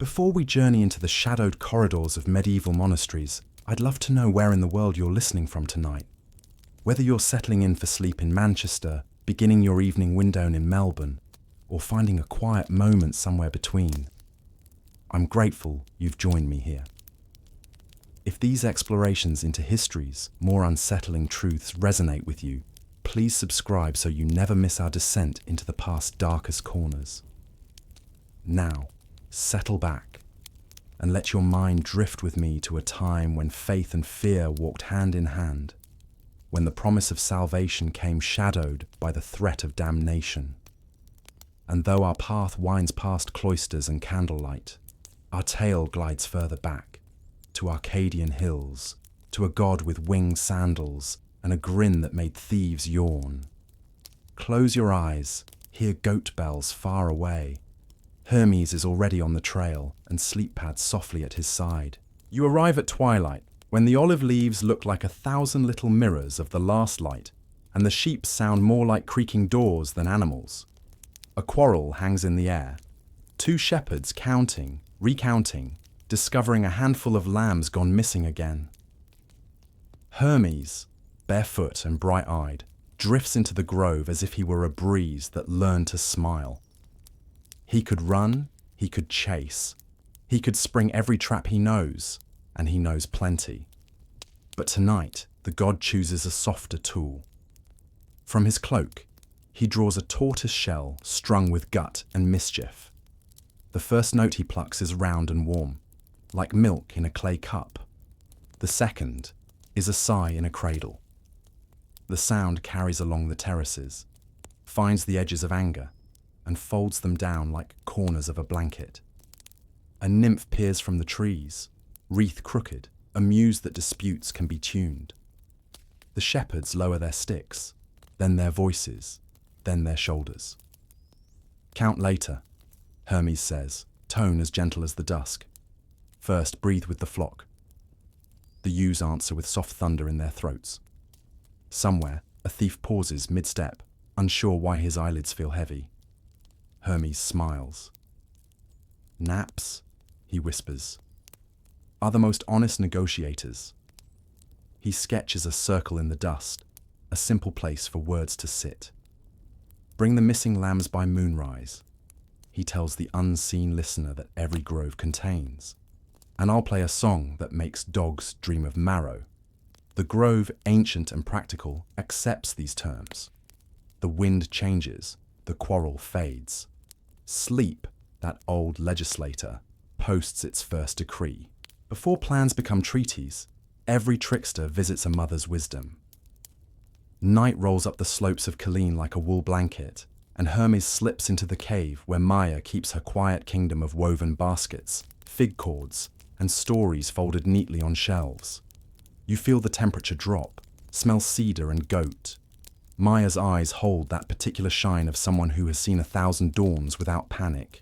Before we journey into the shadowed corridors of medieval monasteries, I'd love to know where in the world you're listening from tonight. Whether you're settling in for sleep in Manchester, beginning your evening window in Melbourne, or finding a quiet moment somewhere between, I'm grateful you've joined me here. If these explorations into history's more unsettling truths resonate with you, please subscribe so you never miss our descent into the past's darkest corners. Now, settle back and let your mind drift with me to a time when faith and fear walked hand in hand, when the promise of salvation came shadowed by the threat of damnation. And though our path winds past cloisters and candlelight, our tale glides further back, to Arcadian hills, to a god with winged sandals and a grin that made thieves yawn. Close your eyes, hear goat bells far away. Hermes is already on the trail and sleep pads softly at his side. You arrive at twilight, when the olive leaves look like 1,000 little mirrors of the last light, and the sheep sound more like creaking doors than animals. A quarrel hangs in the air. 2 shepherds counting, recounting, discovering a handful of lambs gone missing again. Hermes, barefoot and bright-eyed, drifts into the grove as if he were a breeze that learned to smile. He could run, he could chase, he could spring every trap he knows, and he knows plenty. But tonight, the god chooses a softer tool. From his cloak, he draws a tortoise shell strung with gut and mischief. The first note he plucks is round and warm, like milk in a clay cup. The second is a sigh in a cradle. The sound carries along the terraces, finds the edges of anger, and folds them down like corners of a blanket. A nymph peers from the trees, wreath crooked, amused that disputes can be tuned. The shepherds lower their sticks, then their voices, then their shoulders. Count later, Hermes says, tone as gentle as the dusk. First, breathe with the flock. The ewes answer with soft thunder in their throats. Somewhere, a thief pauses mid-step, unsure why his eyelids feel heavy. Hermes smiles. Naps, he whispers, are the most honest negotiators. He sketches a circle in the dust, a simple place for words to sit. Bring the missing lambs by moonrise, he tells the unseen listener that every grove contains. And I'll play a song that makes dogs dream of marrow. The grove, ancient and practical, accepts these terms. The wind changes, the quarrel fades. Sleep, that old legislator, posts its first decree. Before plans become treaties, every trickster visits a mother's wisdom. Night rolls up the slopes of Colleen like a wool blanket, and Hermes slips into the cave where Maya keeps her quiet kingdom of woven baskets, fig cords, and stories folded neatly on shelves. You feel the temperature drop, smell cedar and goat. Maya's eyes hold that particular shine of someone who has seen 1,000 dawns without panic.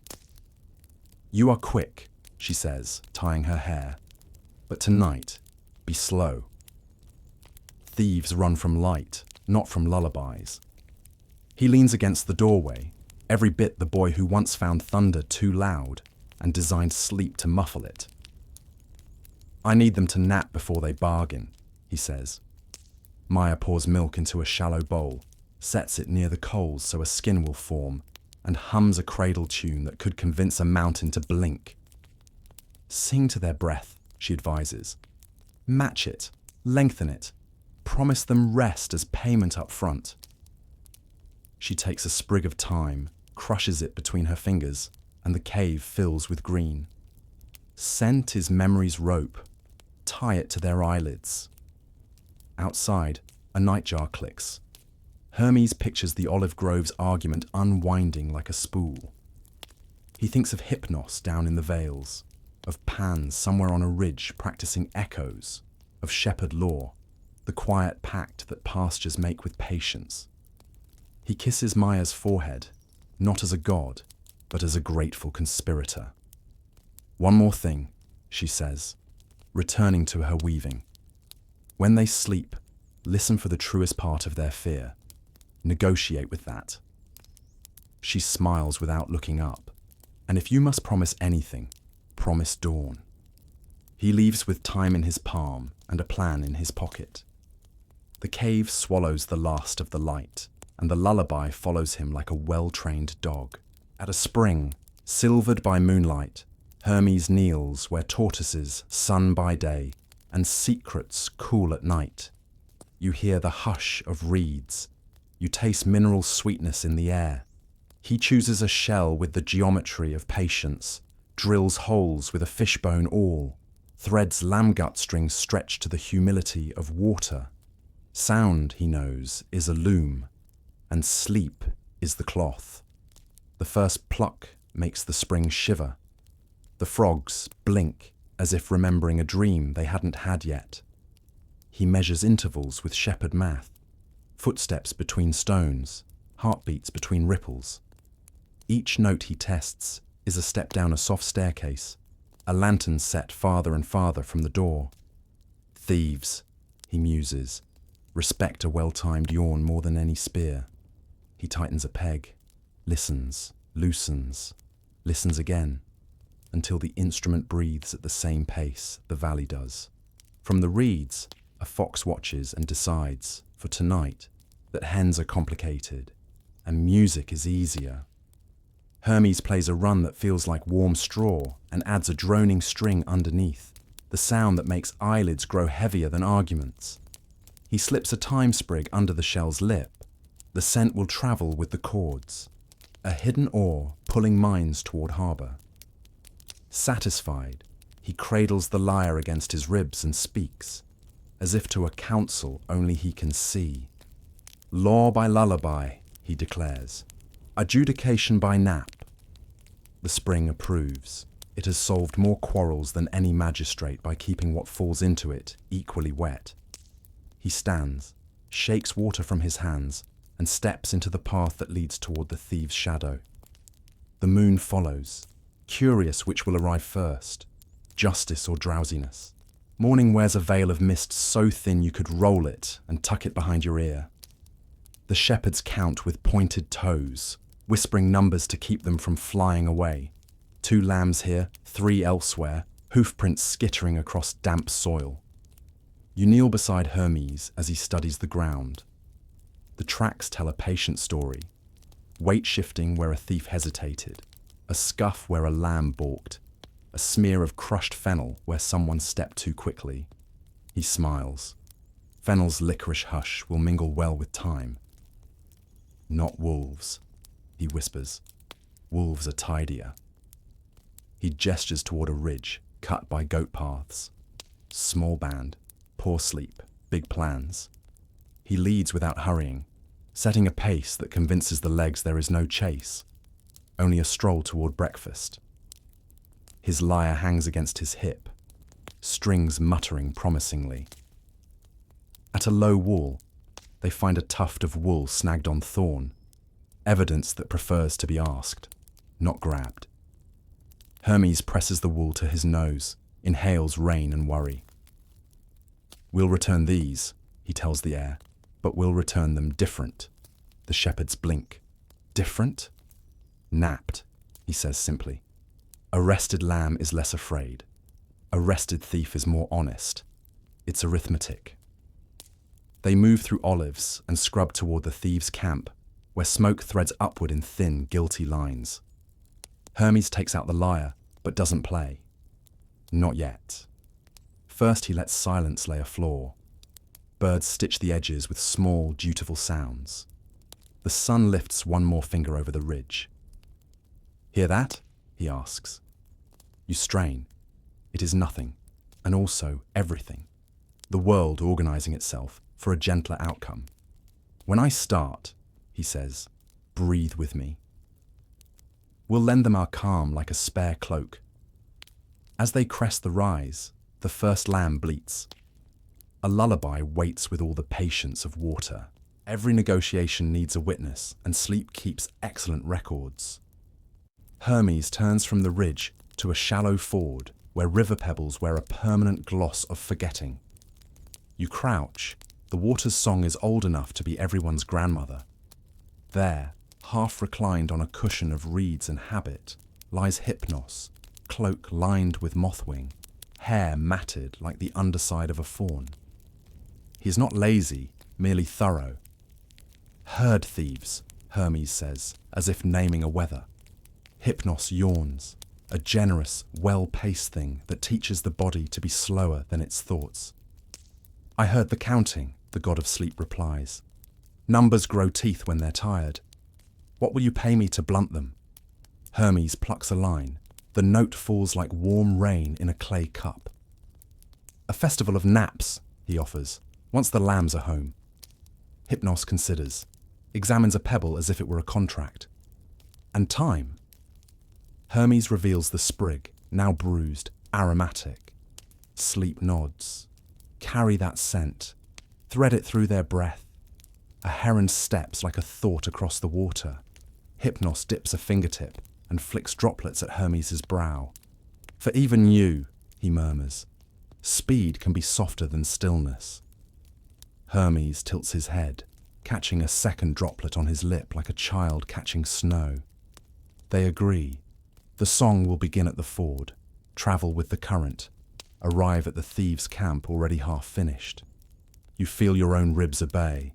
You are quick, she says, tying her hair. But tonight, be slow. Thieves run from light, not from lullabies. He leans against the doorway, every bit the boy who once found thunder too loud and designed sleep to muffle it. I need them to nap before they bargain, he says. Maya pours milk into a shallow bowl, sets it near the coals so a skin will form, and hums a cradle tune that could convince a mountain to blink. Sing to their breath, she advises. Match it, lengthen it, promise them rest as payment up front. She takes a sprig of thyme, crushes it between her fingers, and the cave fills with green. Scent is memory's rope. Tie it to their eyelids. Outside, a nightjar clicks. Hermes pictures the olive grove's argument unwinding like a spool. He thinks of Hypnos down in the vales, of Pan somewhere on a ridge practicing echoes, of shepherd law, the quiet pact that pastures make with patience. He kisses Maya's forehead, not as a god, but as a grateful conspirator. One more thing, she says, returning to her weaving. When they sleep, listen for the truest part of their fear. Negotiate with that. She smiles without looking up. And if you must promise anything, promised dawn. He leaves with time in his palm and a plan in his pocket. The cave swallows the last of the light, and the lullaby follows him like a well-trained dog. At a spring, silvered by moonlight, Hermes kneels where tortoises sun by day and secrets cool at night. You hear the hush of reeds. You taste mineral sweetness in the air. He chooses a shell with the geometry of patience, drills holes with a fishbone awl, threads lamb gut strings stretched to the humility of water. Sound, he knows, is a loom, and sleep is the cloth. The first pluck makes the spring shiver. The frogs blink as if remembering a dream they hadn't had yet. He measures intervals with shepherd math, footsteps between stones, heartbeats between ripples. Each note he tests is a step down a soft staircase, a lantern set farther and farther from the door. Thieves, he muses, respect a well-timed yawn more than any spear. He tightens a peg, listens, loosens, listens again, until the instrument breathes at the same pace the valley does. From the reeds, a fox watches and decides, for tonight, that hens are complicated, and music is easier. Hermes plays a run that feels like warm straw and adds a droning string underneath, the sound that makes eyelids grow heavier than arguments. He slips a thyme sprig under the shell's lip. The scent will travel with the chords, a hidden oar pulling minds toward harbour. Satisfied, he cradles the lyre against his ribs and speaks, as if to a council only he can see. Law by lullaby, he declares. Adjudication by nap. The spring approves. It has solved more quarrels than any magistrate by keeping what falls into it equally wet. He stands, shakes water from his hands, and steps into the path that leads toward the thieves' shadow. The moon follows, curious which will arrive first, justice or drowsiness. Morning wears a veil of mist so thin you could roll it and tuck it behind your ear. The shepherds count with pointed toes, whispering numbers to keep them from flying away. 2 lambs here, 3 elsewhere, hoofprints skittering across damp soil. You kneel beside Hermes as he studies the ground. The tracks tell a patient story. Weight shifting where a thief hesitated, a scuff where a lamb balked, a smear of crushed fennel where someone stepped too quickly. He smiles. Fennel's licorice hush will mingle well with time. Not wolves, he whispers. Wolves are tidier. He gestures toward a ridge cut by goat paths. Small band, poor sleep, big plans. He leads without hurrying, setting a pace that convinces the legs there is no chase, only a stroll toward breakfast. His lyre hangs against his hip, strings muttering promisingly. At a low wall, they find a tuft of wool snagged on thorn, evidence that prefers to be asked, not grabbed. Hermes presses the wool to his nose, inhales rain and worry. We'll return these, he tells the air, but we'll return them different. The shepherds blink. Different? Napped, he says simply. A rested lamb is less afraid. A rested thief is more honest. It's arithmetic. They move through olives and scrub toward the thieves' camp, where smoke threads upward in thin, guilty lines. Hermes takes out the lyre, but doesn't play. Not yet. First he lets silence lay a floor. Birds stitch the edges with small, dutiful sounds. The sun lifts one more finger over the ridge. Hear that? He asks. You strain. It is nothing, and also everything. The world organizing itself for a gentler outcome. When I start, he says, breathe with me. We'll lend them our calm like a spare cloak. As they crest the rise, the first lamb bleats. A lullaby waits with all the patience of water. Every negotiation needs a witness, and sleep keeps excellent records. Hermes turns from the ridge to a shallow ford where river pebbles wear a permanent gloss of forgetting. You crouch. The water's song is old enough to be everyone's grandmother. There, half reclined on a cushion of reeds and habit, lies Hypnos, cloak lined with mothwing, hair matted like the underside of a fawn. He is not lazy, merely thorough. Herd-Thieves, Hermes says, as if naming a weather. Hypnos yawns, a generous, well-paced thing that teaches the body to be slower than its thoughts. I heard the counting, the god of sleep replies. Numbers grow teeth when they're tired. What will you pay me to blunt them? Hermes plucks a line. The note falls like warm rain in a clay cup. A festival of naps, he offers, once the lambs are home. Hypnos considers, examines a pebble as if it were a contract. And time? Hermes reveals the sprig, now bruised, aromatic. Sleep nods. Carry that scent. Thread it through their breath. A heron steps like a thought across the water. Hypnos dips a fingertip and flicks droplets at Hermes' brow. For even you, he murmurs, speed can be softer than stillness. Hermes tilts his head, catching a second droplet on his lip like a child catching snow. They agree. The song will begin at the ford, travel with the current, arrive at the thieves' camp already half finished. You feel your own ribs obey.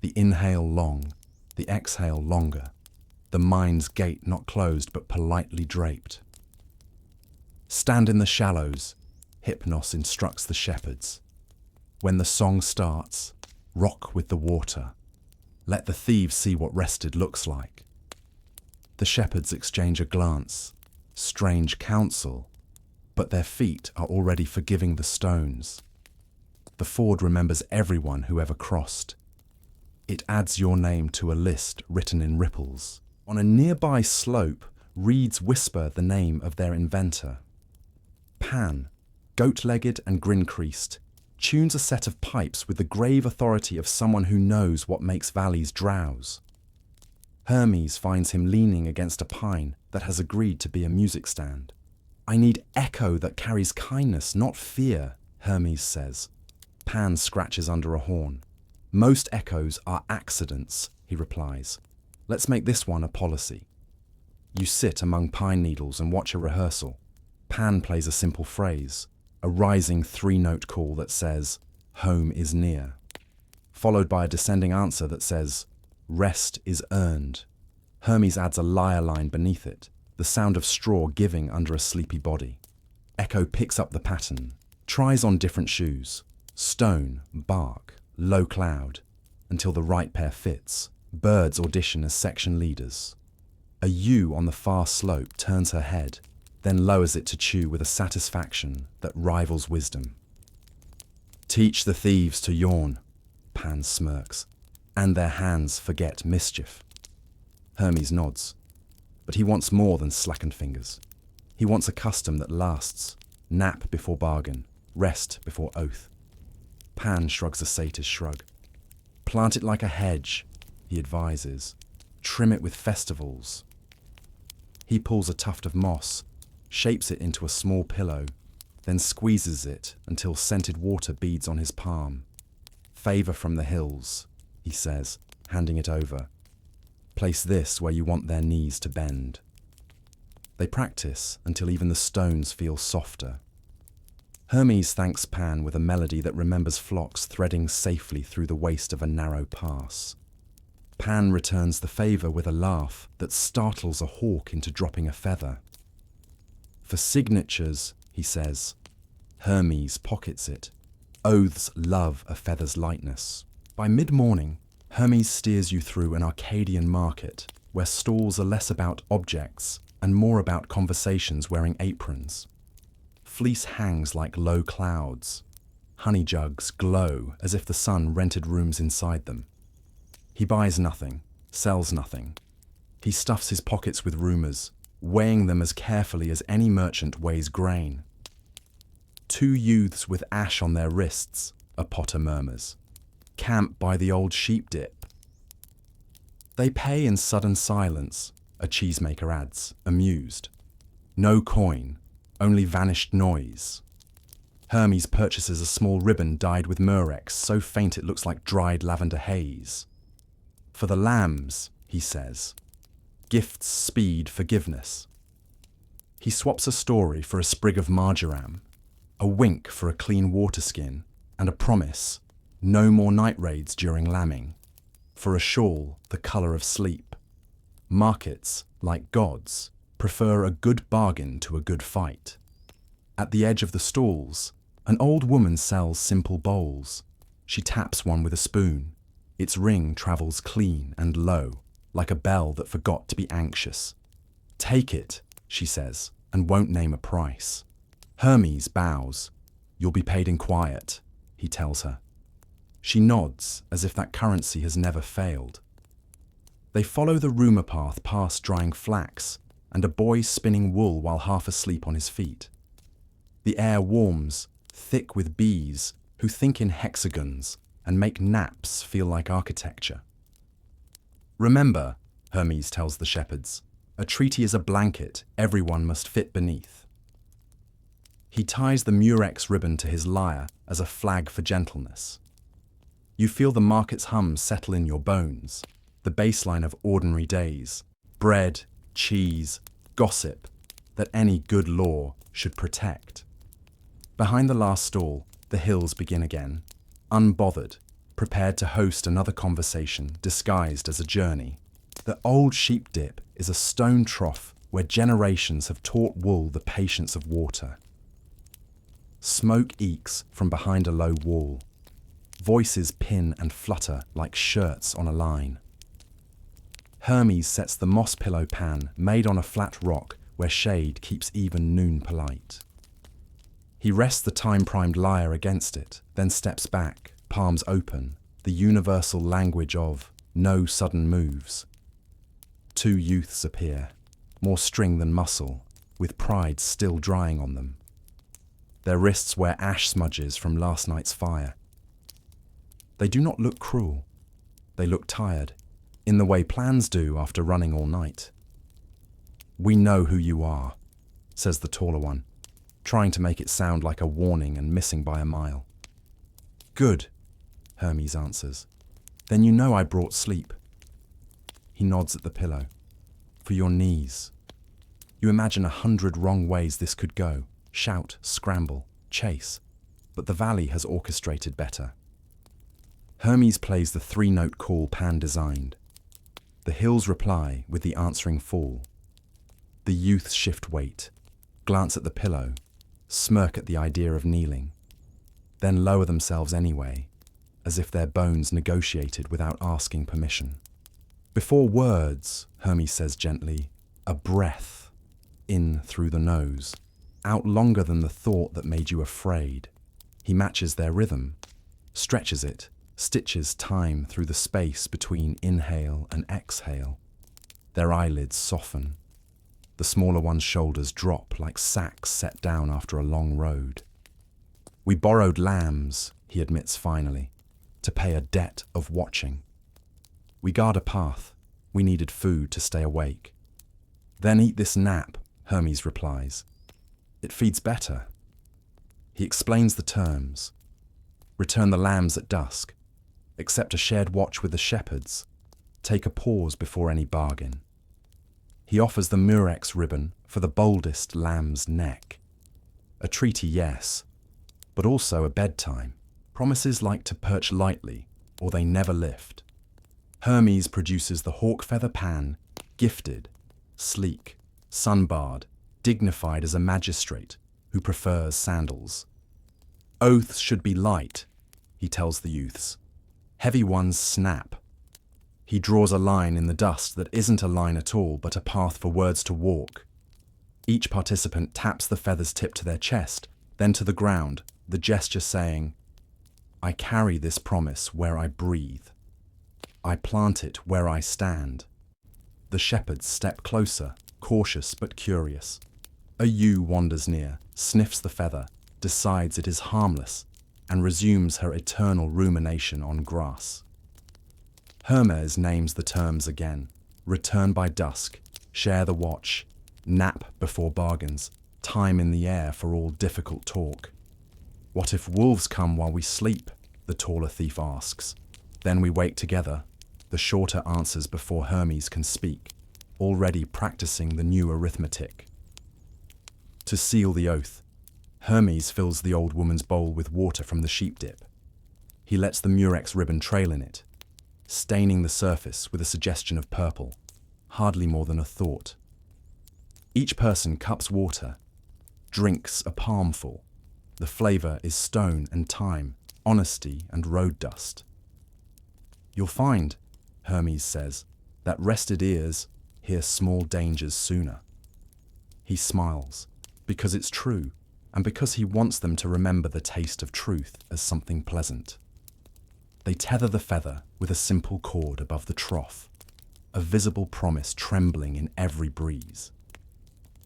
The inhale long, the exhale longer. The mind's gate not closed but politely draped. Stand in the shallows, Hypnos instructs the shepherds. When the song starts, rock with the water. Let the thieves see what rested looks like. The shepherds exchange a glance. Strange counsel, but their feet are already forgiving the stones. The ford remembers everyone who ever crossed. It adds your name to a list written in ripples. On a nearby slope, reeds whisper the name of their inventor. Pan, goat-legged and grin-creased, tunes a set of pipes with the grave authority of someone who knows what makes valleys drowse. Hermes finds him leaning against a pine that has agreed to be a music stand. I need echo that carries kindness, not fear, Hermes says. Pan scratches under a horn. Most echoes are accidents, he replies. Let's make this one a policy. You sit among pine needles and watch a rehearsal. Pan plays a simple phrase, a rising three-note call that says, home is near, followed by a descending answer that says, rest is earned. Hermes adds a lyre line beneath it, the sound of straw giving under a sleepy body. Echo picks up the pattern, tries on different shoes, stone, bark, low cloud, until the right pair fits. Birds audition as section leaders. A ewe on the far slope turns her head, then lowers it to chew with a satisfaction that rivals wisdom. Teach the thieves to yawn, Pan smirks, and their hands forget mischief. Hermes nods, but he wants more than slackened fingers. He wants a custom that lasts, nap before bargain, rest before oath. Pan shrugs a satyr's shrug. Plant it like a hedge, he advises. Trim it with festivals. He pulls a tuft of moss, shapes it into a small pillow, then squeezes it until scented water beads on his palm. Favor from the hills, he says, handing it over. Place this where you want their knees to bend. They practice until even the stones feel softer. Hermes thanks Pan with a melody that remembers flocks threading safely through the waste of a narrow pass. Pan returns the favor with a laugh that startles a hawk into dropping a feather. For signatures, he says, Hermes pockets it. Oaths love a feather's lightness. By mid-morning, Hermes steers you through an Arcadian market where stalls are less about objects and more about conversations wearing aprons. Fleece hangs like low clouds. Honey jugs glow as if the sun rented rooms inside them. He buys nothing, sells nothing. He stuffs his pockets with rumours, weighing them as carefully as any merchant weighs grain. Two youths with ash on their wrists, a potter murmurs. Camp by the old sheep dip. They pay in sudden silence, a cheesemaker adds, amused. No coin, only vanished noise. Hermes purchases a small ribbon dyed with murex, so faint it looks like dried lavender haze. For the lambs, he says, gifts speed forgiveness. He swaps a story for a sprig of marjoram, a wink for a clean water skin, and a promise, no more night raids during lambing, for a shawl the colour of sleep. Markets, like gods, prefer a good bargain to a good fight. At the edge of the stalls, an old woman sells simple bowls. She taps one with a spoon. Its ring travels clean and low, like a bell that forgot to be anxious. "Take it," she says, and won't name a price. Hermes bows. "You'll be paid in quiet," he tells her. She nods, as if that currency has never failed. They follow the rumour path past drying flax and a boy spinning wool while half asleep on his feet. The air warms, thick with bees who think in hexagons and make naps feel like architecture. "Remember," Hermes tells the shepherds, "a treaty is a blanket everyone must fit beneath." He ties the murex ribbon to his lyre as a flag for gentleness. You feel the market's hum settle in your bones, the baseline of ordinary days, bread, cheese, gossip that any good law should protect. Behind the last stall, the hills begin again, unbothered, prepared to host another conversation disguised as a journey. The old sheep dip is a stone trough where generations have taught wool the patience of water. Smoke eeks from behind a low wall. Voices pin and flutter like shirts on a line. Hermes sets the moss pillow pan made on a flat rock where shade keeps even noon polite. He rests the time-primed lyre against it, then steps back, palms open, the universal language of no sudden moves. Two youths appear, more string than muscle, with pride still drying on them. Their wrists wear ash smudges from last night's fire. They do not look cruel. They look tired, in the way plans do after running all night. "We know who you are," says the taller one, trying to make it sound like a warning and missing by a mile. "Good," Hermes answers. "Then you know I brought sleep." He nods at the pillow. "For your knees. You imagine 100 wrong ways this could go. Shout, scramble, chase. But the valley has orchestrated better." Hermes plays the 3-note call Pan designed. The hills reply with the answering fall. The youths shift weight, glance at the pillow, smirk at the idea of kneeling, then lower themselves anyway, as if their bones negotiated without asking permission. "Before words," Hermes says gently, "a breath, in through the nose, out longer than the thought that made you afraid." He matches their rhythm, stretches it, stitches time through the space between inhale and exhale. Their eyelids soften. The smaller one's shoulders drop like sacks set down after a long road. "We borrowed lambs," he admits finally, "to pay a debt of watching. We guard a path. We needed food to stay awake." "Then eat this nap," Hermes replies. "It feeds better." He explains the terms. Return the lambs at dusk. Accept a shared watch with the shepherds. Take a pause before any bargain. He offers the murex ribbon for the boldest lamb's neck. A treaty, yes, but also a bedtime. Promises like to perch lightly, or they never lift. Hermes produces the hawk feather pan, gifted, sleek, sun-barred, dignified as a magistrate who prefers sandals. "Oaths should be light," he tells the youths. "Heavy ones snap." He draws a line in the dust that isn't a line at all, but a path for words to walk. Each participant taps the feather's tip to their chest, then to the ground, the gesture saying, "I carry this promise where I breathe. I plant it where I stand." The shepherds step closer, cautious but curious. A ewe wanders near, sniffs the feather, decides it is harmless, and resumes her eternal rumination on grass. Hermes names the terms again. Return by dusk, share the watch, nap before bargains, time in the air for all difficult talk. "What if wolves come while we sleep?" the taller thief asks. Then we wake together. The shorter answers before Hermes can speak, already practicing the new arithmetic. To seal the oath, Hermes fills the old woman's bowl with water from the sheep dip. He lets the murex ribbon trail in it, staining the surface with a suggestion of purple, hardly more than a thought. Each person cups water, drinks a palmful. The flavor is stone and thyme, honesty and road dust. You'll find, Hermes says, that rested ears hear small dangers sooner. He smiles, because it's true, and because he wants them to remember the taste of truth as something pleasant. They tether the feather with a simple cord above the trough, a visible promise trembling in every breeze.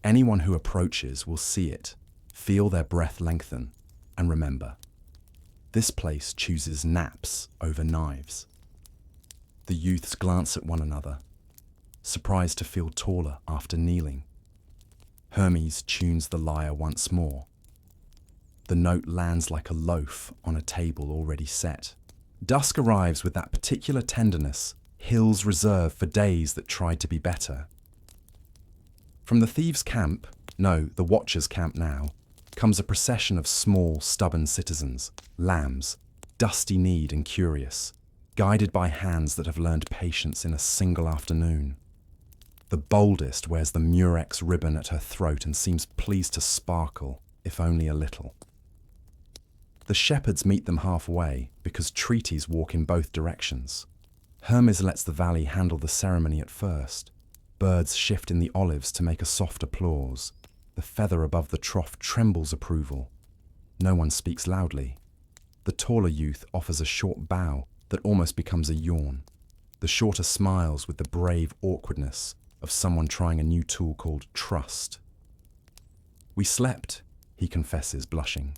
Anyone who approaches will see it, feel their breath lengthen, and remember. This place chooses naps over knives. The youths glance at one another, surprised to feel taller after kneeling. Hermes tunes the lyre once more. The note lands like a loaf on a table already set. Dusk arrives with that particular tenderness hills reserve for days that tried to be better. From the thieves' camp, no, the watchers' camp now, comes a procession of small, stubborn citizens, lambs, dusty-kneed and curious, guided by hands that have learned patience in a single afternoon. The boldest wears the murex ribbon at her throat and seems pleased to sparkle, if only a little. The shepherds meet them halfway because treaties walk in both directions. Hermes lets the valley handle the ceremony at first. Birds shift in the olives to make a soft applause. The feather above the trough trembles approval. No one speaks loudly. The taller youth offers a short bow that almost becomes a yawn. The shorter smiles with the brave awkwardness of someone trying a new tool called trust. We slept, he confesses, blushing.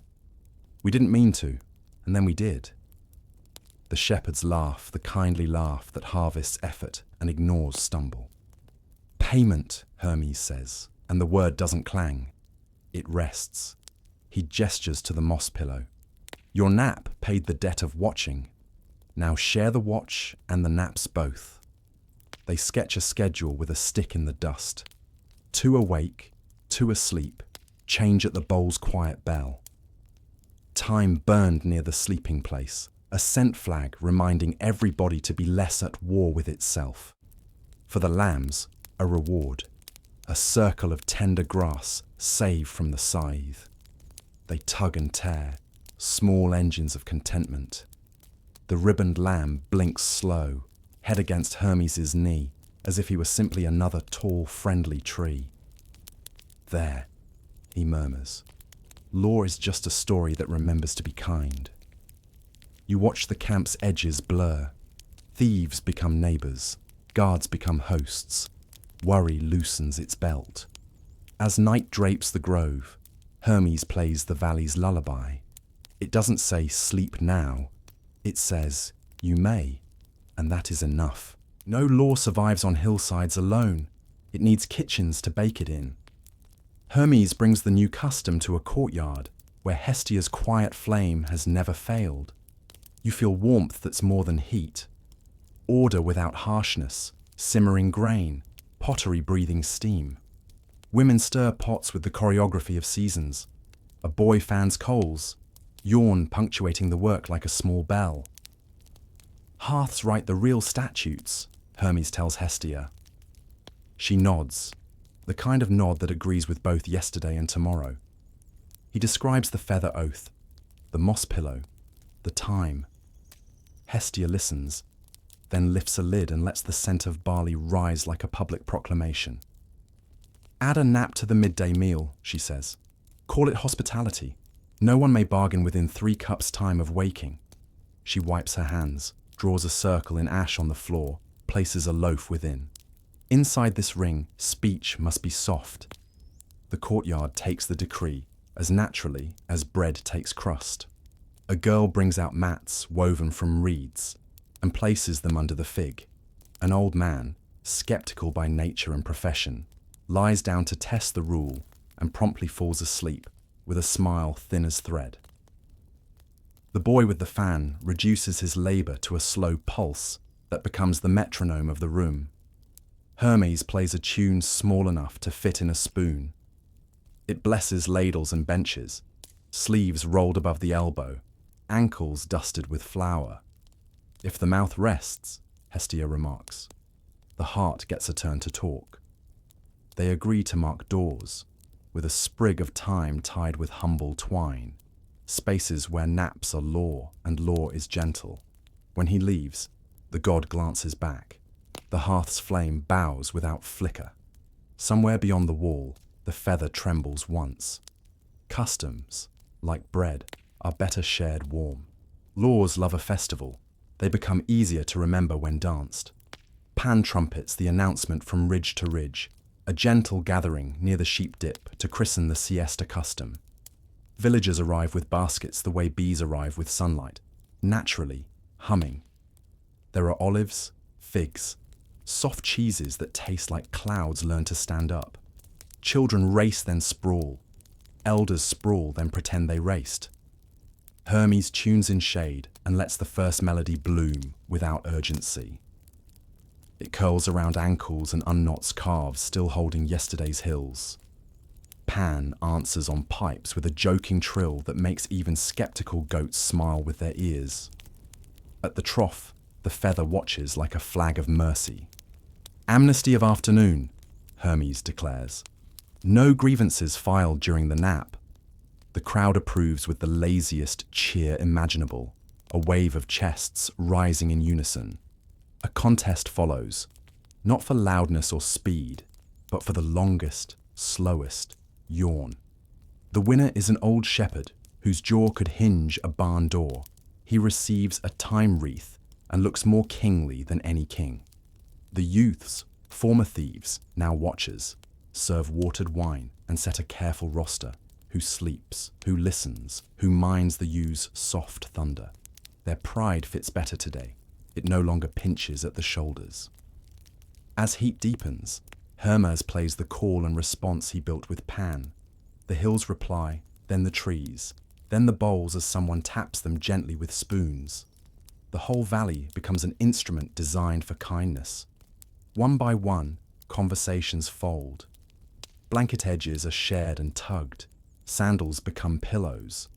We didn't mean to, and then we did. The shepherds laugh, the kindly laugh that harvests effort and ignores stumble. Payment, Hermes says, and the word doesn't clang. It rests. He gestures to the moss pillow. Your nap paid the debt of watching. Now share the watch and the naps both. They sketch a schedule with a stick in the dust. 2 awake, 2 asleep, change at the bowl's quiet bell. Time burned near the sleeping place, a scent flag reminding everybody to be less at war with itself. For the lambs, a reward, a circle of tender grass saved from the scythe. They tug and tear, small engines of contentment. The ribboned lamb blinks slow, head against Hermes's knee, as if he were simply another tall, friendly tree. There, he murmurs. Law is just a story that remembers to be kind. You watch the camp's edges blur. Thieves become neighbors. Guards become hosts. Worry loosens its belt. As night drapes the grove, Hermes plays the valley's lullaby. It doesn't say, sleep now. It says, you may, and that is enough. No law survives on hillsides alone. It needs kitchens to bake it in. Hermes brings the new custom to a courtyard where Hestia's quiet flame has never failed. You feel warmth that's more than heat. Order without harshness, simmering grain, pottery breathing steam. Women stir pots with the choreography of seasons. A boy fans coals, yawn punctuating the work like a small bell. Hearths write the real statutes, Hermes tells Hestia. She nods, the kind of nod that agrees with both yesterday and tomorrow. He describes the feather oath, the moss pillow, the time. Hestia listens, then lifts a lid and lets the scent of barley rise like a public proclamation. Add a nap to the midday meal, she says. Call it hospitality. No one may bargain within 3 cups' time of waking. She wipes her hands, draws a circle in ash on the floor, places a loaf within. Inside this ring, speech must be soft. The courtyard takes the decree, as naturally as bread takes crust. A girl brings out mats woven from reeds and places them under the fig. An old man, skeptical by nature and profession, lies down to test the rule and promptly falls asleep with a smile thin as thread. The boy with the fan reduces his labor to a slow pulse that becomes the metronome of the room. Hermes plays a tune small enough to fit in a spoon. It blesses ladles and benches, sleeves rolled above the elbow, ankles dusted with flour. If the mouth rests, Hestia remarks, the heart gets a turn to talk. They agree to mark doors, with a sprig of thyme tied with humble twine, spaces where naps are law and law is gentle. When he leaves, the god glances back. The hearth's flame bows without flicker. Somewhere beyond the wall, the feather trembles once. Customs, like bread, are better shared warm. Laws love a festival. They become easier to remember when danced. Pan trumpets the announcement from ridge to ridge, a gentle gathering near the sheep dip to christen the siesta custom. Villagers arrive with baskets the way bees arrive with sunlight, naturally, humming. There are olives, figs, soft cheeses that taste like clouds learn to stand up. Children race then sprawl. Elders sprawl then pretend they raced. Hermes tunes in shade and lets the first melody bloom without urgency. It curls around ankles and unknots calves still holding yesterday's hills. Pan answers on pipes with a joking trill that makes even skeptical goats smile with their ears. At the trough, the feather watches like a flag of mercy. Amnesty of afternoon, Hermes declares. No grievances filed during the nap. The crowd approves with the laziest cheer imaginable, a wave of chests rising in unison. A contest follows, not for loudness or speed, but for the longest, slowest yawn. The winner is an old shepherd whose jaw could hinge a barn door. He receives a thyme wreath and looks more kingly than any king. The youths, former thieves, now watchers, serve watered wine and set a careful roster. Who sleeps, who listens, who minds the ewes' soft thunder. Their pride fits better today. It no longer pinches at the shoulders. As heat deepens, Hermes plays the call and response he built with Pan. The hills reply, then the trees, then the bowls as someone taps them gently with spoons. The whole valley becomes an instrument designed for kindness. One by one, conversations fold. Blanket edges are shared and tugged. Sandals become pillows.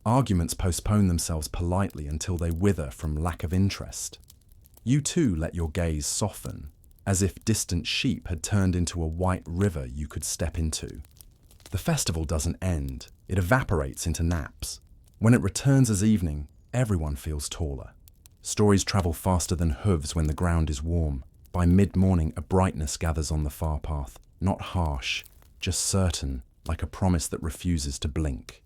Arguments postpone themselves politely until they wither from lack of interest. You too let your gaze soften, as if distant sheep had turned into a white river you could step into. The festival doesn't end, it evaporates into naps. When it returns as evening, everyone feels taller. Stories travel faster than hooves when the ground is warm. By mid-morning, a brightness gathers on the far path, not harsh, just certain, like a promise that refuses to blink.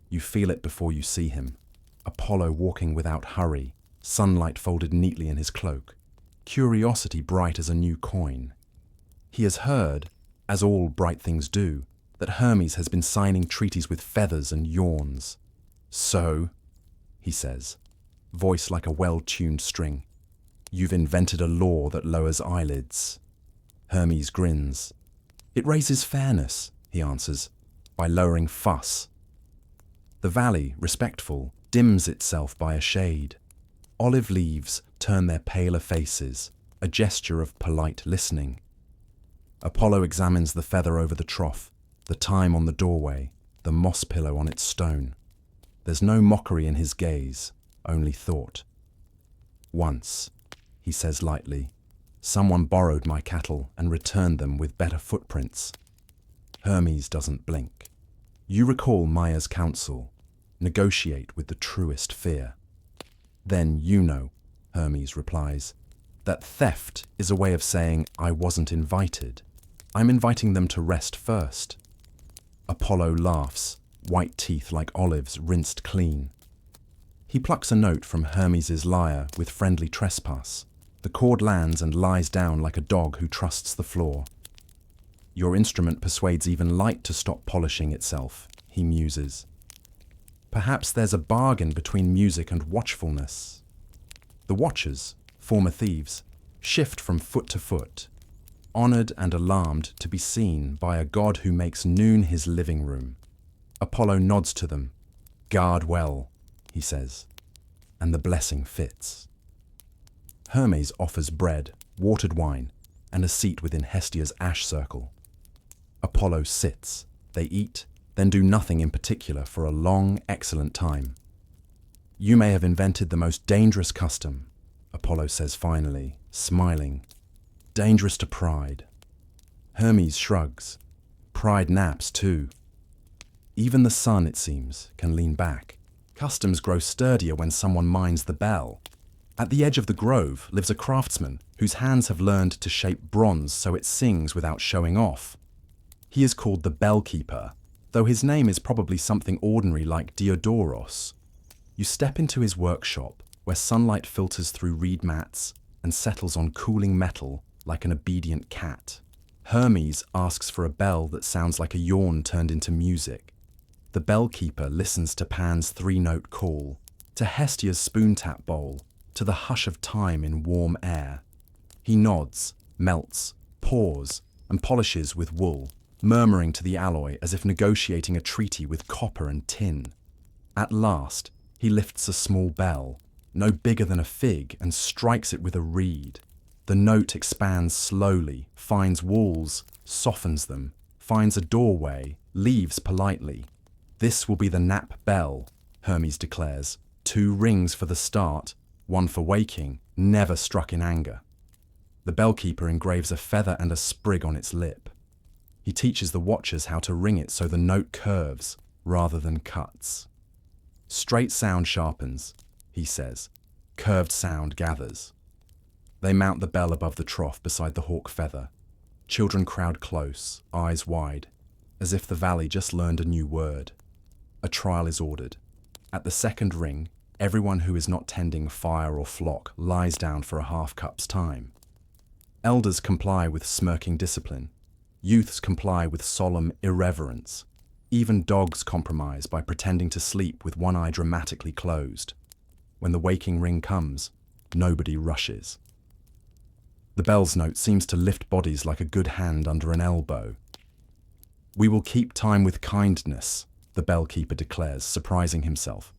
You feel it before you see him. Apollo walking without hurry, sunlight folded neatly in his cloak, curiosity bright as a new coin. He has heard, as all bright things do, that Hermes has been signing treaties with feathers and yawns. So, he says, voice like a well-tuned string, you've invented a law that lowers eyelids. Hermes grins. It raises fairness, he answers, by lowering fuss. The valley, respectful, dims itself by a shade. Olive leaves turn their paler faces, a gesture of polite listening. Apollo examines the feather over the trough, the thyme on the doorway, the moss pillow on its stone. There's no mockery in his gaze, only thought. Once, he says lightly, someone borrowed my cattle and returned them with better footprints. Hermes doesn't blink. You recall Maya's counsel, negotiate with the truest fear. Then you know, Hermes replies, that theft is a way of saying I wasn't invited. I'm inviting them to rest first. Apollo laughs, white teeth like olives rinsed clean. He plucks a note from Hermes's lyre with friendly trespass. The chord lands and lies down like a dog who trusts the floor. Your instrument persuades even light to stop polishing itself, he muses. Perhaps there's a bargain between music and watchfulness. The watchers, former thieves, shift from foot to foot, honored and alarmed to be seen by a god who makes noon his living room. Apollo nods to them. Guard well, he says, and the blessing fits. Hermes offers bread, watered wine, and a seat within Hestia's ash circle. Apollo sits, They eat, then do nothing in particular for a long, excellent time. You may have invented the most dangerous custom, Apollo says finally, smiling. Dangerous to pride. Hermes shrugs. Pride naps too. Even the sun, it seems, can lean back. Customs grow sturdier when someone minds the bell. At the edge of the grove lives a craftsman whose hands have learned to shape bronze so it sings without showing off. He is called the bellkeeper, though his name is probably something ordinary like Diodoros. You step into his workshop, where sunlight filters through reed mats and settles on cooling metal like an obedient cat. Hermes asks for a bell that sounds like a yawn turned into music. The bellkeeper listens to Pan's three-note call, to Hestia's spoon-tap bowl, to the hush of time in warm air. He nods, melts, pours, and polishes with wool, murmuring to the alloy as if negotiating a treaty with copper and tin. At last, he lifts a small bell, no bigger than a fig, and strikes it with a reed. The note expands slowly, finds walls, softens them, finds a doorway, leaves politely. This will be the nap bell, Hermes declares. 2 rings for the start, 1 for waking, never struck in anger. The bellkeeper engraves a feather and a sprig on its lip. He teaches the watchers how to ring it so the note curves rather than cuts. Straight sound sharpens, he says. Curved sound gathers. They mount the bell above the trough beside the hawk feather. Children crowd close, eyes wide, as if the valley just learned a new word. A trial is ordered. At the second ring, everyone who is not tending fire or flock lies down for a half-cup's time. Elders comply with smirking discipline. Youths comply with solemn irreverence. Even dogs compromise by pretending to sleep with one eye dramatically closed. When the waking ring comes, nobody rushes. The bell's note seems to lift bodies like a good hand under an elbow. We will keep time with kindness, the bellkeeper declares, surprising himself.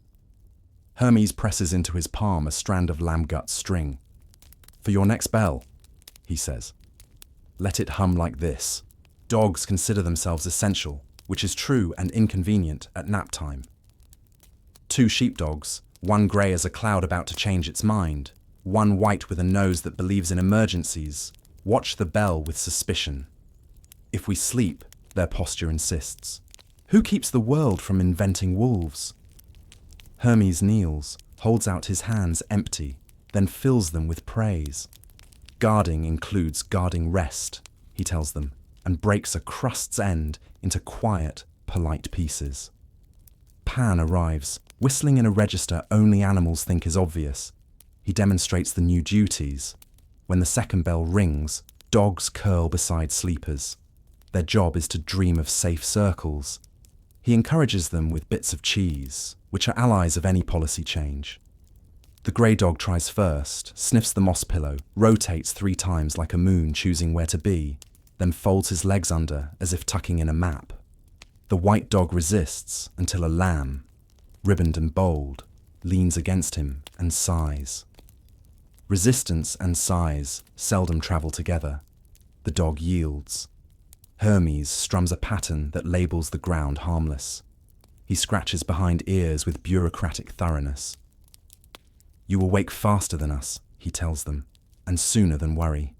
Hermes presses into his palm a strand of lamb gut string. For your next bell, he says. Let it hum like this. Dogs consider themselves essential, which is true and inconvenient at nap time. 2 sheepdogs, one grey as a cloud about to change its mind, one white with a nose that believes in emergencies, watch the bell with suspicion. If we sleep, their posture insists. Who keeps the world from inventing wolves? Hermes kneels, holds out his hands empty, then fills them with praise. Guarding includes guarding rest, he tells them, and breaks a crust's end into quiet, polite pieces. Pan arrives, whistling in a register only animals think is obvious. He demonstrates the new duties. When the second bell rings, dogs curl beside sleepers. Their job is to dream of safe circles. He encourages them with bits of cheese, which are allies of any policy change. The grey dog tries first, sniffs the moss pillow, rotates 3 times like a moon choosing where to be, then folds his legs under as if tucking in a map. The white dog resists until a lamb, ribboned and bold, leans against him and sighs. Resistance and sighs seldom travel together. The dog yields. Hermes strums a pattern that labels the ground harmless. He scratches behind ears with bureaucratic thoroughness. You will wake faster than us, he tells them, and sooner than worry.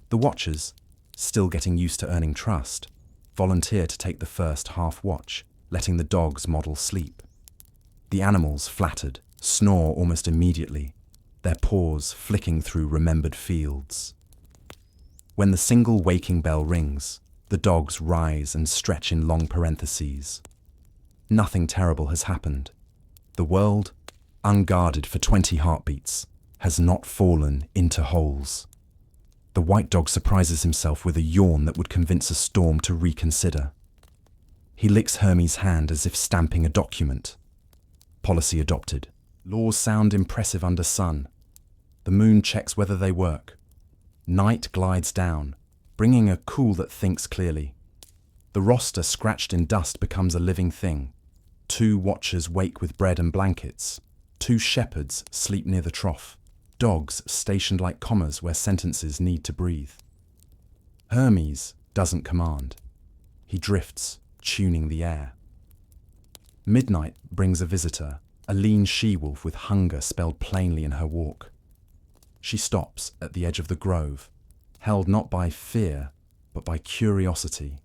The watchers, still getting used to earning trust, volunteer to take the first half watch, letting the dogs model sleep. The animals, flattered, snore almost immediately, their paws flicking through remembered fields. When the single waking bell rings, the dogs rise and stretch in long parentheses. Nothing terrible has happened. The world, unguarded for 20 heartbeats, has not fallen into holes. The white dog surprises himself with a yawn that would convince a storm to reconsider. He licks Hermes' hand as if stamping a document. Policy adopted. Laws sound impressive under sun. The moon checks whether they work. Night glides down, bringing a cool that thinks clearly. The roster scratched in dust becomes a living thing. 2 watchers wake with bread and blankets. 2 shepherds sleep near the trough. Dogs stationed like commas where sentences need to breathe. Hermes doesn't command. He drifts, tuning the air. Midnight brings a visitor, a lean she-wolf with hunger spelled plainly in her walk. She stops at the edge of the grove, held not by fear, but by curiosity.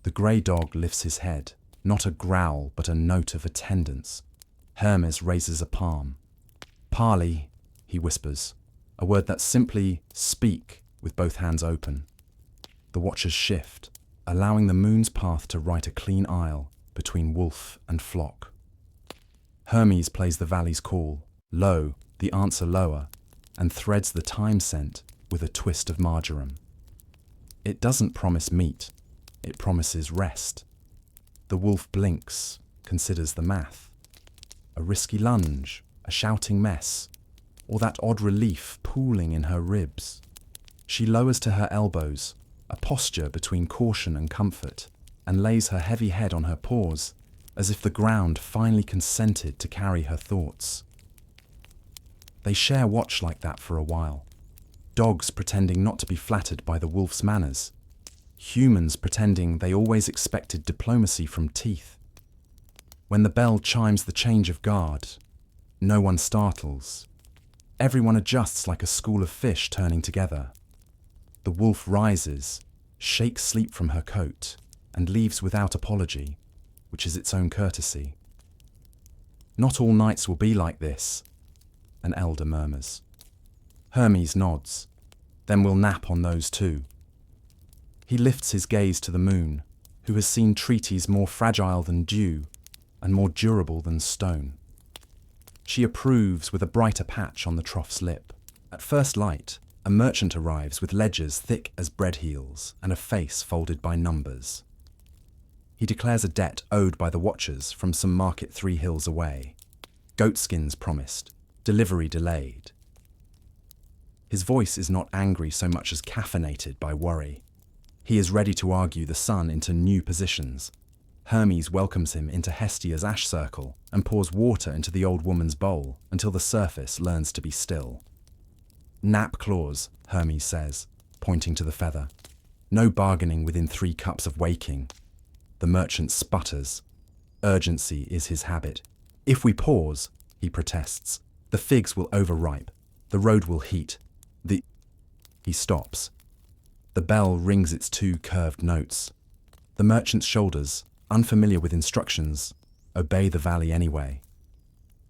The grey dog lifts his head, not a growl, but a note of attendance. Hermes raises a palm. Parley, he whispers, a word that's simply speak with both hands open. The watchers shift, allowing the moon's path to write a clean aisle between wolf and flock. Hermes plays the valley's call, low, the answer lower, and threads the thyme scent with a twist of marjoram. It doesn't promise meat, it promises rest. The wolf blinks, considers the math. A risky lunge, a shouting mess, or that odd relief pooling in her ribs. She lowers to her elbows, a posture between caution and comfort, and lays her heavy head on her paws, as if the ground finally consented to carry her thoughts. They share watch like that for a while. Dogs pretending not to be flattered by the wolf's manners. Humans pretending they always expected diplomacy from teeth. When the bell chimes the change of guard, no one startles. Everyone adjusts like a school of fish turning together. The wolf rises, shakes sleep from her coat, and leaves without apology, which is its own courtesy. Not all nights will be like this, an elder murmurs. Hermes nods. Then we'll nap on those too. He lifts his gaze to the moon, who has seen treaties more fragile than dew and more durable than stone. She approves with a brighter patch on the trough's lip. At first light, a merchant arrives with ledgers thick as bread heels and a face folded by numbers. He declares a debt owed by the watchers from some market 3 hills away. Goatskins promised, delivery delayed. His voice is not angry so much as caffeinated by worry. He is ready to argue the sun into new positions. Hermes welcomes him into Hestia's ash circle and pours water into the old woman's bowl until the surface learns to be still. Nap clause, Hermes says, pointing to the feather. No bargaining within 3 cups of waking. The merchant sputters. Urgency is his habit. If we pause, he protests, the figs will overripe. The road will heat. He stops. The bell rings its 2 curved notes. The merchant's shoulders, unfamiliar with instructions, obey the valley anyway.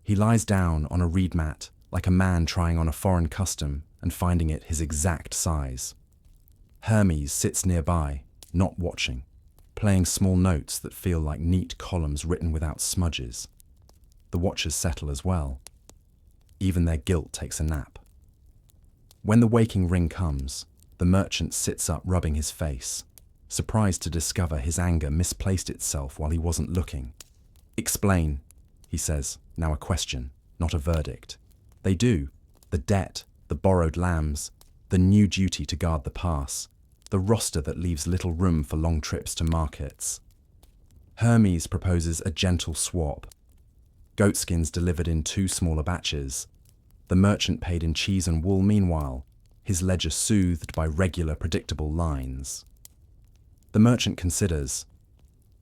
He lies down on a reed mat like a man trying on a foreign custom and finding it his exact size. Hermes sits nearby, not watching, playing small notes that feel like neat columns written without smudges. The watchers settle as well. Even their guilt takes a nap. When the waking ring comes, the merchant sits up rubbing his face, surprised to discover his anger misplaced itself while he wasn't looking. Explain, he says, now a question, not a verdict. They do. The debt, the borrowed lambs, the new duty to guard the pass, the roster that leaves little room for long trips to markets. Hermes proposes a gentle swap. Goatskins delivered in 2 smaller batches. The merchant paid in cheese and wool meanwhile, his ledger soothed by regular, predictable lines. The merchant considers.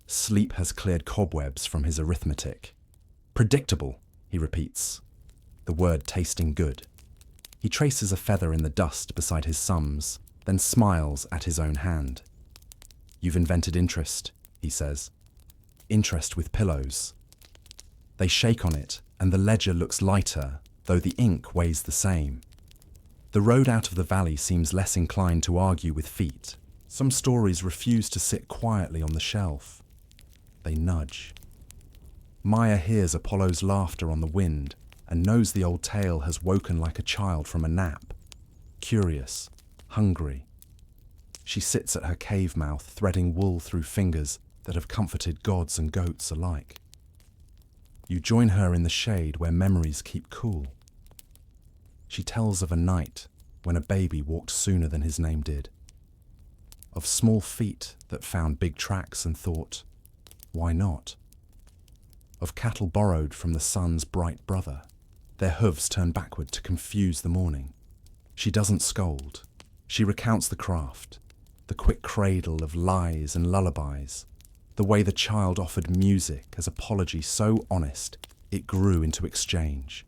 Sleep has cleared cobwebs from his arithmetic. Predictable, he repeats, the word tasting good. He traces a feather in the dust beside his sums, then smiles at his own hand. You've invented interest, he says. Interest with pillows. They shake on it, and the ledger looks lighter, though the ink weighs the same. The road out of the valley seems less inclined to argue with feet. Some stories refuse to sit quietly on the shelf. They nudge. Maya hears Apollo's laughter on the wind and knows the old tale has woken like a child from a nap. Curious, hungry. She sits at her cave mouth, threading wool through fingers that have comforted gods and goats alike. You join her in the shade where memories keep cool. She tells of a night when a baby walked sooner than his name did. Of small feet that found big tracks and thought, why not? Of cattle borrowed from the sun's bright brother, their hooves turned backward to confuse the morning. She doesn't scold. She recounts the craft, the quick cradle of lies and lullabies, the way the child offered music as apology so honest it grew into exchange.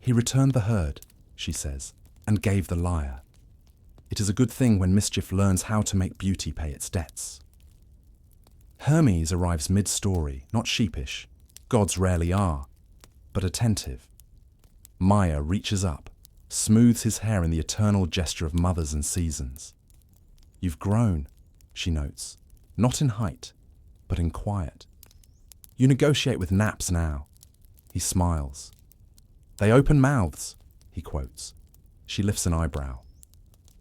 He returned the herd, she says, and gave the lyre. It is a good thing when mischief learns how to make beauty pay its debts. Hermes arrives mid-story, not sheepish. Gods rarely are, but attentive. Maya reaches up, smooths his hair in the eternal gesture of mothers and seasons. You've grown, she notes, not in height, but in quiet. You negotiate with naps now. He smiles. They open mouths, he quotes. She lifts an eyebrow.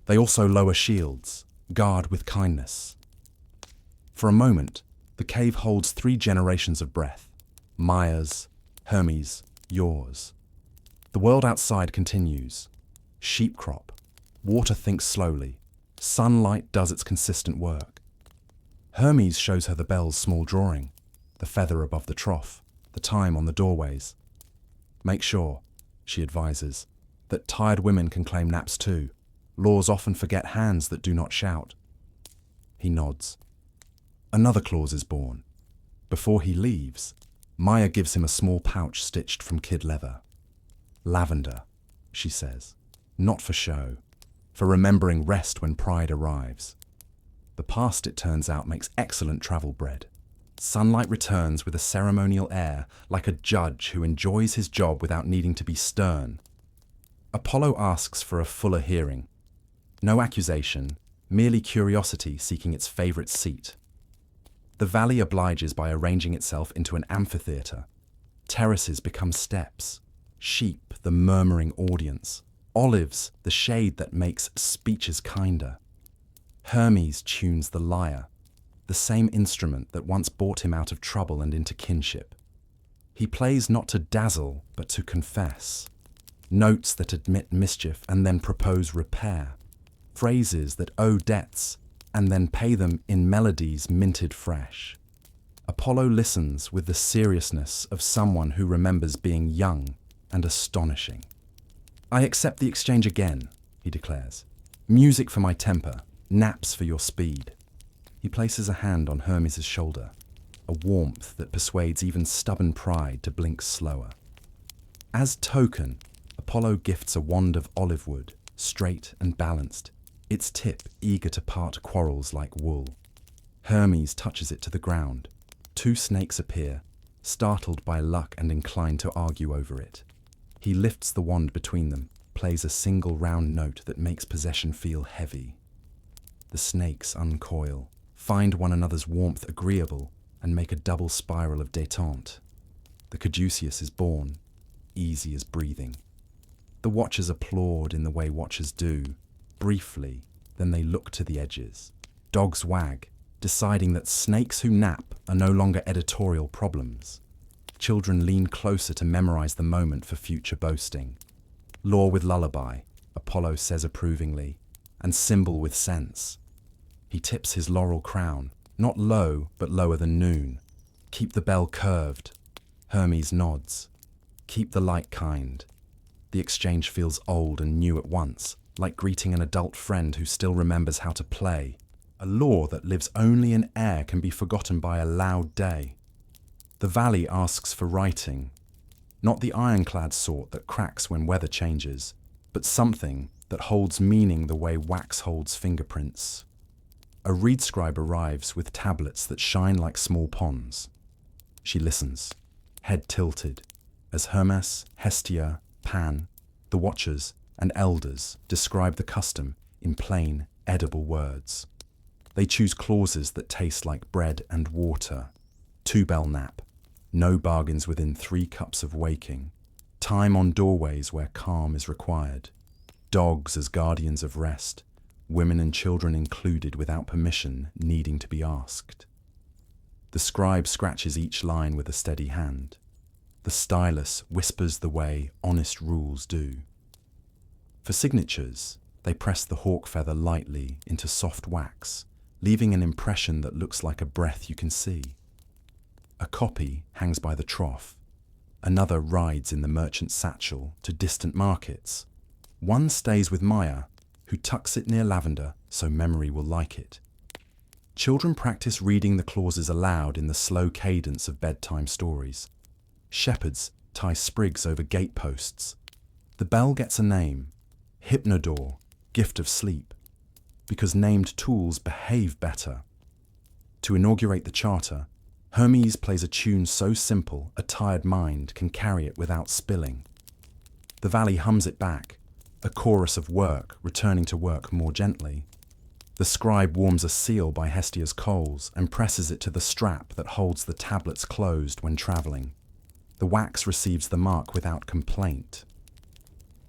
They also lower shields, guard with kindness. For a moment, the cave holds 3 generations of breath. Maya's, Hermes, yours. The world outside continues. Sheep crop. Water thinks slowly. Sunlight does its consistent work. Hermes shows her the bell's small drawing, the feather above the trough, the time on the doorways. Make sure, she advises, that tired women can claim naps too. Laws often forget hands that do not shout. He nods. Another clause is born. Before he leaves, Maya gives him a small pouch stitched from kid leather. Lavender, she says, not for show, for remembering rest when pride arrives. The past, it turns out, makes excellent travel bread. Sunlight returns with a ceremonial air, like a judge who enjoys his job without needing to be stern. Apollo asks for a fuller hearing. No accusation, merely curiosity seeking its favourite seat. The valley obliges by arranging itself into an amphitheatre. Terraces become steps. Sheep, the murmuring audience. Olives, the shade that makes speeches kinder. Hermes tunes the lyre, the same instrument that once brought him out of trouble and into kinship. He plays not to dazzle, but to confess. Notes that admit mischief and then propose repair. Phrases that owe debts and then pay them in melodies minted fresh. Apollo listens with the seriousness of someone who remembers being young and astonishing. I accept the exchange again, he declares. Music for my temper, naps for your speed. He places a hand on Hermes' shoulder, a warmth that persuades even stubborn pride to blink slower. As token, Apollo gifts a wand of olive wood, straight and balanced, its tip eager to part quarrels like wool. Hermes touches it to the ground. 2 snakes appear, startled by luck and inclined to argue over it. He lifts the wand between them, plays a single round note that makes possession feel heavy. The snakes uncoil, find one another's warmth agreeable, and make a double spiral of détente. The caduceus is born, easy as breathing. The watchers applaud in the way watchers do. Briefly, then they look to the edges. Dogs wag, deciding that snakes who nap are no longer editorial problems. Children lean closer to memorize the moment for future boasting. Law with lullaby, Apollo says approvingly, and symbol with sense. He tips his laurel crown, not low, but lower than noon. Keep the bell curved. Hermes nods. Keep the light kind. The exchange feels old and new at once, like greeting an adult friend who still remembers how to play. A law that lives only in air can be forgotten by a loud day. The valley asks for writing, not the ironclad sort that cracks when weather changes, but something that holds meaning the way wax holds fingerprints. A reed scribe arrives with tablets that shine like small ponds. She listens, head tilted, as Hermes, Hestia, Pan, the watchers, and elders describe the custom in plain, edible words. They choose clauses that taste like bread and water. 2-bell nap. No bargains within 3 cups of waking. Time on doorways where calm is required. Dogs as guardians of rest. Women and children included without permission needing to be asked. The scribe scratches each line with a steady hand. The stylus whispers the way honest rules do. For signatures, they press the hawk feather lightly into soft wax, leaving an impression that looks like a breath you can see. A copy hangs by the trough. Another rides in the merchant's satchel to distant markets. One stays with Maya, who tucks it near lavender so memory will like it. Children practice reading the clauses aloud in the slow cadence of bedtime stories. Shepherds tie sprigs over gateposts. The bell gets a name, Hypnodore, gift of sleep, because named tools behave better. To inaugurate the charter, Hermes plays a tune so simple a tired mind can carry it without spilling. The valley hums it back, a chorus of work returning to work more gently. The scribe warms a seal by Hestia's coals and presses it to the strap that holds the tablets closed when travelling. The wax receives the mark without complaint.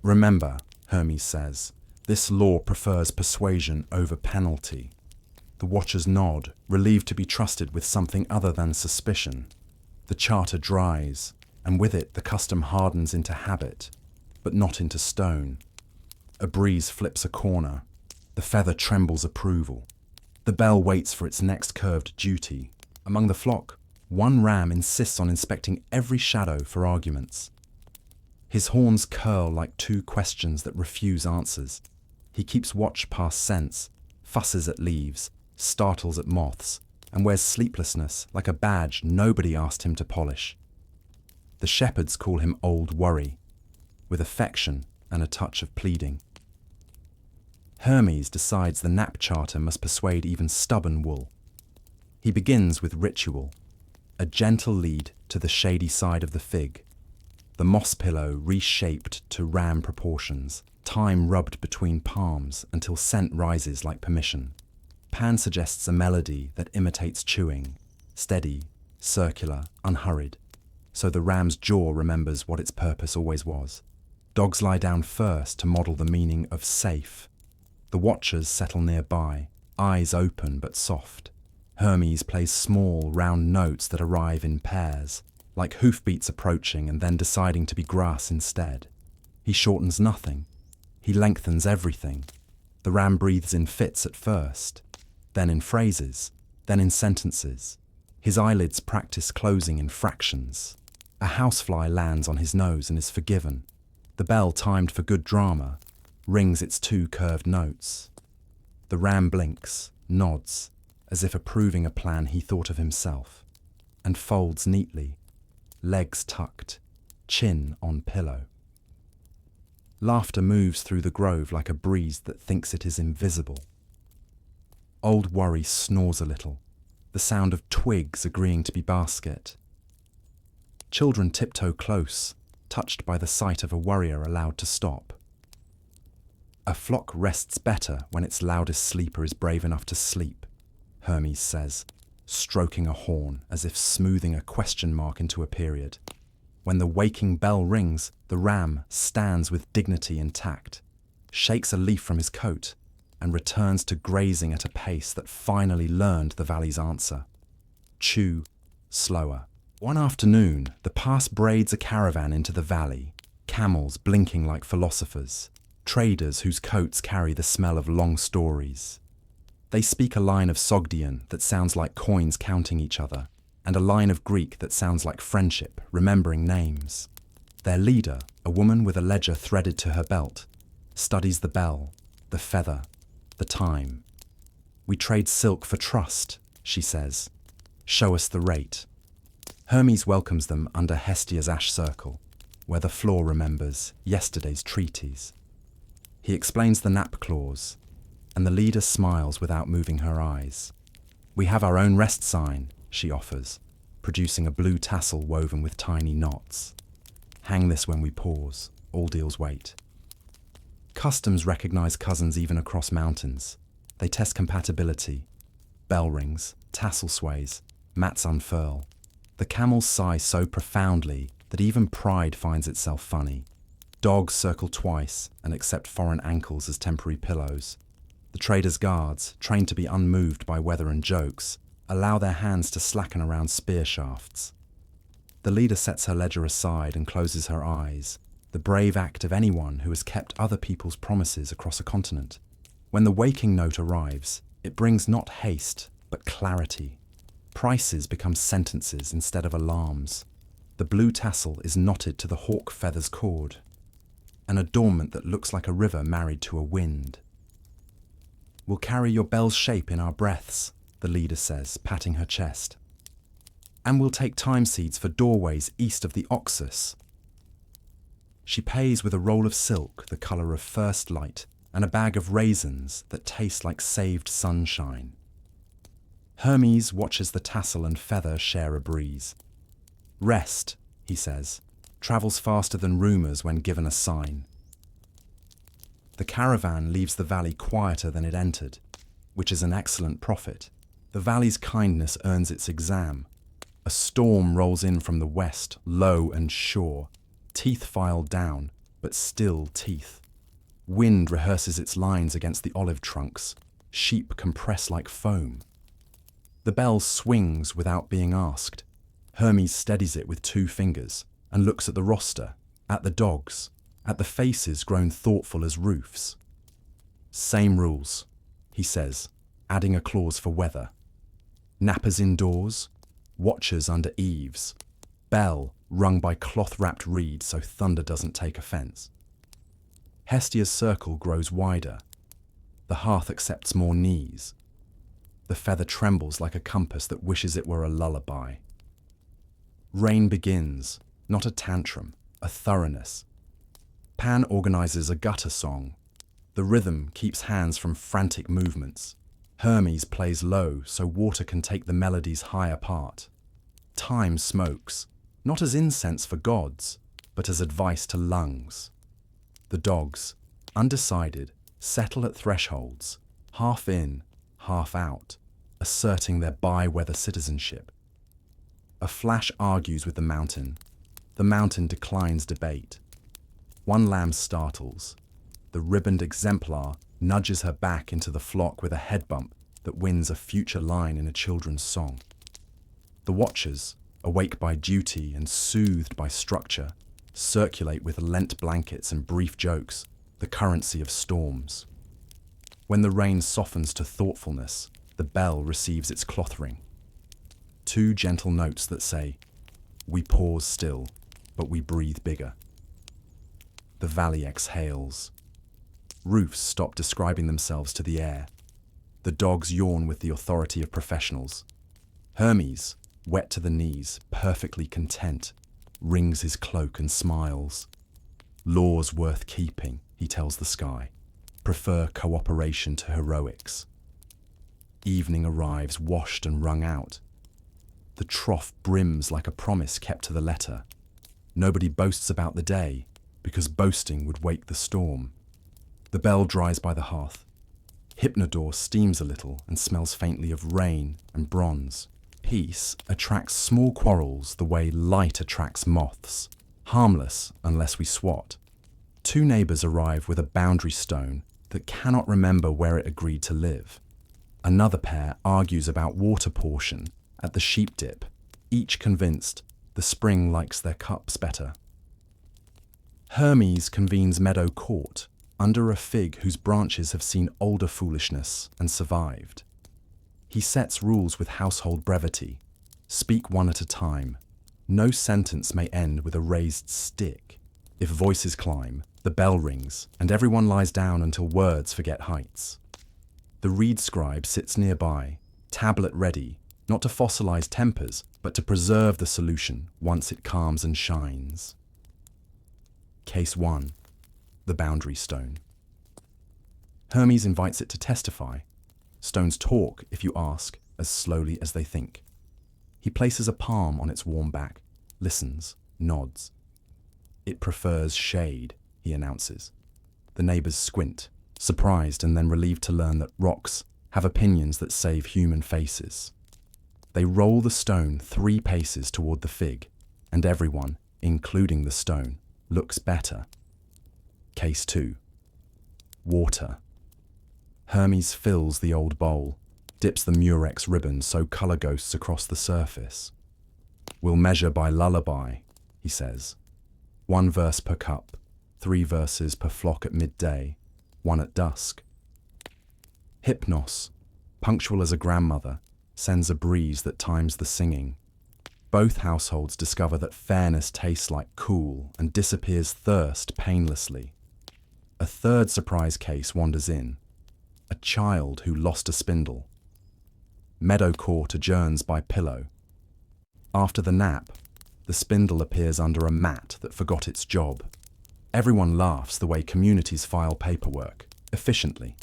Remember, Hermes says, this law prefers persuasion over penalty. The watchers nod, relieved to be trusted with something other than suspicion. The charter dries, and with it the custom hardens into habit, but not into stone. A breeze flips a corner. The feather trembles approval. The bell waits for its next curved duty. Among the flock, one ram insists on inspecting every shadow for arguments. His horns curl like two questions that refuse answers. He keeps watch past scents, fusses at leaves, startles at moths, and wears sleeplessness like a badge nobody asked him to polish. The shepherds call him Old Worry, with affection and a touch of pleading. Hermes decides the nap charter must persuade even stubborn wool. He begins with ritual, a gentle lead to the shady side of the fig, the moss pillow reshaped to ram proportions, thyme rubbed between palms until scent rises like permission. Pan suggests a melody that imitates chewing, steady, circular, unhurried, so the ram's jaw remembers what its purpose always was. Dogs lie down first to model the meaning of safe. The watchers settle nearby, eyes open but soft. Hermes plays small, round notes that arrive in pairs, like hoofbeats approaching and then deciding to be grass instead. He shortens nothing. He lengthens everything. The ram breathes in fits at first, then in phrases, then in sentences. His eyelids practice closing in fractions. A housefly lands on his nose and is forgiven. The bell, timed for good drama, rings its two curved notes. The ram blinks, nods, as if approving a plan he thought of himself, and folds neatly, legs tucked, chin on pillow. Laughter moves through the grove like a breeze that thinks it is invisible. Old Worry snores a little, the sound of twigs agreeing to be basket. Children tiptoe close, touched by the sight of a warrior allowed to stop. A flock rests better when its loudest sleeper is brave enough to sleep, Hermes says, stroking a horn as if smoothing a question mark into a period. When the waking bell rings, the ram stands with dignity intact, shakes a leaf from his coat, and returns to grazing at a pace that finally learned the valley's answer. Chew slower. One afternoon, the pass braids a caravan into the valley, camels blinking like philosophers, traders whose coats carry the smell of long stories. They speak a line of Sogdian that sounds like coins counting each other, and a line of Greek that sounds like friendship, remembering names. Their leader, a woman with a ledger threaded to her belt, studies the bell, the feather, the time. We trade silk for trust, she says. Show us the rate. Hermes welcomes them under Hestia's ash circle, where the floor remembers yesterday's treaties. He explains the nap clause, and the leader smiles without moving her eyes. We have our own rest sign, she offers, producing a blue tassel woven with tiny knots. Hang this when we pause, all deals wait. Customs recognize cousins even across mountains. They test compatibility. Bell rings, tassel sways, mats unfurl. The camels sigh so profoundly that even pride finds itself funny. Dogs circle twice and accept foreign ankles as temporary pillows. The traders' guards, trained to be unmoved by weather and jokes, allow their hands to slacken around spear shafts. The leader sets her ledger aside and closes her eyes, the brave act of anyone who has kept other people's promises across a continent. When the waking note arrives, it brings not haste, but clarity. Prices become sentences instead of alarms. The blue tassel is knotted to the hawk feather's cord, an adornment that looks like a river married to a wind. We'll carry your bell's shape in our breaths, the the leader says, patting her chest. And we'll take thyme seeds for doorways east of the Oxus. She pays with a roll of silk the colour of first light and a bag of raisins that taste like saved sunshine. Hermes watches the tassel and feather share a breeze. Rest, he says, travels faster than rumours when given a sign. The caravan leaves the valley quieter than it entered, which is an excellent prophet. The valley's kindness earns its exam. A storm rolls in from the west, low and sure, teeth filed down, but still teeth. Wind rehearses its lines against the olive trunks. Sheep compress like foam. The bell swings without being asked. Hermes steadies it with 2 fingers and looks at the roster, at the dogs, at the faces grown thoughtful as roofs. Same rules, he says, adding a clause for weather. Nappers indoors, watchers under eaves, bell rung by cloth-wrapped reed so thunder doesn't take offence. Hestia's circle grows wider. The hearth accepts more knees. The feather trembles like a compass that wishes it were a lullaby. Rain begins, not a tantrum, a thoroughness. Pan organises a gutter song. The rhythm keeps hands from frantic movements. Hermes plays low so water can take the melody's higher part. Time smokes, not as incense for gods, but as advice to lungs. The dogs, undecided, settle at thresholds, half in, half out, asserting their by-weather citizenship. A flash argues with the mountain. The mountain declines debate. One lamb startles. The ribboned exemplar nudges her back into the flock with a head bump that wins a future line in a children's song. The watchers, awake by duty and soothed by structure, circulate with lent blankets and brief jokes, the currency of storms. When the rain softens to thoughtfulness, the bell receives its cloth ring. 2 gentle notes that say, we pause still, but we breathe bigger. The valley exhales. Roofs stop describing themselves to the air. The dogs yawn with the authority of professionals. Hermes, wet to the knees, perfectly content, wrings his cloak and smiles. Laws worth keeping, he tells the sky, prefer cooperation to heroics. Evening arrives washed and wrung out. The trough brims like a promise kept to the letter. Nobody boasts about the day, because boasting would wake the storm. The bell dries by the hearth. Hypnodore steams a little and smells faintly of rain and bronze. Peace attracts small quarrels the way light attracts moths, harmless unless we swat. 2 neighbours arrive with a boundary stone that cannot remember where it agreed to live. Another pair argues about water portion at the sheep dip, each convinced the spring likes their cups better. Hermes convenes meadow court under a fig whose branches have seen older foolishness and survived. He sets rules with household brevity. Speak one at a time. No sentence may end with a raised stick. If voices climb, the bell rings, and everyone lies down until words forget heights. The reed scribe sits nearby, tablet ready, not to fossilize tempers, but to preserve the solution once it calms and shines. Case 1. The boundary stone. Hermes invites it to testify. Stones talk, if you ask, as slowly as they think. He places a palm on its warm back, listens, nods. It prefers shade, he announces. The neighbours squint, surprised and then relieved to learn that rocks have opinions that save human faces. They roll the stone 3 paces toward the fig, and everyone, including the stone, looks better. Case 2. Water. Hermes fills the old bowl, dips the murex ribbon so colour ghosts across the surface. We'll measure by lullaby, he says. 1 verse per cup, 3 verses per flock at midday, 1 at dusk. Hypnos, punctual as a grandmother, sends a breeze that times the singing. Both households discover that fairness tastes like cool and disappears thirst painlessly. A 3rd surprise case wanders in. A child who lost a spindle. Meadow court adjourns by pillow. After the nap, the spindle appears under a mat that forgot its job. Everyone laughs the way communities file paperwork, efficiently.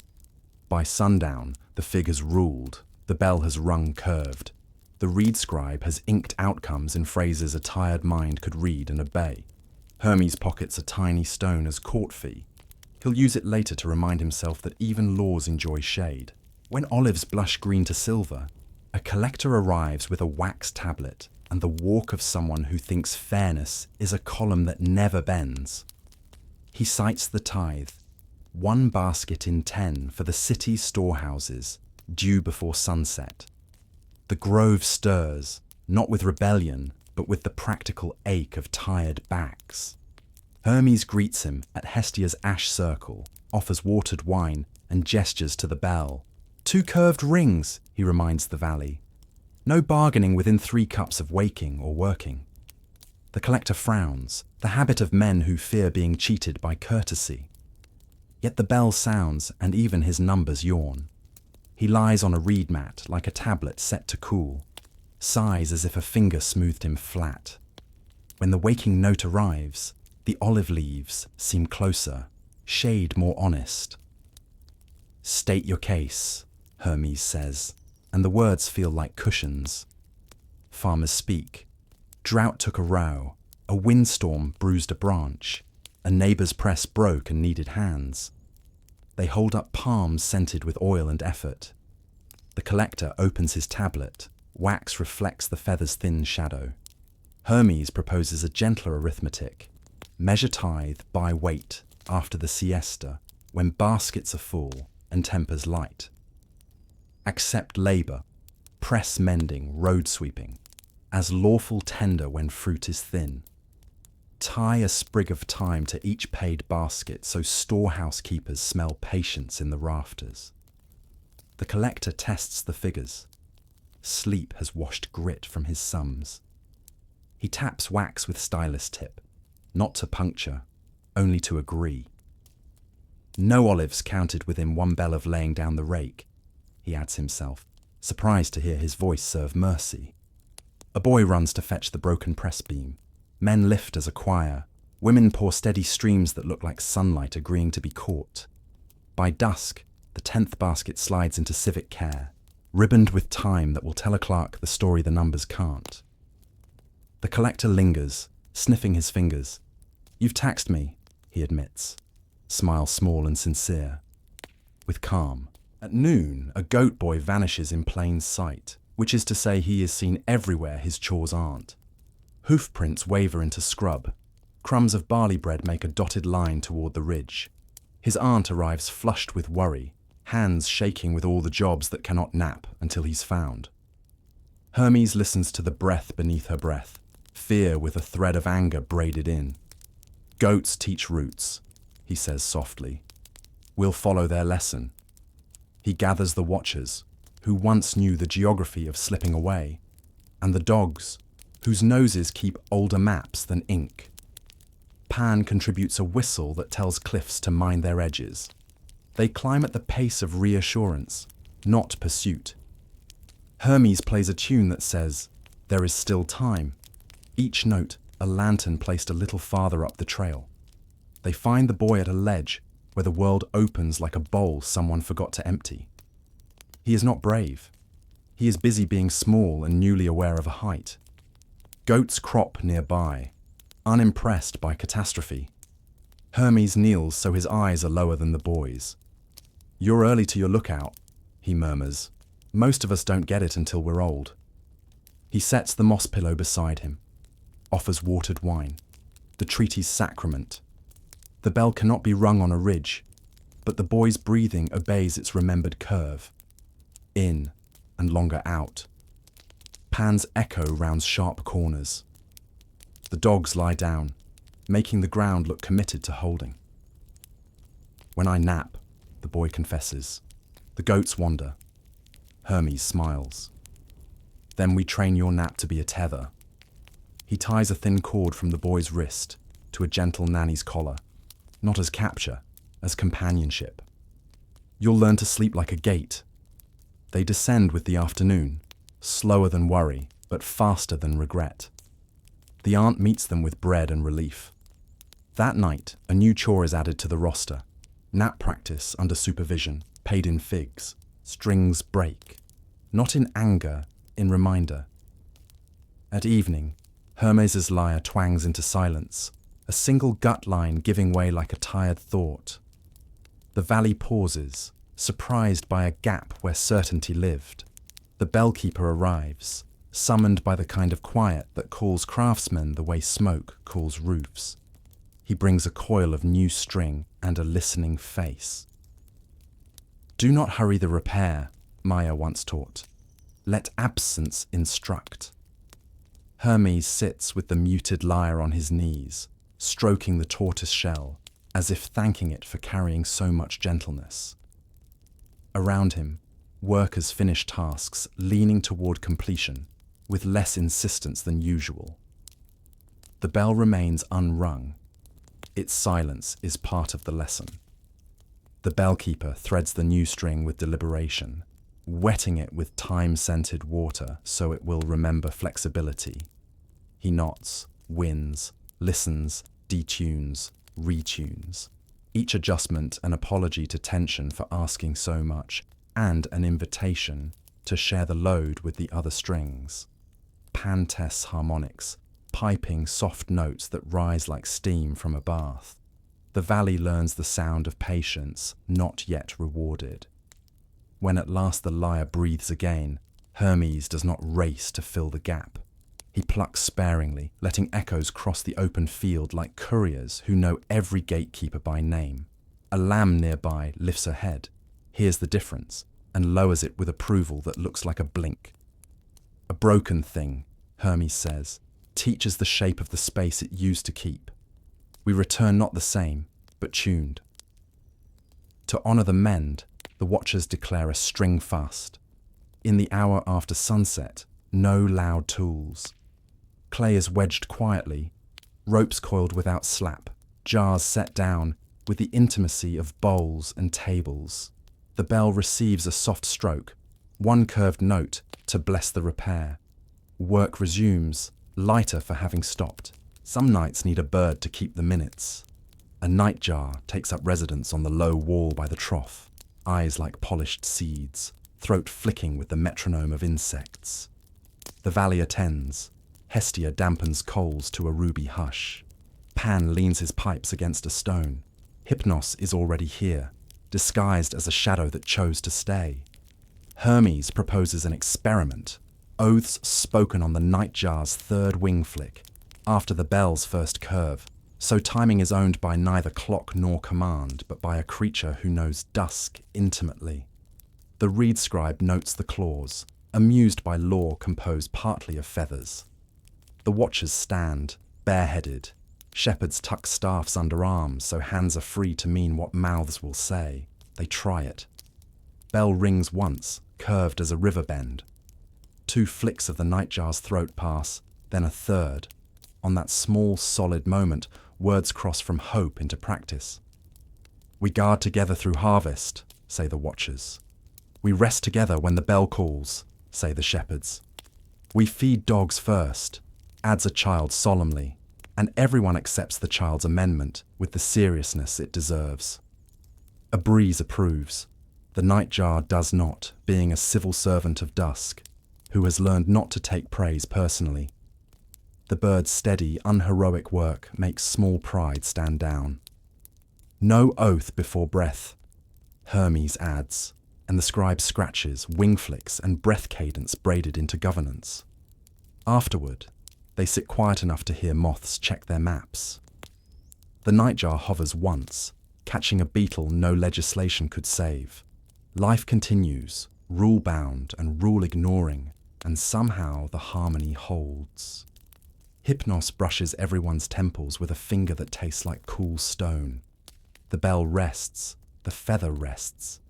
By sundown, the fig has ruled, the bell has rung curved. The reed scribe has inked outcomes in phrases a tired mind could read and obey. Hermes pockets a tiny stone as court fee. He'll use it later to remind himself that even laws enjoy shade. When olives blush green to silver, a collector arrives with a wax tablet and the walk of someone who thinks fairness is a column that never bends. He cites the tithe, 1 basket in 10 for the city's storehouses, due before sunset. The grove stirs, not with rebellion, but with the practical ache of tired backs. Hermes greets him at Hestia's ash circle, offers watered wine, and gestures to the bell. 2 curved rings, he reminds the valley. No bargaining within 3 cups of waking or working. The collector frowns, the habit of men who fear being cheated by courtesy. Yet the bell sounds, and even his numbers yawn. He lies on a reed mat like a tablet set to cool, sighs as if a finger smoothed him flat. When the waking note arrives, the olive leaves seem closer, shade more honest. "State your case," Hermes says, and the words feel like cushions. Farmers speak. Drought took a row, a windstorm bruised a branch, a neighbour's press broke and needed hands. They hold up palms scented with oil and effort. The collector opens his tablet. Wax reflects the feather's thin shadow. Hermes proposes a gentler arithmetic. Measure tithe by weight after the siesta, when baskets are full and tempers light. Accept labour, press mending, road sweeping, as lawful tender when fruit is thin. Tie a sprig of thyme to each paid basket so storehouse keepers smell patience in the rafters. The collector tests the figures. Sleep has washed grit from his sums. He taps wax with stylus tip, not to puncture, only to agree. No olives counted within 1 bell of laying down the rake, he adds himself, surprised to hear his voice serve mercy. A boy runs to fetch the broken press beam. Men lift as a choir. Women pour steady streams that look like sunlight agreeing to be caught. By dusk, the 10th basket slides into civic care, ribboned with time that will tell a clerk the story the numbers can't. The collector lingers, sniffing his fingers. "You've taxed me," he admits, smile small and sincere. With calm. At noon, a goat boy vanishes in plain sight, which is to say he is seen everywhere his chores aren't. Hoof prints waver into scrub. Crumbs of barley bread make a dotted line toward the ridge. His aunt arrives flushed with worry, hands shaking with all the jobs that cannot nap until he's found. Hermes listens to the breath beneath her breath, fear with a thread of anger braided in. "Goats teach roots," he says softly. "We'll follow their lesson." He gathers the watchers, who once knew the geography of slipping away, and the dogs, whose noses keep older maps than ink. Pan contributes a whistle that tells cliffs to mind their edges. They climb at the pace of reassurance, not pursuit. Hermes plays a tune that says, "There is still time." Each note, a lantern placed a little farther up the trail. They find the boy at a ledge where the world opens like a bowl someone forgot to empty. He is not brave. He is busy being small and newly aware of a height. Goats crop nearby, unimpressed by catastrophe. Hermes kneels so his eyes are lower than the boy's. "You're early to your lookout," he murmurs. "Most of us don't get it until we're old." He sets the moss pillow beside him, offers watered wine, the treaty's sacrament. The bell cannot be rung on a ridge, but the boy's breathing obeys its remembered curve. In and longer out. Pan's echo rounds sharp corners. The dogs lie down, making the ground look committed to holding. "When I nap," the boy confesses, "the goats wander." Hermes smiles. "Then we train your nap to be a tether." He ties a thin cord from the boy's wrist to a gentle nanny's collar, not as capture, as companionship. "You'll learn to sleep like a gate." They descend with the afternoon, slower than worry, but faster than regret. The aunt meets them with bread and relief. That night, a new chore is added to the roster. Nap practice under supervision, paid in figs. Strings break. Not in anger, in reminder. At evening, Hermes' lyre twangs into silence, a single gut line giving way like a tired thought. The valley pauses, surprised by a gap where certainty lived. The bellkeeper arrives, summoned by the kind of quiet that calls craftsmen the way smoke calls roofs. He brings a coil of new string and a listening face. Do not hurry the repair, Maya once taught. Let absence instruct. Hermes sits with the muted lyre on his knees, stroking the tortoise shell, as if thanking it for carrying so much gentleness. Around him, workers finish tasks, leaning toward completion, with less insistence than usual. The bell remains unrung. Its silence is part of the lesson. The bellkeeper threads the new string with deliberation, wetting it with thyme-scented water so it will remember flexibility. He nods, wins, listens, detunes, retunes. Each adjustment an apology to tension for asking so much, and an invitation to share the load with the other strings. Pan-tess harmonics, piping soft notes that rise like steam from a bath. The valley learns the sound of patience not yet rewarded. When at last the lyre breathes again, Hermes does not race to fill the gap. He plucks sparingly, letting echoes cross the open field like couriers who know every gatekeeper by name. A lamb nearby lifts her head, hears the difference, and lowers it with approval that looks like a blink. A broken thing, Hermes says, teaches the shape of the space it used to keep. We return not the same, but tuned. To honor the mend, the watchers declare a string fast. In the hour after sunset, no loud tools. Clay is wedged quietly, ropes coiled without slap, jars set down with the intimacy of bowls and tables. The bell receives a soft stroke, one curved note to bless the repair. Work resumes, lighter for having stopped. Some nights need a bird to keep the minutes. A nightjar takes up residence on the low wall by the trough, eyes like polished seeds, throat flicking with the metronome of insects. The valley attends. Hestia dampens coals to a ruby hush. Pan leans his pipes against a stone. Hypnos is already here, disguised as a shadow that chose to stay. Hermes proposes an experiment, oaths spoken on the nightjar's third wing flick, after the bell's first curve, so timing is owned by neither clock nor command, but by a creature who knows dusk intimately. The reed scribe notes the clause, amused by lore composed partly of feathers. The watchers stand, bareheaded. Shepherds tuck staffs under arms so hands are free to mean what mouths will say. They try it. Bell rings once, curved as a river bend. 2 flicks of the nightjar's throat pass, then a third. On that small, solid moment, words cross from hope into practice. We guard together through harvest, say the watchers. We rest together when the bell calls, say the shepherds. We feed dogs first, adds a child solemnly, and everyone accepts the child's amendment with the seriousness it deserves. A breeze approves. The nightjar does not, being a civil servant of dusk, who has learned not to take praise personally. The bird's steady, unheroic work makes small pride stand down. No oath before breath, Hermes adds, and the scribe scratches, wing flicks, and breath cadence braided into governance. Afterward, they sit quiet enough to hear moths check their maps. The nightjar hovers once, catching a beetle no legislation could save. Life continues, rule-bound and rule-ignoring, and somehow the harmony holds. Hypnos brushes everyone's temples with a finger that tastes like cool stone. The bell rests, the feather rests.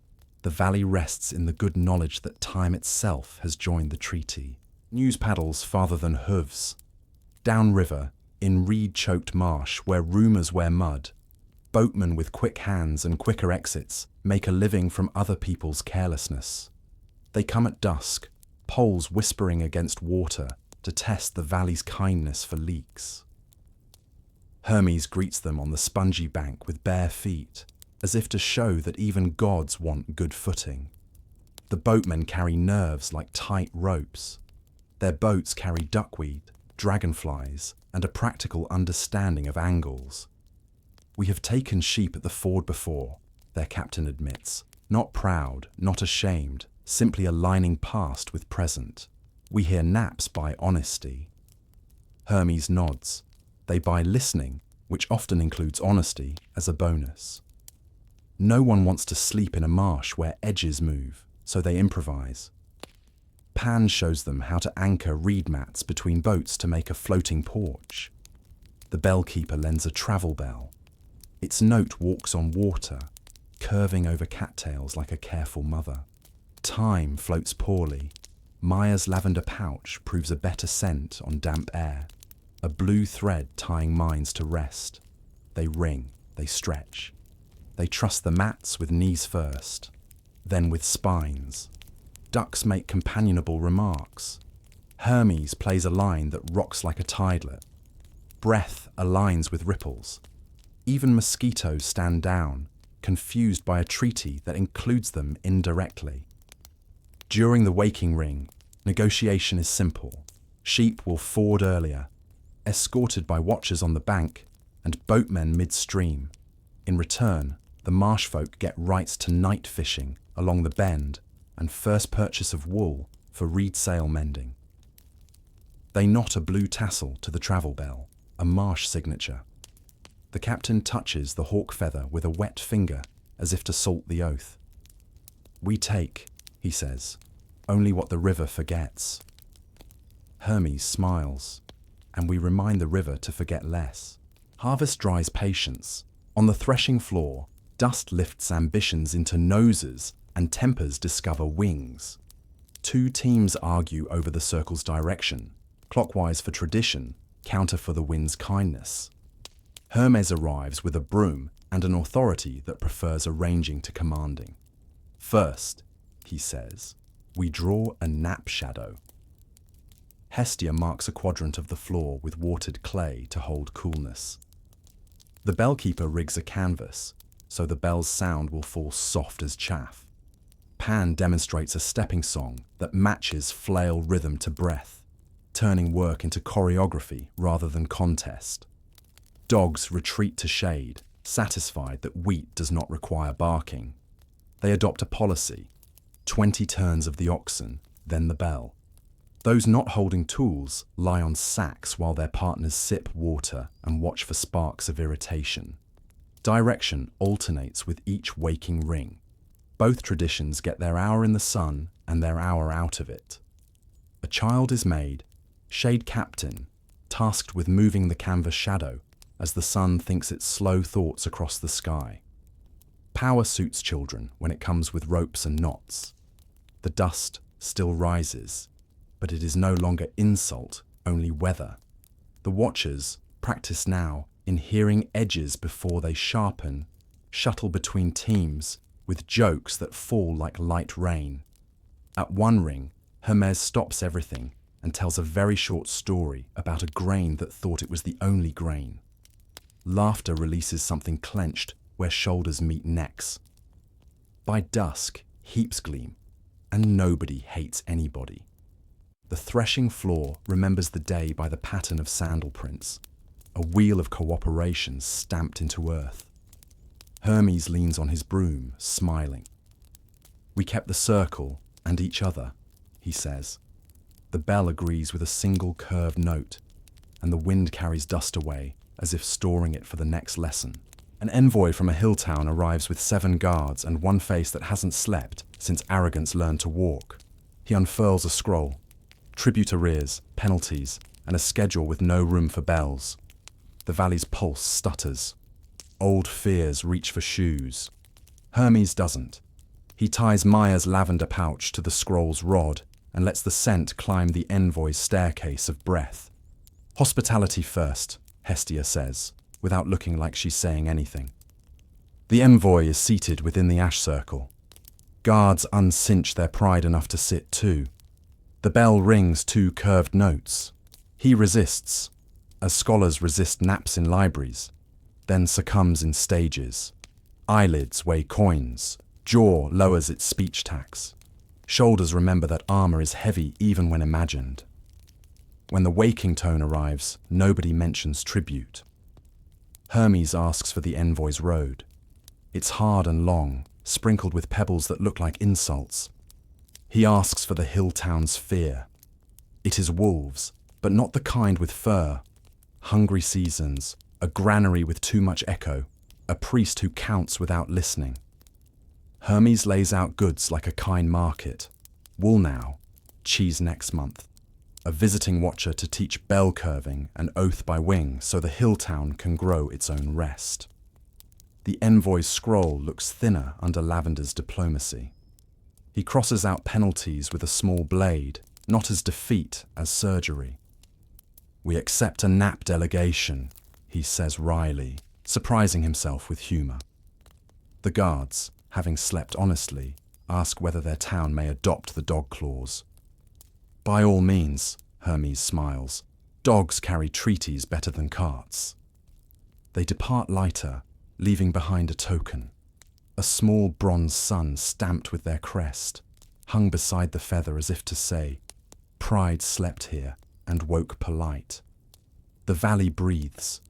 The valley rests in the good knowledge that time itself has joined the treaty. News paddles farther than hooves. Downriver, in reed-choked marsh where rumours wear mud, boatmen with quick hands and quicker exits make a living from other people's carelessness. They come at dusk, poles whispering against water to test the valley's kindness for leaks. Hermes greets them on the spongy bank with bare feet, as if to show that even gods want good footing. The boatmen carry nerves like tight ropes. Their boats carry duckweed, dragonflies, and a practical understanding of angles. We have taken sheep at the ford before, their captain admits, not proud, not ashamed, simply aligning past with present. We hear naps by honesty. Hermes nods. They buy listening, which often includes honesty, as a bonus. No one wants to sleep in a marsh where edges move, so they improvise. Pan shows them how to anchor reed mats between boats to make a floating porch. The bellkeeper lends a travel bell. Its note walks on water, curving over cattails like a careful mother. Thyme floats poorly. Maya's lavender pouch proves a better scent on damp air. A blue thread tying minds to rest. They ring, they stretch. They trust the mats with knees first, then with spines. Ducks make companionable remarks. Hermes plays a line that rocks like a tidelet. Breath aligns with ripples. Even mosquitoes stand down, confused by a treaty that includes them indirectly. During the waking ring, negotiation is simple. Sheep will ford earlier, escorted by watchers on the bank and boatmen midstream. In return, the marsh folk get rights to night fishing along the bend and first purchase of wool for reed sail mending. They knot a blue tassel to the travel bell, a marsh signature. The captain touches the hawk feather with a wet finger as if to salt the oath. We take, he says, only what the river forgets. Hermes smiles, and we remind the river to forget less. Harvest dries patience. On the threshing floor, dust lifts ambitions into noses and tempers discover wings. Two teams argue over the circle's direction, clockwise for tradition, counter for the wind's kindness. Hermes arrives with a broom and an authority that prefers arranging to commanding. First, he says, we draw a nap shadow. Hestia marks a quadrant of the floor with watered clay to hold coolness. The bellkeeper rigs a canvas, so the bell's sound will fall soft as chaff. Pan demonstrates a stepping song that matches flail rhythm to breath, turning work into choreography rather than contest. Dogs retreat to shade, satisfied that wheat does not require barking. They adopt a policy: 20 turns of the oxen, then the bell. Those not holding tools lie on sacks while their partners sip water and watch for sparks of irritation. Direction alternates with each waking ring. Both traditions get their hour in the sun and their hour out of it. A child is made, shade captain, tasked with moving the canvas shadow as the sun thinks its slow thoughts across the sky. Power suits children when it comes with ropes and knots. The dust still rises, but it is no longer insult, only weather. The watchers practice now in hearing edges before they sharpen, shuttle between teams with jokes that fall like light rain. At one ring, Hermes stops everything and tells a very short story about a grain that thought it was the only grain. Laughter releases something clenched where shoulders meet necks. By dusk, heaps gleam, and nobody hates anybody. The threshing floor remembers the day by the pattern of sandal prints, a wheel of cooperation stamped into earth. Hermes leans on his broom, smiling. We kept the circle and each other, he says. The bell agrees with a single curved note, and the wind carries dust away, as if storing it for the next lesson. An envoy from a hill town arrives with 7 guards and one face that hasn't slept since arrogance learned to walk. He unfurls a scroll. Tribute arrears, penalties, and a schedule with no room for bells. The valley's pulse stutters. Old fears reach for shoes. Hermes doesn't. He ties Maya's lavender pouch to the scroll's rod and lets the scent climb the envoy's staircase of breath. Hospitality first, Hestia says, without looking like she's saying anything. The envoy is seated within the ash circle. Guards uncinch their pride enough to sit too. The bell rings 2 curved notes. He resists, as scholars resist naps in libraries, then succumbs in stages. Eyelids weigh coins, jaw lowers its speech tax. Shoulders remember that armor is heavy even when imagined. When the waking tone arrives, nobody mentions tribute. Hermes asks for the envoy's road. It's hard and long, sprinkled with pebbles that look like insults. He asks for the hill town's fear. It is wolves, but not the kind with fur. Hungry seasons, a granary with too much echo, a priest who counts without listening. Hermes lays out goods like a kine market. Wool now, cheese next month. A visiting watcher to teach bell curving and oath by wing so the hill town can grow its own rest. The envoy's scroll looks thinner under Lavender's diplomacy. He crosses out penalties with a small blade, not as defeat as surgery. We accept a nap delegation, he says wryly, surprising himself with humour. The guards, having slept honestly, ask whether their town may adopt the dog clause. By all means, Hermes smiles. Dogs carry treaties better than carts. They depart lighter, leaving behind a token. A small bronze sun stamped with their crest, hung beside the feather as if to say, pride slept here and woke polite. The valley breathes.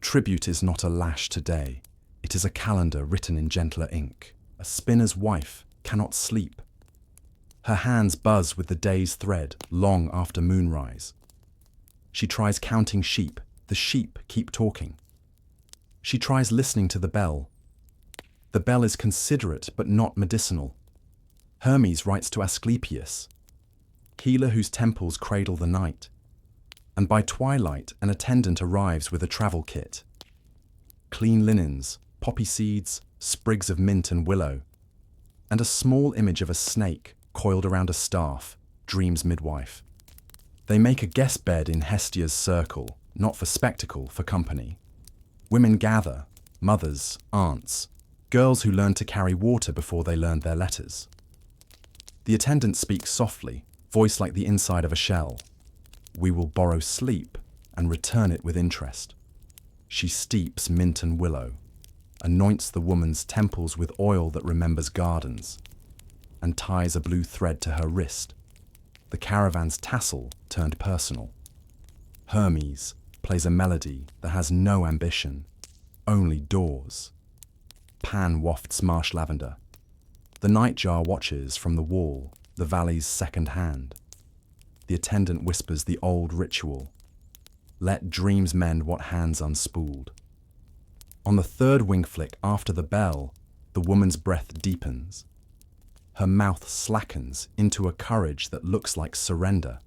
Tribute is not a lash today. It is a calendar written in gentler ink. A spinner's wife cannot sleep. Her hands buzz with the day's thread long after moonrise. She tries counting sheep. The sheep keep talking. She tries listening to the bell. The bell is considerate but not medicinal. Hermes writes to Asclepius, healer whose temples cradle the night. And by twilight an attendant arrives with a travel kit. Clean linens, poppy seeds, sprigs of mint and willow, and a small image of a snake coiled around a staff, dreams midwife. They make a guest bed in Hestia's circle, not for spectacle, for company. Women gather, mothers, aunts, girls who learned to carry water before they learned their letters. The attendant speaks softly, voice like the inside of a shell. We will borrow sleep and return it with interest. She steeps mint and willow, anoints the woman's temples with oil that remembers gardens, and ties a blue thread to her wrist. The caravan's tassel turned personal. Hermes plays a melody that has no ambition, only doors. Pan wafts marsh lavender. The nightjar watches from the wall, the valley's second hand. The attendant whispers the old ritual. Let dreams mend what hands unspooled. On the third wing flick after the bell, the woman's breath deepens. Her mouth slackens into a courage that looks like surrender.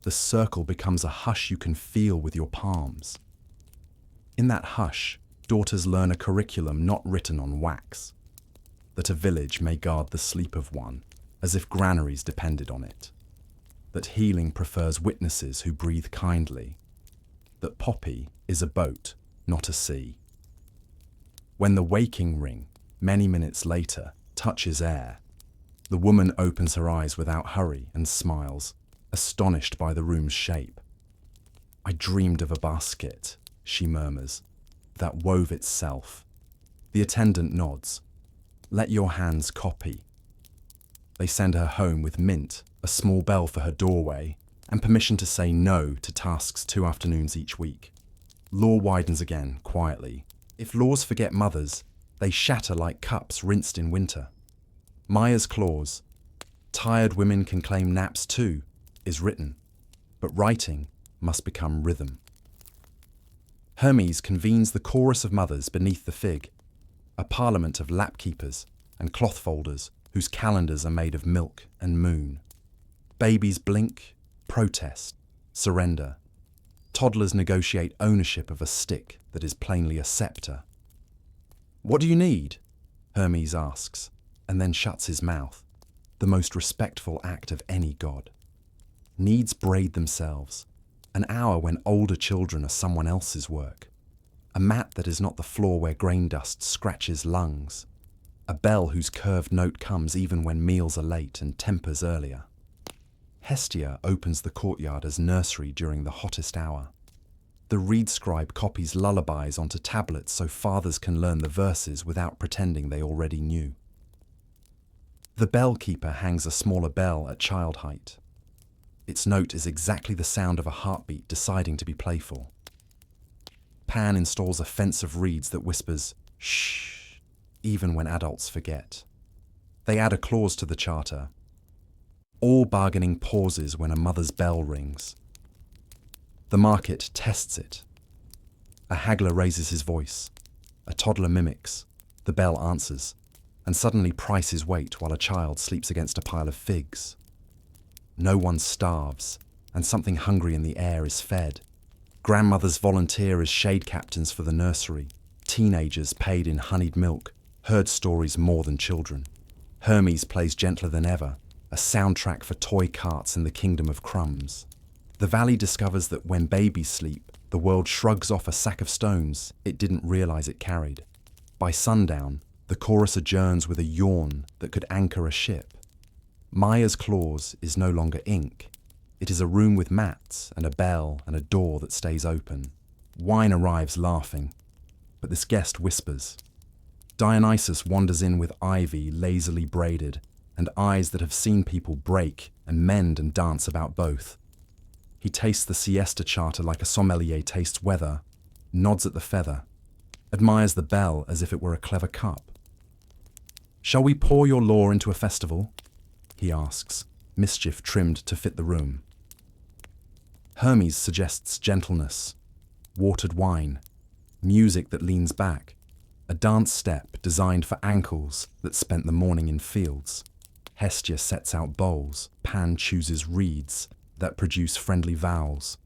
The circle becomes a hush you can feel with your palms. In that hush, daughters learn a curriculum not written on wax. That a village may guard the sleep of one, as if granaries depended on it. That healing prefers witnesses who breathe kindly. That poppy is a boat, not a sea. When the waking ring, many minutes later, touches air, the woman opens her eyes without hurry and smiles, astonished by the room's shape. I dreamed of a basket, she murmurs, that wove itself. The attendant nods. Let your hands copy. They send her home with mint, a small bell for her doorway, and permission to say no to tasks 2 afternoons each week. Law widens again, quietly. If laws forget mothers, they shatter like cups rinsed in winter. Maya's clause, tired women can claim naps too, is written, but writing must become rhythm. Hermes convenes the chorus of mothers beneath the fig, a parliament of lapkeepers and cloth folders whose calendars are made of milk and moon. Babies blink, protest, surrender. Toddlers negotiate ownership of a stick that is plainly a scepter. What do you need? Hermes asks, and then shuts his mouth, the most respectful act of any god. Needs braid themselves, an hour when older children are someone else's work, a mat that is not the floor where grain dust scratches lungs. a bell whose curved note comes even when meals are late and tempers earlier. Hestia opens the courtyard as nursery during the hottest hour. The reed scribe copies lullabies onto tablets so fathers can learn the verses without pretending they already knew. The bell keeper hangs a smaller bell at child height. Its note is exactly the sound of a heartbeat deciding to be playful. Pan installs a fence of reeds that whispers, "shh," even when adults forget. They add a clause to the charter. All bargaining pauses when a mother's bell rings. The market tests it. A haggler raises his voice. A toddler mimics. The bell answers. And suddenly prices wait while a child sleeps against a pile of figs. No one starves, and something hungry in the air is fed. Grandmothers volunteer as shade captains for the nursery. Teenagers paid in honeyed milk, heard stories more than children. Hermes plays gentler than ever, a soundtrack for toy carts in the kingdom of crumbs. The valley discovers that when babies sleep, the world shrugs off a sack of stones it didn't realize it carried. By sundown, the chorus adjourns with a yawn that could anchor a ship. Maya's clause is no longer ink. It is a room with mats and a bell and a door that stays open. Wine arrives laughing, but this guest whispers. Dionysus wanders in with ivy lazily braided and eyes that have seen people break and mend and dance about both. He tastes the siesta charter like a sommelier tastes weather, nods at the feather, admires the bell as if it were a clever cup. "Shall we pour your law into a festival?" he asks, mischief trimmed to fit the room. Hermes suggests gentleness, watered wine, music that leans back, a dance step designed for ankles that spent the morning in fields. Hestia sets out bowls, Pan chooses reeds that produce friendly vowels.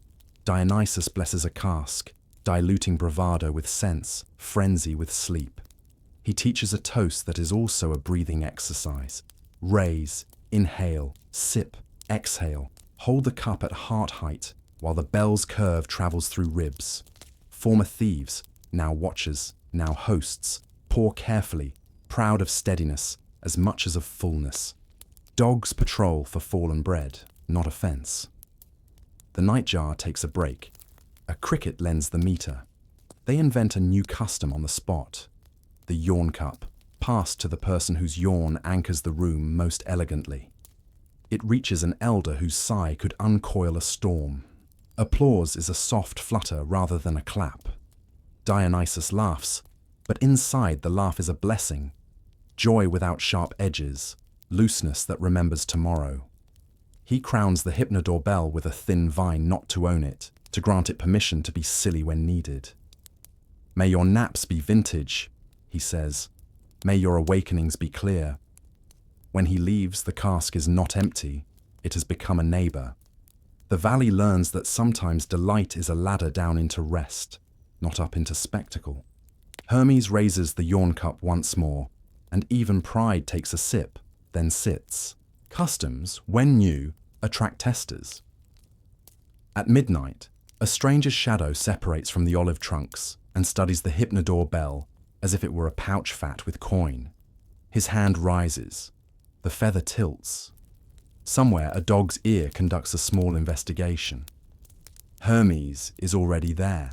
Dionysus blesses a cask, diluting bravado with sense, frenzy with sleep. He teaches a toast that is also a breathing exercise. Raise, inhale, sip, exhale. Hold the cup at heart height while the bell's curve travels through ribs. Former thieves, now watchers, now hosts, pour carefully, proud of steadiness as much as of fullness. Dogs patrol for fallen bread, not offence. The nightjar takes a break. A cricket lends the meter. They invent a new custom on the spot. The yawn cup, passed to the person whose yawn anchors the room most elegantly. It reaches an elder whose sigh could uncoil a storm. Applause is a soft flutter rather than a clap. Dionysus laughs, but inside the laugh is a blessing. Joy without sharp edges, looseness that remembers tomorrow. He crowns the hypnodore bell with a thin vine not to own it, to grant it permission to be silly when needed. "May your naps be vintage," he says. "May your awakenings be clear." When he leaves, the cask is not empty. It has become a neighbor. The valley learns that sometimes delight is a ladder down into rest, not up into spectacle. Hermes raises the yawn cup once more, and even pride takes a sip, then sits. Customs, when new, attract testers. At midnight, a stranger's shadow separates from the olive trunks and studies the hypnodore bell as if it were a pouch fat with coin. His hand rises. The feather tilts. Somewhere, a dog's ear conducts a small investigation. Hermes is already there,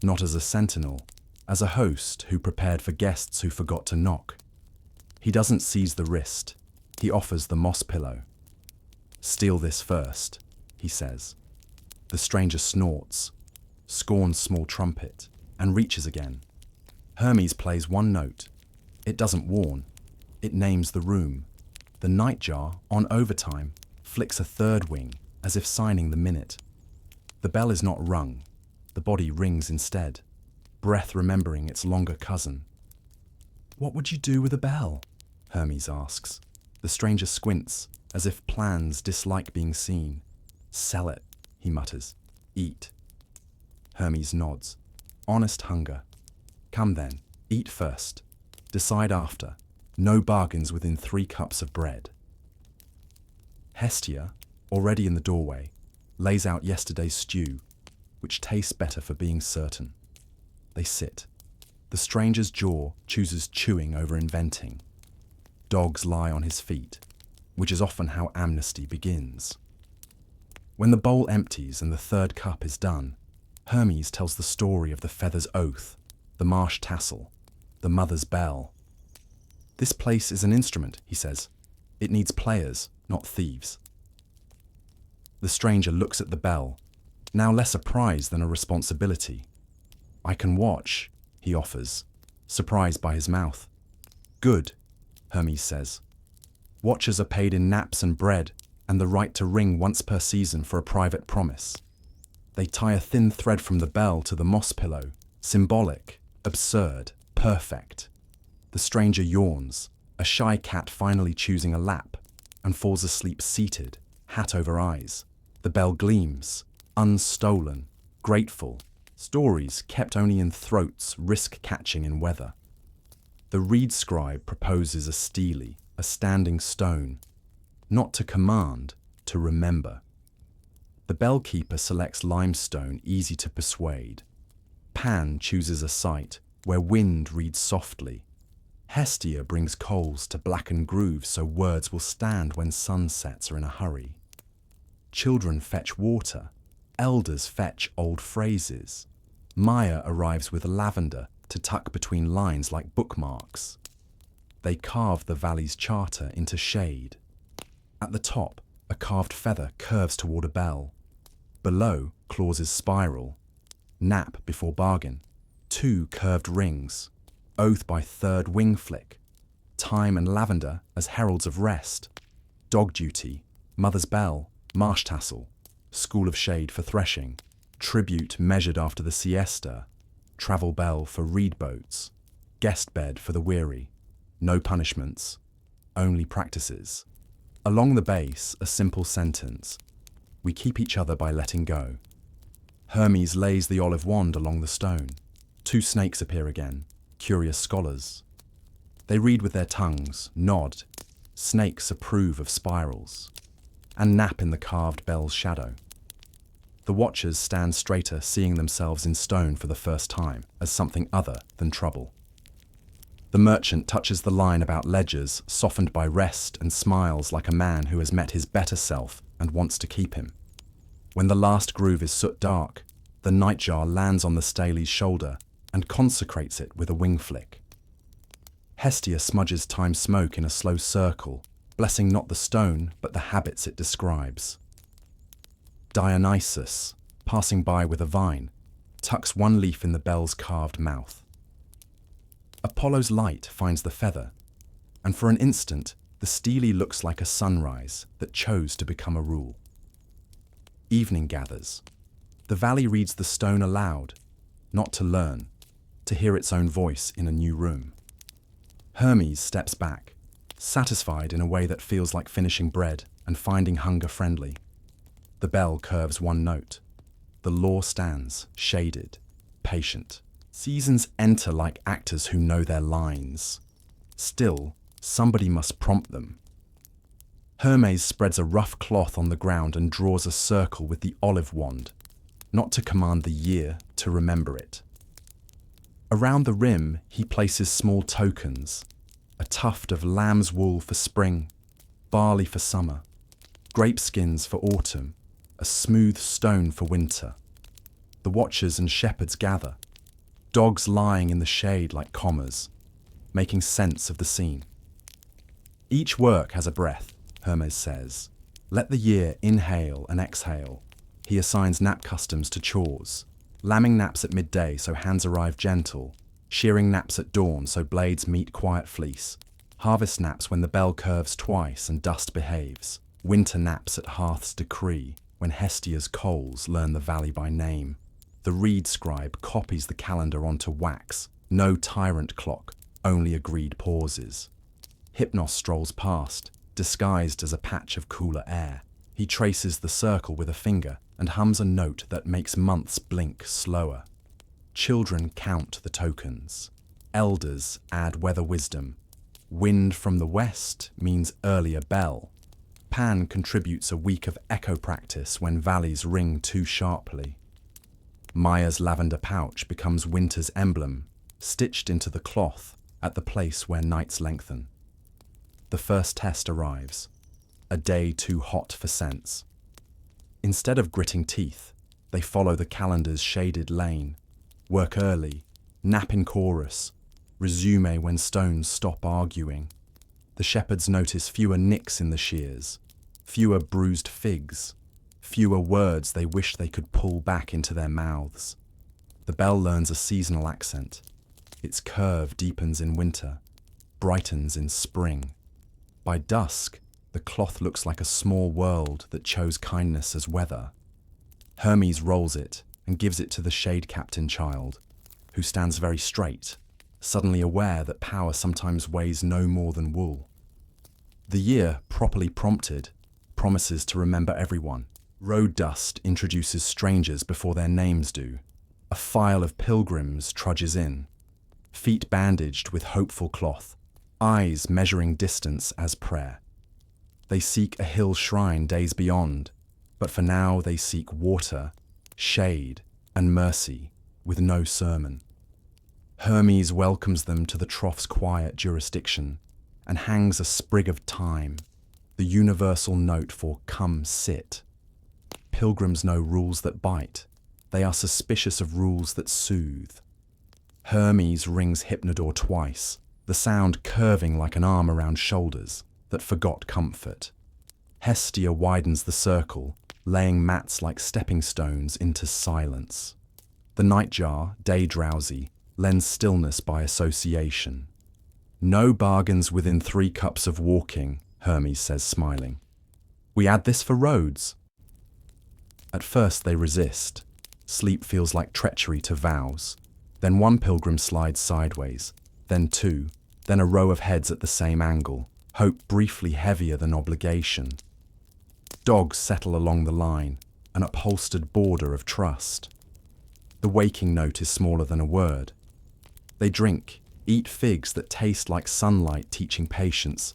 not as a sentinel, as a host who prepared for guests who forgot to knock. He doesn't seize the wrist. He offers the moss pillow. "Steal this first," he says. The stranger snorts, scorns small trumpet, and reaches again. Hermes plays one note. It doesn't warn. It names the room. The nightjar, on overtime, flicks a third wing, as if signing the minute. The bell is not rung. The body rings instead, breath remembering its longer cousin. "What would you do with a bell?" Hermes asks. The stranger squints, as if plans dislike being seen. "Sell it," he mutters. "Eat." Hermes nods. Honest hunger. "Come then, eat first. Decide after. No bargains within 3 cups of bread." Hestia, already in the doorway, lays out yesterday's stew, which tastes better for being certain. They sit. The stranger's jaw chooses chewing over inventing. Dogs lie on his feet, which is often how amnesty begins. When the bowl empties and the third cup is done, Hermes tells the story of the feather's oath, the marsh tassel, the mother's bell. This place is an instrument, he says. It needs players, not thieves. The stranger looks at the bell, now less a prize than a responsibility. I can watch, he offers, surprised by his mouth. Good, Hermes says. Watchers are paid in naps and bread, and the right to ring once per season for a private promise. They tie a thin thread from the bell to the moss pillow, symbolic, absurd, perfect. The stranger yawns, a shy cat finally choosing a lap, and falls asleep seated, hat over eyes. The bell gleams, unstolen, grateful. Stories kept only in throats risk catching in weather. The reed scribe proposes a stele, a standing stone, not to command, to remember. The bellkeeper selects limestone easy to persuade. Pan chooses a site where wind reads softly. Hestia brings coals to blacken grooves so words will stand when sunsets are in a hurry. Children fetch water, elders fetch old phrases. Maya arrives with lavender to tuck between lines like bookmarks. They carve the valley's charter into shade. At the top, a carved feather curves toward a bell. Below, clauses spiral. Nap before bargain. 2 curved rings. Oath by third wing flick. Thyme and lavender as heralds of rest. Dog duty. Mother's bell. Marsh tassel. School of shade for threshing. Tribute measured after the siesta. Travel bell for reed boats. Guest bed for the weary. No punishments. Only practices. Along the base, a simple sentence. We keep each other by letting go. Hermes lays the olive wand along the stone. 2 snakes appear again, curious scholars. They read with their tongues, nod. Snakes approve of spirals, and nap in the carved bell's shadow. The watchers stand straighter, seeing themselves in stone for the first time as something other than trouble. The merchant touches the line about ledgers, softened by rest, and smiles like a man who has met his better self and wants to keep him. When the last groove is soot dark, the nightjar lands on the stele's shoulder and consecrates it with a wing flick. Hestia smudges time smoke in a slow circle, blessing not the stone but the habits it describes. Dionysus, passing by with a vine, tucks one leaf in the bell's carved mouth. Apollo's light finds the feather, and for an instant, the stele looks like a sunrise that chose to become a rule. Evening gathers. The valley reads the stone aloud, not to learn, to hear its own voice in a new room. Hermes steps back, satisfied in a way that feels like finishing bread and finding hunger friendly. The bell curves one note. The law stands, shaded, patient. Seasons enter like actors who know their lines. Still, somebody must prompt them. Hermes spreads a rough cloth on the ground and draws a circle with the olive wand, not to command the year, to remember it. Around the rim, he places small tokens, a tuft of lamb's wool for spring, barley for summer, grape skins for autumn, a smooth stone for winter. The watchers and shepherds gather, dogs lying in the shade like commas, making sense of the scene. Each work has a breath, Hermes says. Let the year inhale and exhale. He assigns nap customs to chores. Lambing naps at midday so hands arrive gentle. Shearing naps at dawn so blades meet quiet fleece. Harvest naps when the bell curves twice and dust behaves. Winter naps at hearth's decree, when Hestia's coals learn the valley by name. The reed scribe copies the calendar onto wax. No tyrant clock, only agreed pauses. Hypnos strolls past, disguised as a patch of cooler air. He traces the circle with a finger and hums a note that makes months blink slower. Children count the tokens. Elders add weather wisdom. Wind from the west means earlier bell. Pan contributes a week of echo practice when valleys ring too sharply. Maya's lavender pouch becomes winter's emblem, stitched into the cloth at the place where nights lengthen. the first test arrives. A day too hot for sense. Instead of gritting teeth, they follow the calendar's shaded lane, work early, nap in chorus, resume when stones stop arguing. The shepherds notice fewer nicks in the shears, fewer bruised figs, fewer words they wish they could pull back into their mouths. The bell learns a seasonal accent. Its curve deepens in winter, brightens in spring. By dusk, the cloth looks like a small world that chose kindness as weather. Hermes rolls it and gives it to the shade-captain child, who stands very straight, suddenly aware that power sometimes weighs no more than wool. The year, properly prompted, promises to remember everyone. Road dust introduces strangers before their names do. A file of pilgrims trudges in, feet bandaged with hopeful cloth, eyes measuring distance as prayer. They seek a hill shrine days beyond, but for now they seek water, shade, and mercy with no sermon. Hermes welcomes them to the trough's quiet jurisdiction and hangs a sprig of thyme, the universal note for come sit. Pilgrims know rules that bite. They are suspicious of rules that soothe. Hermes rings Hypnodore twice, the sound curving like an arm around shoulders that forgot comfort. Hestia widens the circle, laying mats like stepping stones into silence. The nightjar, day-drowsy, lends stillness by association. No bargains within 3 cups of walking, Hermes says, smiling. We add this for roads. At first they resist. Sleep feels like treachery to vows. Then one pilgrim slides sideways, then 2, then a row of heads at the same angle, hope briefly heavier than obligation. Dogs settle along the line, an upholstered border of trust. The waking note is smaller than a word. They drink, eat figs that taste like sunlight teaching patience,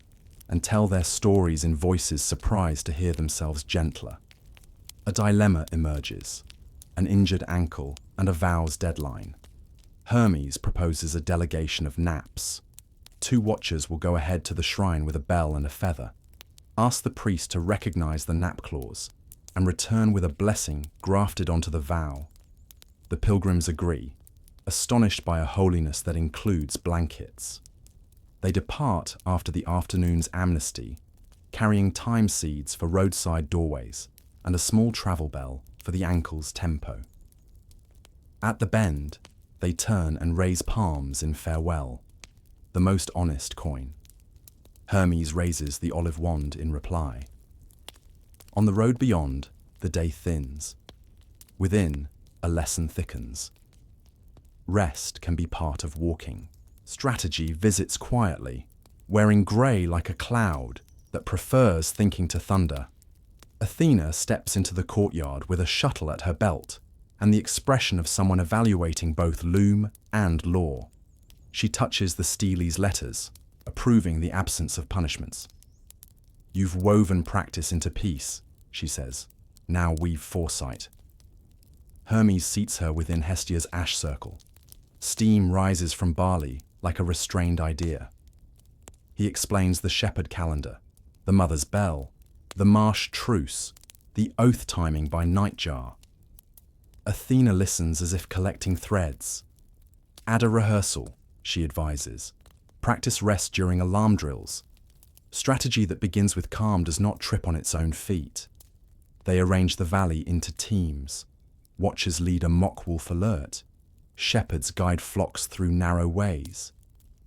and tell their stories in voices surprised to hear themselves gentler. A dilemma emerges, an injured ankle and a vows deadline. Hermes proposes a delegation of naps. 2 watchers will go ahead to the shrine with a bell and a feather, ask the priest to recognize the nap clause, and return with a blessing grafted onto the vow. The pilgrims agree, astonished by a holiness that includes blankets. They depart after the afternoon's amnesty, carrying thyme seeds for roadside doorways and a small travel bell for the ankle's tempo. At the bend, they turn and raise palms in farewell, the most honest coin. Hermes raises the olive wand in reply. On the road beyond, the day thins. Within, a lesson thickens. Rest can be part of walking. Strategy visits quietly, wearing grey like a cloud that prefers thinking to thunder. Athena steps into the courtyard with a shuttle at her belt and the expression of someone evaluating both loom and law. She touches the Steely's letters, approving the absence of punishments. You've woven practice into peace, she says. Now weave foresight. Hermes seats her within Hestia's ash circle. Steam rises from barley like a restrained idea. He explains the shepherd calendar, the mother's bell, the marsh truce, the oath timing by nightjar. Athena listens as if collecting threads. Add a rehearsal, she advises. Practice rest during alarm drills. Strategy that begins with calm does not trip on its own feet. They arrange the valley into teams. Watchers lead a mock wolf alert. Shepherds guide flocks through narrow ways.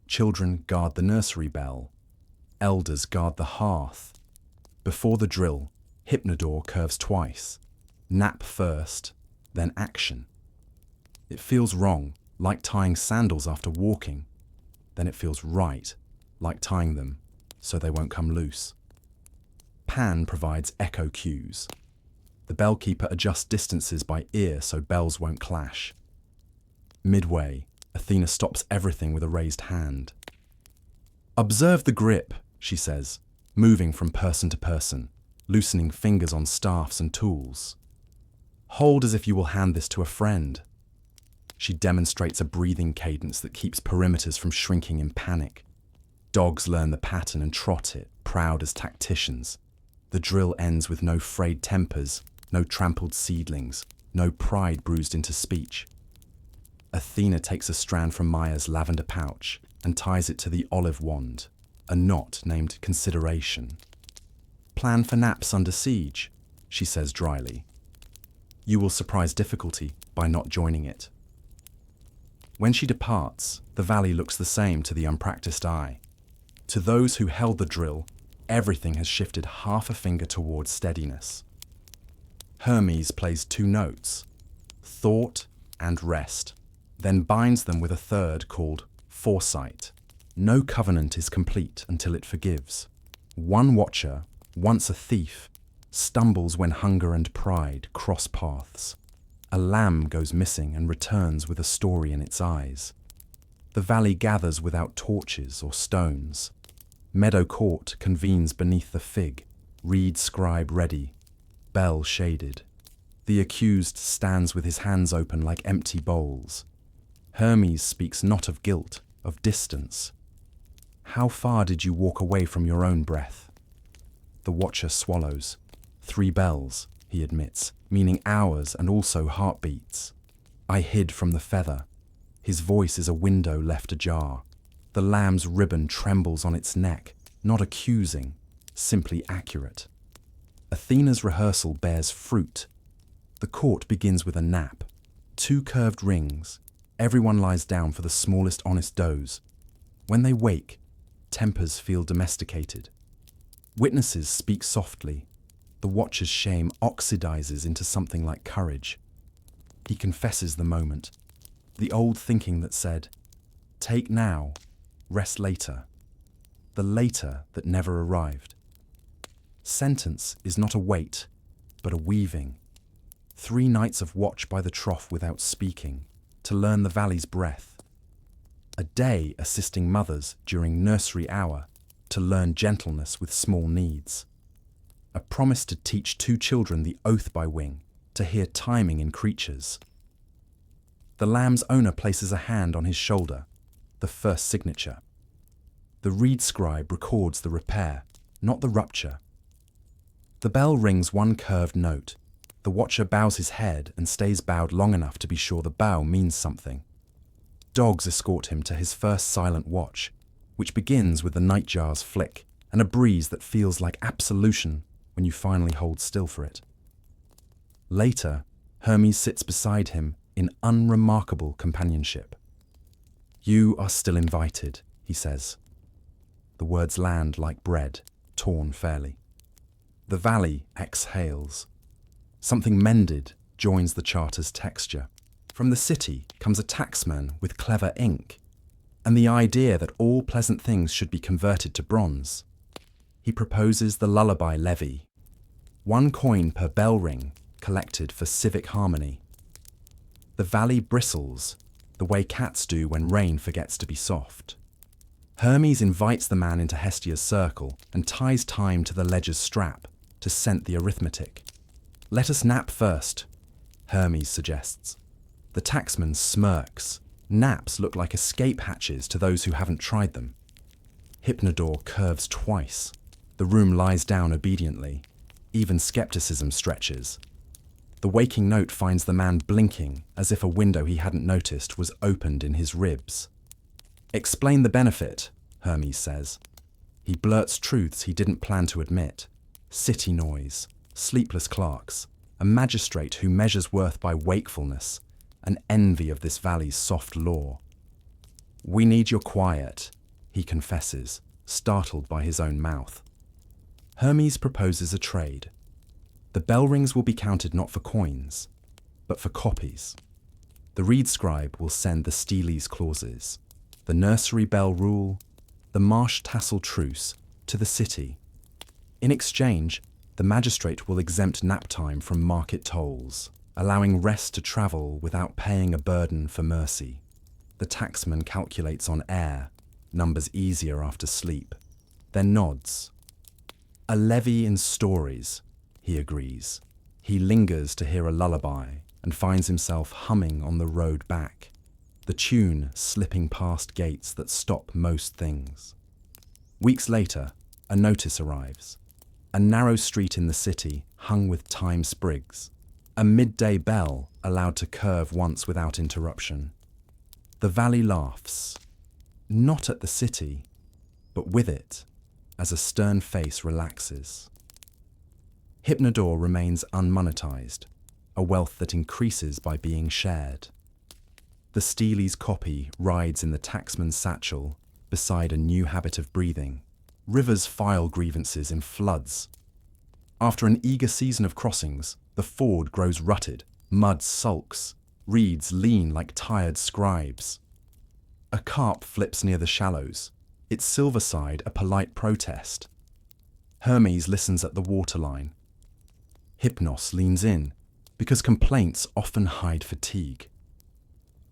Children guard the nursery bell. Elders guard the hearth. Before the drill, Hypnodore curves twice. Nap first, then action. It feels wrong, like tying sandals after walking. Then it feels right, like tying them so they won't come loose. Pan provides echo cues. The bellkeeper adjusts distances by ear so bells won't clash. Midway, Athena stops everything with a raised hand. Observe the grip, she says, moving from person to person, loosening fingers on staffs and tools. Hold as if you will hand this to a friend. She demonstrates a breathing cadence that keeps perimeters from shrinking in panic. Dogs learn the pattern and trot it, proud as tacticians. The drill ends with no frayed tempers, no trampled seedlings, no pride bruised into speech. Athena takes a strand from Maya's lavender pouch and ties it to the olive wand, a knot named consideration. "Plan for naps under siege," she says dryly. "You will surprise difficulty by not joining it." When she departs, the valley looks the same to the unpracticed eye. To those who held the drill, everything has shifted half a finger towards steadiness. Hermes plays 2 notes, thought and rest, then binds them with a third called foresight. No covenant is complete until it forgives. One watcher, once a thief, stumbles when hunger and pride cross paths. A lamb goes missing and returns with a story in its eyes. The valley gathers without torches or stones. Meadow court convenes beneath the fig, reed scribe ready, bell shaded. The accused stands with his hands open like empty bowls. Hermes speaks not of guilt, of distance. "How far did you walk away from your own breath?" The watcher swallows. 3 bells, he admits, meaning hours and also heartbeats. "I hid from the feather." His voice is a window left ajar. The lamb's ribbon trembles on its neck, not accusing, simply accurate. Athena's rehearsal bears fruit. The court begins with a nap. 2 curved rings. Everyone lies down for the smallest honest doze. When they wake, tempers feel domesticated. Witnesses speak softly. The watcher's shame oxidizes into something like courage. He confesses the moment. The old thinking that said, "Take now, rest later." The later that never arrived. Sentence is not a wait, but a weaving. 3 nights of watch by the trough without speaking, to learn the valley's breath. A day assisting mothers during nursery hour, to learn gentleness with small needs. A promise to teach 2 children the oath by wing, to hear timing in creatures. The lamb's owner places a hand on his shoulder, the first signature. The reed scribe records the repair, not the rupture. The bell rings 1 curved note. The watcher bows his head and stays bowed long enough to be sure the bow means something. Dogs escort him to his first silent watch, which begins with the nightjar's flick and a breeze that feels like absolution when you finally hold still for it. Later, Hermes sits beside him in unremarkable companionship. "You are still invited," he says. The words land like bread, torn fairly. The valley exhales. Something mended joins the charter's texture. From the city comes a tacksman with clever ink, and the idea that all pleasant things should be converted to bronze. He proposes the lullaby levy, 1 coin per bell ring collected for civic harmony. The valley bristles, the way cats do when rain forgets to be soft. Hermes invites the man into Hestia's circle and ties time to the ledger's strap to scent the arithmetic. "Let us nap first," Hermes suggests. The tacksman smirks. Naps look like escape hatches to those who haven't tried them. Hypnodore curves twice. The room lies down obediently. Even skepticism stretches. The waking note finds the man blinking as if a window he hadn't noticed was opened in his ribs. "Explain the benefit," Hermes says. He blurts truths he didn't plan to admit. City noise, sleepless clerks, a magistrate who measures worth by wakefulness, an envy of this valley's soft law. "We need your quiet," he confesses, startled by his own mouth. Hermes proposes a trade. The bell rings will be counted not for coins, but for copies. The reed scribe will send the Steely's clauses, the nursery bell rule, the marsh tassel truce to the city. In exchange, the magistrate will exempt nap time from market tolls, allowing rest to travel without paying a burden for mercy. The tacksman calculates on air, numbers easier after sleep, then nods. "A levy in stories," he agrees. He lingers to hear a lullaby and finds himself humming on the road back, the tune slipping past gates that stop most things. Weeks later, a notice arrives. A narrow street in the city hung with thyme sprigs. A midday bell allowed to curve once without interruption. The valley laughs, not at the city, but with it, as a stern face relaxes. Hypnodore remains unmonetized, a wealth that increases by being shared. The Steely's copy rides in the taxman's satchel beside a new habit of breathing. Rivers file grievances in floods. After an eager season of crossings, the ford grows rutted, mud sulks, reeds lean like tired scribes. A carp flips near the shallows, its silver side a polite protest. Hermes listens at the waterline. Hypnos leans in, because complaints often hide fatigue.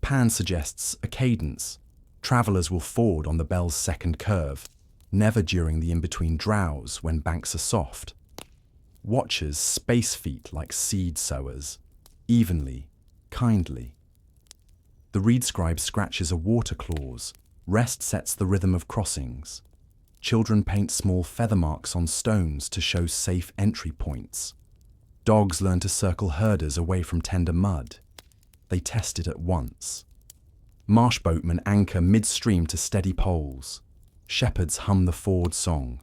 Pan suggests a cadence. Travellers will ford on the bell's second curve, never during the in-between drowse when banks are soft. Watchers space feet like seed sowers, evenly, kindly. The reed scribe scratches a water clause. Rest sets the rhythm of crossings. Children paint small feather marks on stones to show safe entry points. Dogs learn to circle herders away from tender mud. They test it at once. Marsh boatmen anchor midstream to steady poles. Shepherds hum the ford song.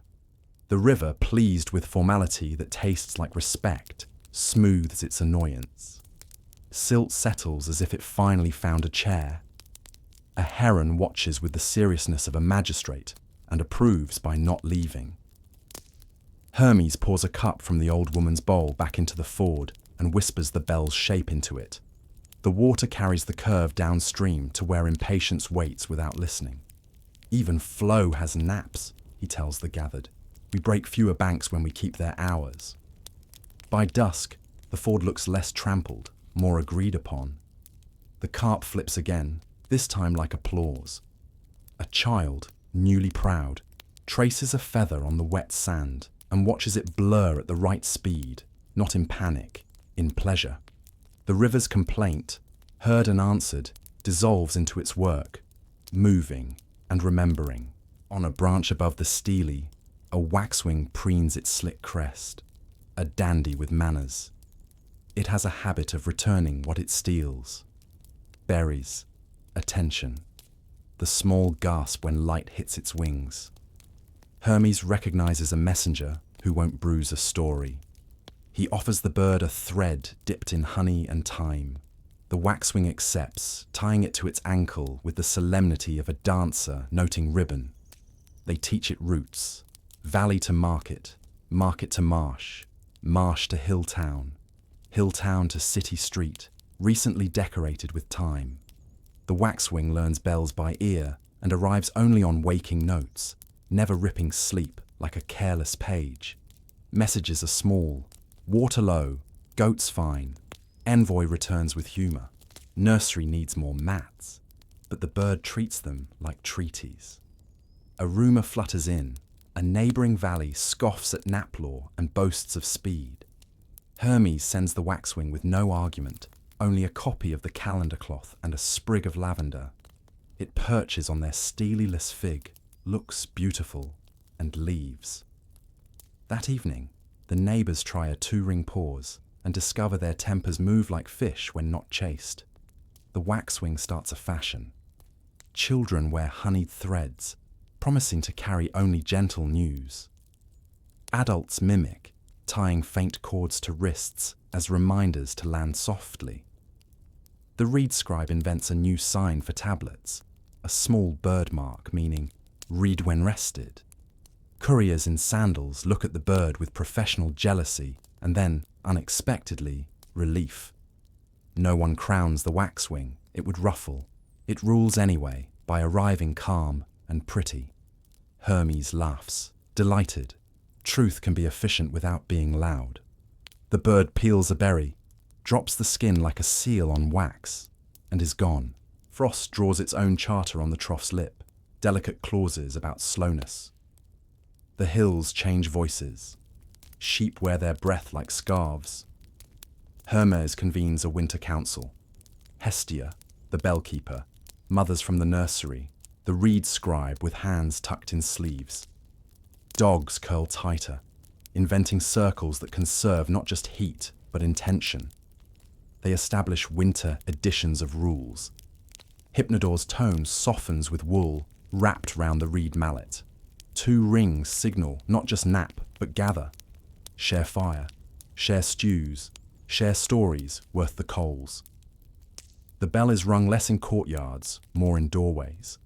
The river, pleased with formality that tastes like respect, smooths its annoyance. Silt settles as if it finally found a chair. A heron watches with the seriousness of a magistrate and approves by not leaving. Hermes pours a cup from the old woman's bowl back into the ford and whispers the bell's shape into it. The water carries the curve downstream to where impatience waits without listening. Even Flo has naps, he tells the gathered. We break fewer banks when we keep their hours. By dusk, the ford looks less trampled, more agreed upon. The carp flips again, this time like applause. A child, newly proud, traces a feather on the wet sand and watches it blur at the right speed, not in panic, in pleasure. The river's complaint, heard and answered, dissolves into its work, moving and remembering. On a branch above the Steely, a waxwing preens its slick crest, a dandy with manners. It has a habit of returning what it steals. Berries, attention, the small gasp when light hits its wings. Hermes recognizes a messenger who won't bruise a story. He offers the bird a thread dipped in honey and thyme. The waxwing accepts, tying it to its ankle with the solemnity of a dancer noting ribbon. They teach it routes, valley to market, market to marsh, marsh to hill town to city street, recently decorated with time. The waxwing learns bells by ear and arrives only on waking notes, never ripping sleep like a careless page. Messages are small, water low, goats fine. Envoy returns with humour. Nursery needs more mats, but the bird treats them like treaties. A rumour flutters in. A neighbouring valley scoffs at nap law and boasts of speed. Hermes sends the waxwing with no argument, only a copy of the calendar cloth and a sprig of lavender. It perches on their steelyless fig, looks beautiful, and leaves. That evening, the neighbours try a 2-ring pause and discover their tempers move like fish when not chased. The waxwing starts a fashion. Children wear honeyed threads, promising to carry only gentle news. Adults mimic, tying faint cords to wrists as reminders to land softly. The reed scribe invents a new sign for tablets, a small bird mark meaning read when rested. Couriers in sandals look at the bird with professional jealousy and then, unexpectedly, relief. No one crowns the waxwing, it would ruffle. It rules anyway, by arriving calm and pretty. Hermes laughs, delighted. Truth can be efficient without being loud. The bird peels a berry, drops the skin like a seal on wax, and is gone. Frost draws its own charter on the trough's lip, delicate clauses about slowness. The hills change voices. Sheep wear their breath like scarves. Hermes convenes a winter council. Hestia, the bellkeeper, mothers from the nursery, the reed scribe with hands tucked in sleeves. Dogs curl tighter, inventing circles that conserve not just heat, but intention. They establish winter editions of rules. Hypnodor's tone softens with wool wrapped round the reed mallet. 2 rings signal not just nap, but gather. Share fire, share stews, share stories worth the coals. The bell is rung less in courtyards, more in doorways.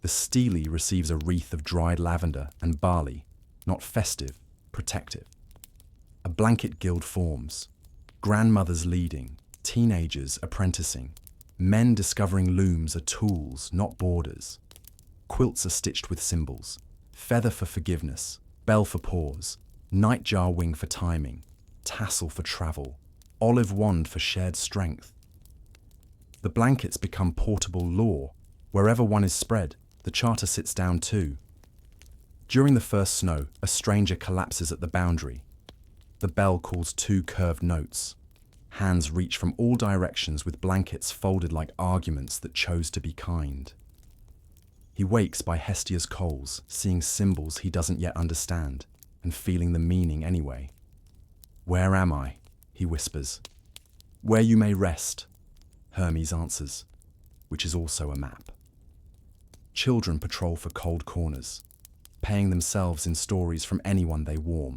The stele receives a wreath of dried lavender and barley, not festive, protective. A blanket guild forms, grandmothers leading, teenagers apprenticing, men discovering looms are tools, not borders. Quilts are stitched with symbols, feather for forgiveness, bell for pause, nightjar wing for timing, tassel for travel, olive wand for shared strength. The blankets become portable law. Wherever one is spread, the charter sits down too. During the first snow, a stranger collapses at the boundary. The bell calls 2 curved notes. Hands reach from all directions with blankets folded like arguments that chose to be kind. He wakes by Hestia's coals, seeing symbols he doesn't yet understand, and feeling the meaning anyway. "Where am I?" he whispers. "Where you may rest," Hermes answers, which is also a map. Children patrol for cold corners, paying themselves in stories from anyone they warm.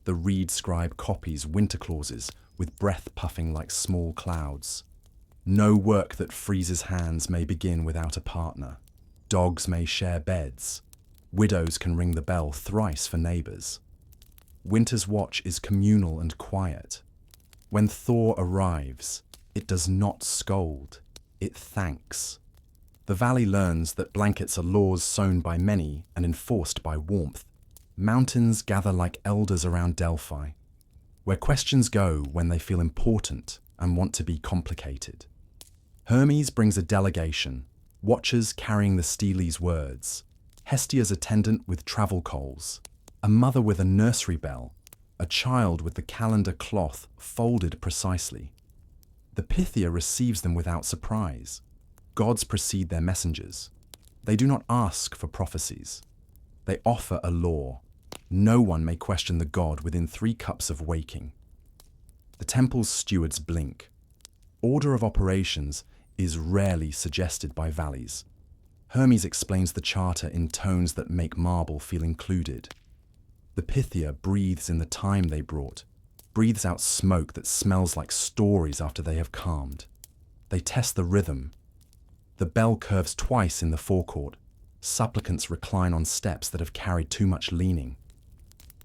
The reed scribe copies winter clauses with breath puffing like small clouds. No work that freezes hands may begin without a partner. Dogs may share beds. Widows can ring the bell thrice for neighbours. Winter's watch is communal and quiet. When Thor arrives, it does not scold, it thanks. The valley learns that blankets are laws sown by many and enforced by warmth. Mountains gather like elders around Delphi, where questions go when they feel important and want to be complicated. Hermes brings a delegation, watchers carrying the stele's words, Hestia's attendant with travel coals, a mother with a nursery bell, a child with the calendar cloth folded precisely. The Pythia receives them without surprise. Gods precede their messengers. They do not ask for prophecies. They offer a law. No one may question the god within 3 cups of waking. The temple's stewards blink. Order of operations is rarely suggested by valleys. Hermes explains the charter in tones that make marble feel included. The Pythia breathes in the time they brought, breathes out smoke that smells like stories after they have calmed. They test the rhythm. The bell curves twice in the forecourt. Supplicants recline on steps that have carried too much leaning.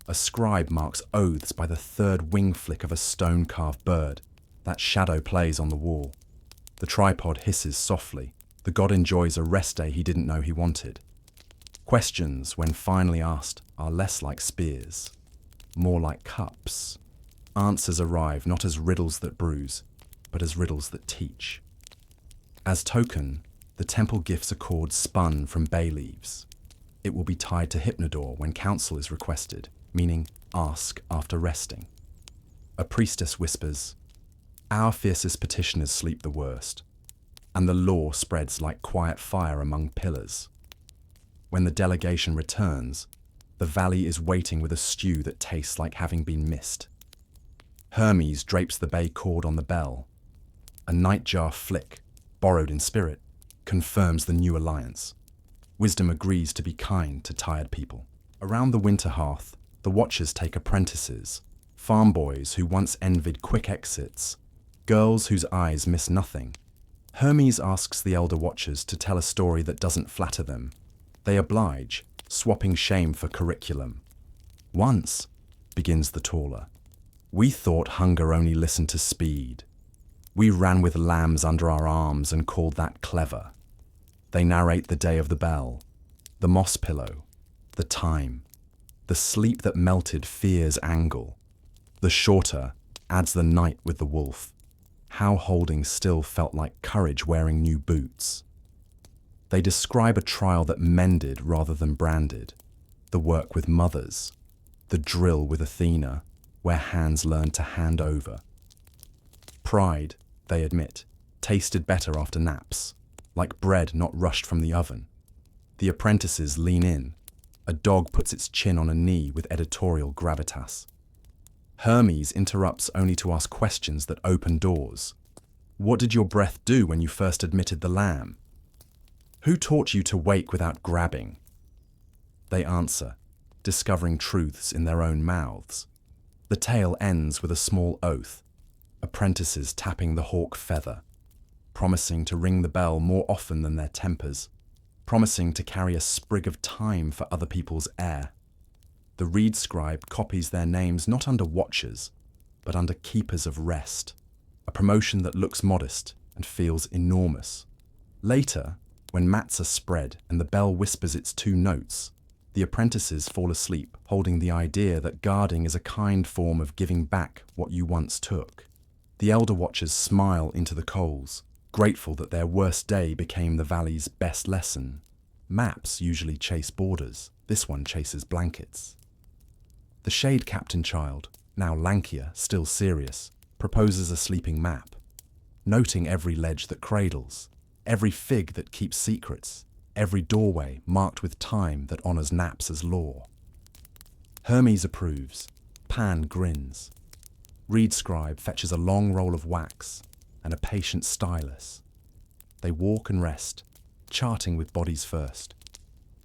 A scribe marks oaths by the 3rd wing flick of a stone-carved bird. That shadow plays on the wall. The tripod hisses softly. The god enjoys a rest day he didn't know he wanted. Questions, when finally asked, are less like spears, more like cups. Answers arrive not as riddles that bruise, but as riddles that teach. As token, the temple gifts a cord spun from bay leaves. It will be tied to Hypnodor when counsel is requested, meaning ask after resting. A priestess whispers, "Our fiercest petitioners sleep the worst," and the law spreads like quiet fire among pillars. When the delegation returns, the valley is waiting with a stew that tastes like having been missed. Hermes drapes the bay cord on the bell. A nightjar flick, borrowed in spirit, confirms the new alliance. Wisdom agrees to be kind to tired people. Around the winter hearth, the watchers take apprentices, farm boys who once envied quick exits, girls whose eyes miss nothing. Hermes asks the elder watchers to tell a story that doesn't flatter them. They oblige, swapping shame for curriculum. "Once," begins the taller, "we thought hunger only listened to speed. We ran with lambs under our arms and called that clever." They narrate the day of the bell, the moss pillow, the time, the sleep that melted fear's angle. The shorter adds the night with the wolf, how holding still felt like courage wearing new boots. They describe a trial that mended rather than branded, the work with mothers, the drill with Athena, where hands learned to hand over. Pride, they admit, tasted better after naps, like bread not rushed from the oven. The apprentices lean in. A dog puts its chin on a knee with editorial gravitas. Hermes interrupts only to ask questions that open doors. What did your breath do when you first admitted the lamb? Who taught you to wake without grabbing? They answer, discovering truths in their own mouths. The tale ends with a small oath, apprentices tapping the hawk feather, promising to ring the bell more often than their tempers, promising to carry a sprig of thyme for other people's air. The reed scribe copies their names not under watchers, but under keepers of rest, a promotion that looks modest and feels enormous. Later, when mats are spread and the bell whispers its 2 notes, the apprentices fall asleep, holding the idea that guarding is a kind form of giving back what you once took. The elder watchers smile into the coals, grateful that their worst day became the valley's best lesson. Maps usually chase borders. This one chases blankets. The shade captain child, now lankier, still serious, proposes a sleeping map, noting every ledge that cradles, every fig that keeps secrets, every doorway marked with time that honors naps as law. Hermes approves. Pan grins. Reed scribe fetches a long roll of wax and a patient stylus. They walk and rest, charting with bodies first.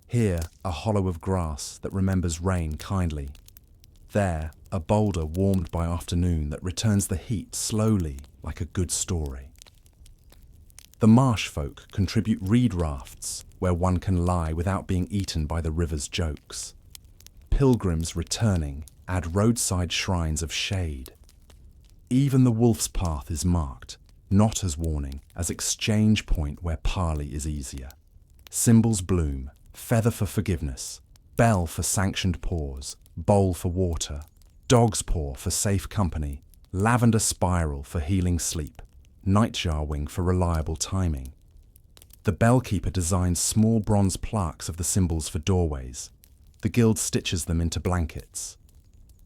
Here, a hollow of grass that remembers rain kindly. There, a boulder warmed by afternoon that returns the heat slowly like a good story. The marsh folk contribute reed rafts where one can lie without being eaten by the river's jokes. Pilgrims returning add roadside shrines of shade. Even the wolf's path is marked, not as warning, as exchange point where parley is easier. Symbols bloom, feather for forgiveness, bell for sanctioned pause, bowl for water, dog's paw for safe company, lavender spiral for healing sleep, nightjar wing for reliable timing. The bellkeeper designs small bronze plaques of the symbols for doorways. The guild stitches them into blankets.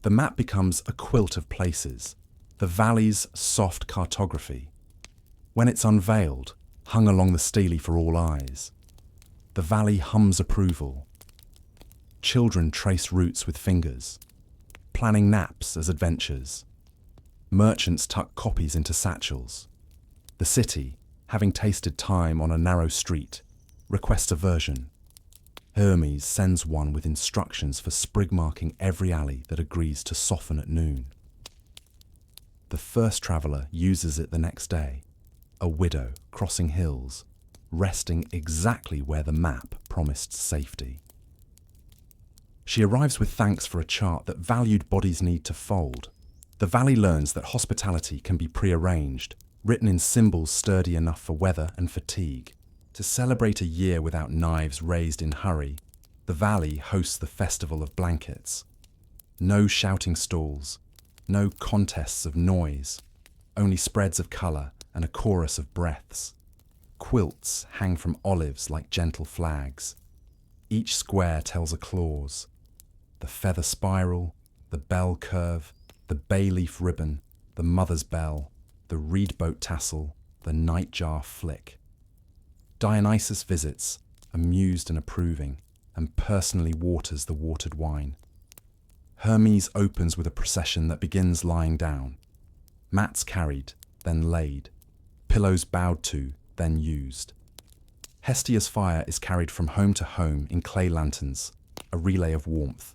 The map becomes a quilt of places, the valley's soft cartography. When it's unveiled, hung along the stele for all eyes, the valley hums approval. Children trace routes with fingers, planning naps as adventures. Merchants tuck copies into satchels. The city, having tasted time on a narrow street, requests a version. Hermes sends one with instructions for sprig marking every alley that agrees to soften at noon. The first traveller uses it the next day, a widow crossing hills, resting exactly where the map promised safety. She arrives with thanks for a chart that valued bodies need to fold. The valley learns that hospitality can be prearranged, written in symbols sturdy enough for weather and fatigue. To celebrate a year without knives raised in hurry, the valley hosts the festival of blankets. No shouting stalls, no contests of noise, only spreads of colour and a chorus of breaths. Quilts hang from olives like gentle flags. Each square tells a clause. The feather spiral, the bell curve, the bay leaf ribbon, the mother's bell, the reed boat tassel, the nightjar flick. Dionysus visits, amused and approving, and personally waters the watered wine. Hermes opens with a procession that begins lying down. Mats carried, then laid. Pillows bowed to, then used. Hestia's fire is carried from home to home in clay lanterns, a relay of warmth.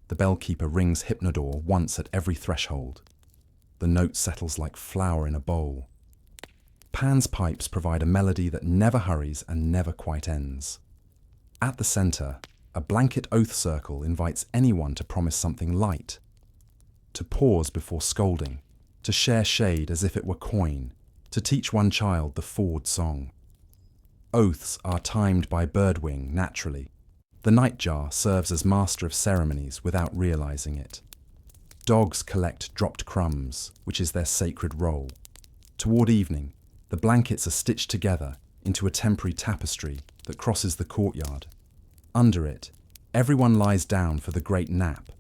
The bellkeeper rings hypnodore once at every threshold. The note settles like flour in a bowl. Pan's pipes provide a melody that never hurries and never quite ends. At the centre, a blanket oath circle invites anyone to promise something light, to pause before scolding, to share shade as if it were coin, to teach one child the Ford song. Oaths are timed by birdwing naturally. The nightjar serves as master of ceremonies without realizing it. Dogs collect dropped crumbs, which is their sacred role. Toward evening, the blankets are stitched together into a temporary tapestry that crosses the courtyard. Under it, everyone lies down for the great nap,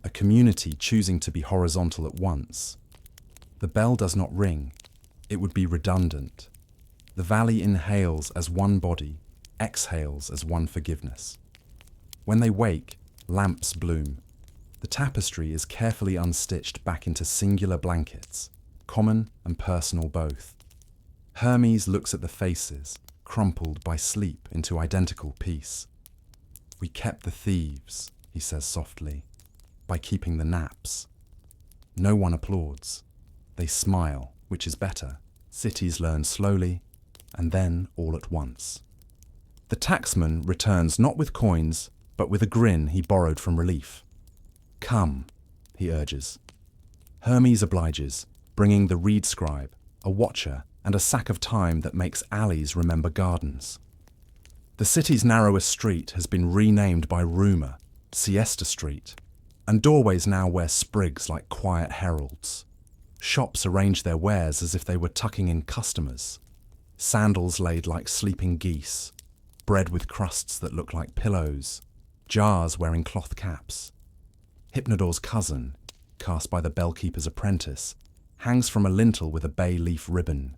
a community choosing to be horizontal at once. The bell does not ring. It would be redundant. The valley inhales as one body, exhales as one forgiveness. When they wake, lamps bloom. The tapestry is carefully unstitched back into singular blankets, common and personal both. Hermes looks at the faces, crumpled by sleep into identical peace. "We kept the thieves," he says softly, "by keeping the naps." No one applauds. They smile, which is better. Cities learn slowly, and then all at once. The tacksman returns not with coins, but with a grin he borrowed from relief. "Come," he urges. Hermes obliges, bringing the reed scribe, a watcher, and a sack of thyme that makes alleys remember gardens. The city's narrowest street has been renamed by rumour, Siesta Street, and doorways now wear sprigs like quiet heralds. Shops arrange their wares as if they were tucking in customers. Sandals laid like sleeping geese, bread with crusts that look like pillows, jars wearing cloth caps. Hypnodor's cousin, cast by the bellkeeper's apprentice, hangs from a lintel with a bay leaf ribbon.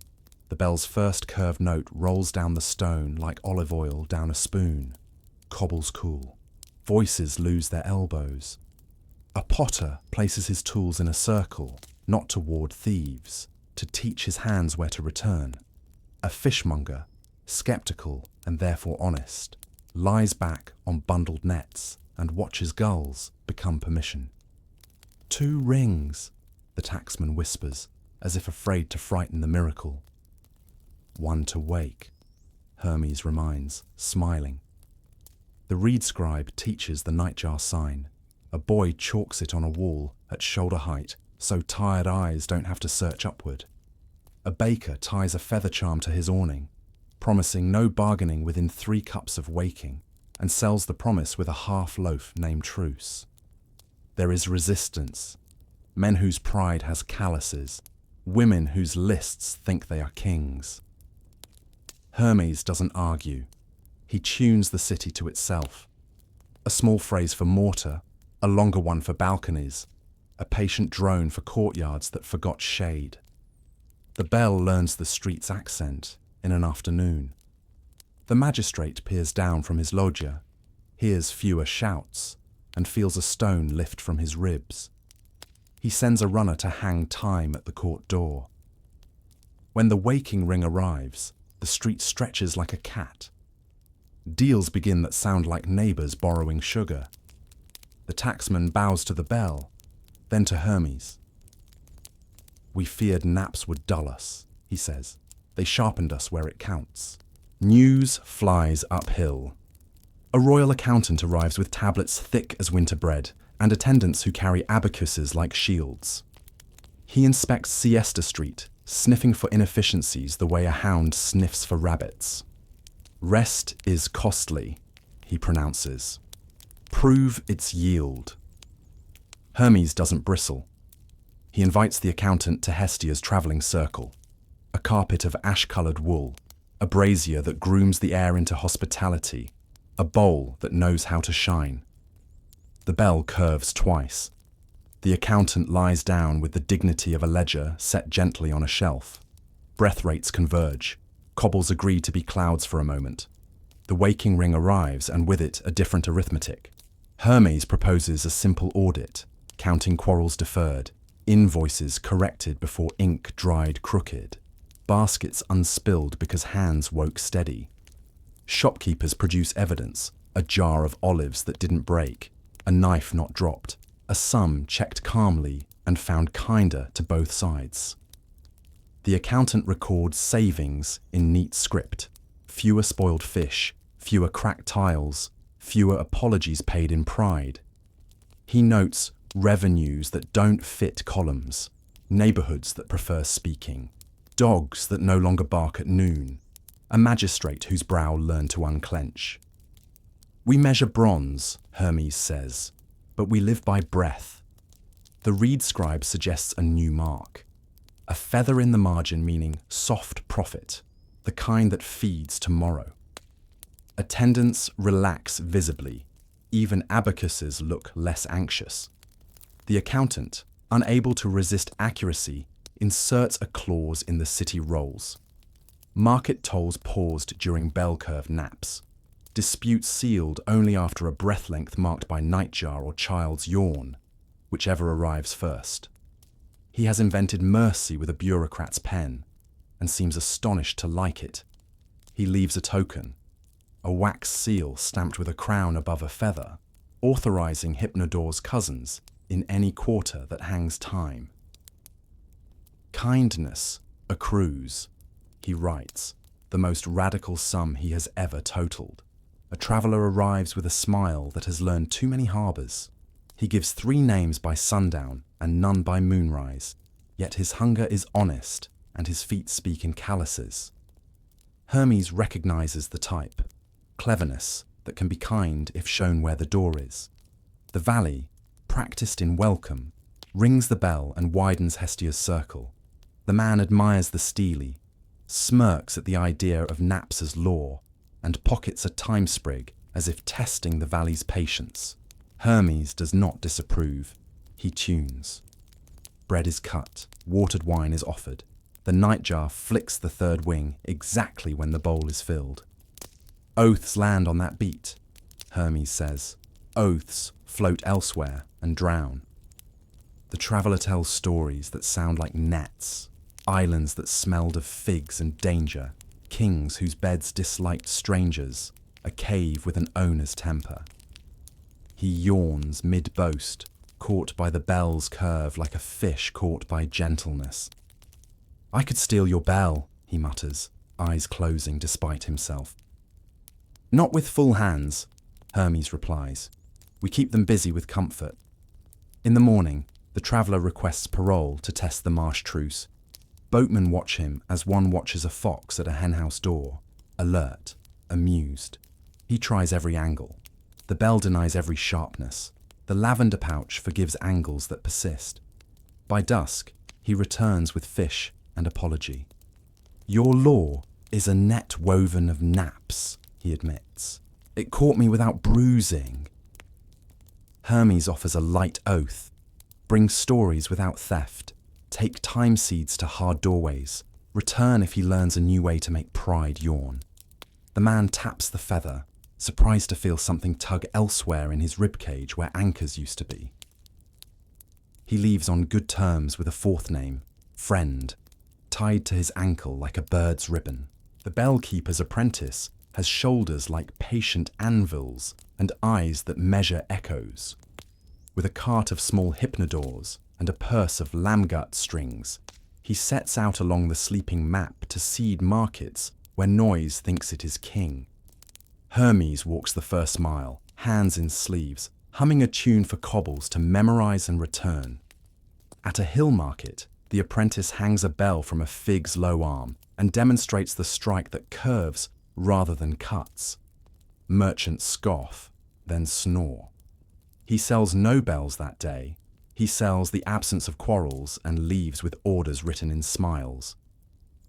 The bell's first curved note rolls down the stone like olive oil down a spoon. Cobbles cool. Voices lose their elbows. A potter places his tools in a circle, not to ward thieves, to teach his hands where to return. A fishmonger, sceptical and therefore honest, lies back on bundled nets and watches gulls become permission. "2 rings," the tacksman whispers, as if afraid to frighten the miracle. "One to wake," Hermes reminds, smiling. The reed scribe teaches the nightjar sign. A boy chalks it on a wall at shoulder height, so tired eyes don't have to search upward. A baker ties a feather charm to his awning, promising no bargaining within 3 cups of waking, and sells the promise with a half loaf named truce. There is resistance, men whose pride has calluses, women whose lists think they are kings. Hermes doesn't argue. He tunes the city to itself. A small phrase for mortar, a longer one for balconies, a patient drone for courtyards that forgot shade. The bell learns the street's accent in an afternoon. The magistrate peers down from his loggia, hears fewer shouts, and feels a stone lift from his ribs. He sends a runner to hang thyme at the court door. When the waking ring arrives, the street stretches like a cat. Deals begin that sound like neighbours borrowing sugar. The tacksman bows to the bell, then to Hermes. "We feared naps would dull us," he says. "They sharpened us where it counts." News flies uphill. A royal accountant arrives with tablets thick as winter bread and attendants who carry abacuses like shields. He inspects Siesta Street, sniffing for inefficiencies the way a hound sniffs for rabbits. "Rest is costly," he pronounces. "Prove its yield." Hermes doesn't bristle. He invites the accountant to Hestia's travelling circle, a carpet of ash-coloured wool, a brazier that grooms the air into hospitality, a bowl that knows how to shine. The bell curves twice. The accountant lies down with the dignity of a ledger set gently on a shelf. Breath rates converge. Cobbles agree to be clouds for a moment. The waking ring arrives, and with it a different arithmetic. Hermes proposes a simple audit, counting quarrels deferred, invoices corrected before ink dried crooked, baskets unspilled because hands woke steady. Shopkeepers produce evidence, a jar of olives that didn't break, a knife not dropped, a sum checked calmly and found kinder to both sides. The accountant records savings in neat script, fewer spoiled fish, fewer cracked tiles, fewer apologies paid in pride. He notes revenues that don't fit columns, neighbourhoods that prefer speaking, dogs that no longer bark at noon, a magistrate whose brow learned to unclench. "We measure bronze," Hermes says, "but we live by breath." The reed scribe suggests a new mark, a feather in the margin meaning soft profit, the kind that feeds tomorrow. Attendants relax visibly, even abacuses look less anxious. The accountant, unable to resist accuracy, inserts a clause in the city rolls. Market tolls paused during bell curve naps. disputes sealed only after a breath length marked by nightjar or child's yawn, whichever arrives first. He has invented mercy with a bureaucrat's pen, and seems astonished to like it. He leaves a token, a wax seal stamped with a crown above a feather, authorizing Hypnodor's cousins in any quarter that hangs time. Kindness accrues, he writes, the most radical sum he has ever totaled. A traveller arrives with a smile that has learned too many harbours. He gives 3 names by sundown and none by moonrise, yet his hunger is honest and his feet speak in calluses. Hermes recognizes the type, cleverness that can be kind if shown where the door is. The valley, practiced in welcome, rings the bell and widens Hestia's circle. The man admires the steely, smirks at the idea of naps as law, and pockets a time sprig as if testing the valley's patience. Hermes does not disapprove. He tunes. Bread is cut, watered wine is offered. The nightjar flicks the third wing exactly when the bowl is filled. Oaths land on that beat, Hermes says. Oaths float elsewhere and drown. The traveller tells stories that sound like nets, islands that smelled of figs and danger, kings whose beds disliked strangers, a cave with an owner's temper. He yawns mid-boast, caught by the bell's curve like a fish caught by gentleness. I could steal your bell, he mutters, eyes closing despite himself. Not with full hands, Hermes replies. We keep them busy with comfort. In the morning, the traveller requests parole to test the marsh truce. Boatmen watch him as one watches a fox at a henhouse door, alert, amused. He tries every angle. The bell denies every sharpness. The lavender pouch forgives angles that persist. By dusk, he returns with fish and apology. Your law is a net woven of naps, he admits. It caught me without bruising. Hermes offers a light oath. Bring stories without theft. Take time seeds to hard doorways. Return if he learns a new way to make pride yawn. The man taps the feather, surprised to feel something tug elsewhere in his ribcage where anchors used to be. He leaves on good terms with a 4th name, Friend, tied to his ankle like a bird's ribbon. The bellkeeper's apprentice has shoulders like patient anvils and eyes that measure echoes. With a cart of small hypnodors and a purse of lamgut strings, he sets out along the sleeping map to seed markets where noise thinks it is king. Hermes walks the first mile, hands in sleeves, humming a tune for cobbles to memorize and return. At a hill market, the apprentice hangs a bell from a fig's low arm and demonstrates the strike that curves rather than cuts. Merchants scoff, then snore. He sells no bells that day. He sells the absence of quarrels and leaves with orders written in smiles.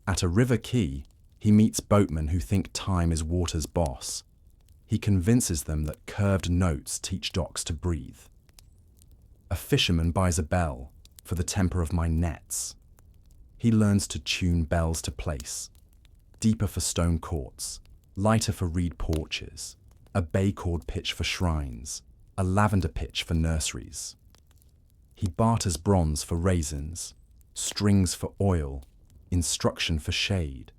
At a river quay, he meets boatmen who think time is water's boss. He convinces them that curved notes teach docks to breathe. A fisherman buys a bell for the temper of my nets. He learns to tune bells to place, deeper for stone courts, lighter for reed porches, a bay cord pitch for shrines, a lavender pitch for nurseries. He barters bronze for raisins, strings for oil, instruction for shade.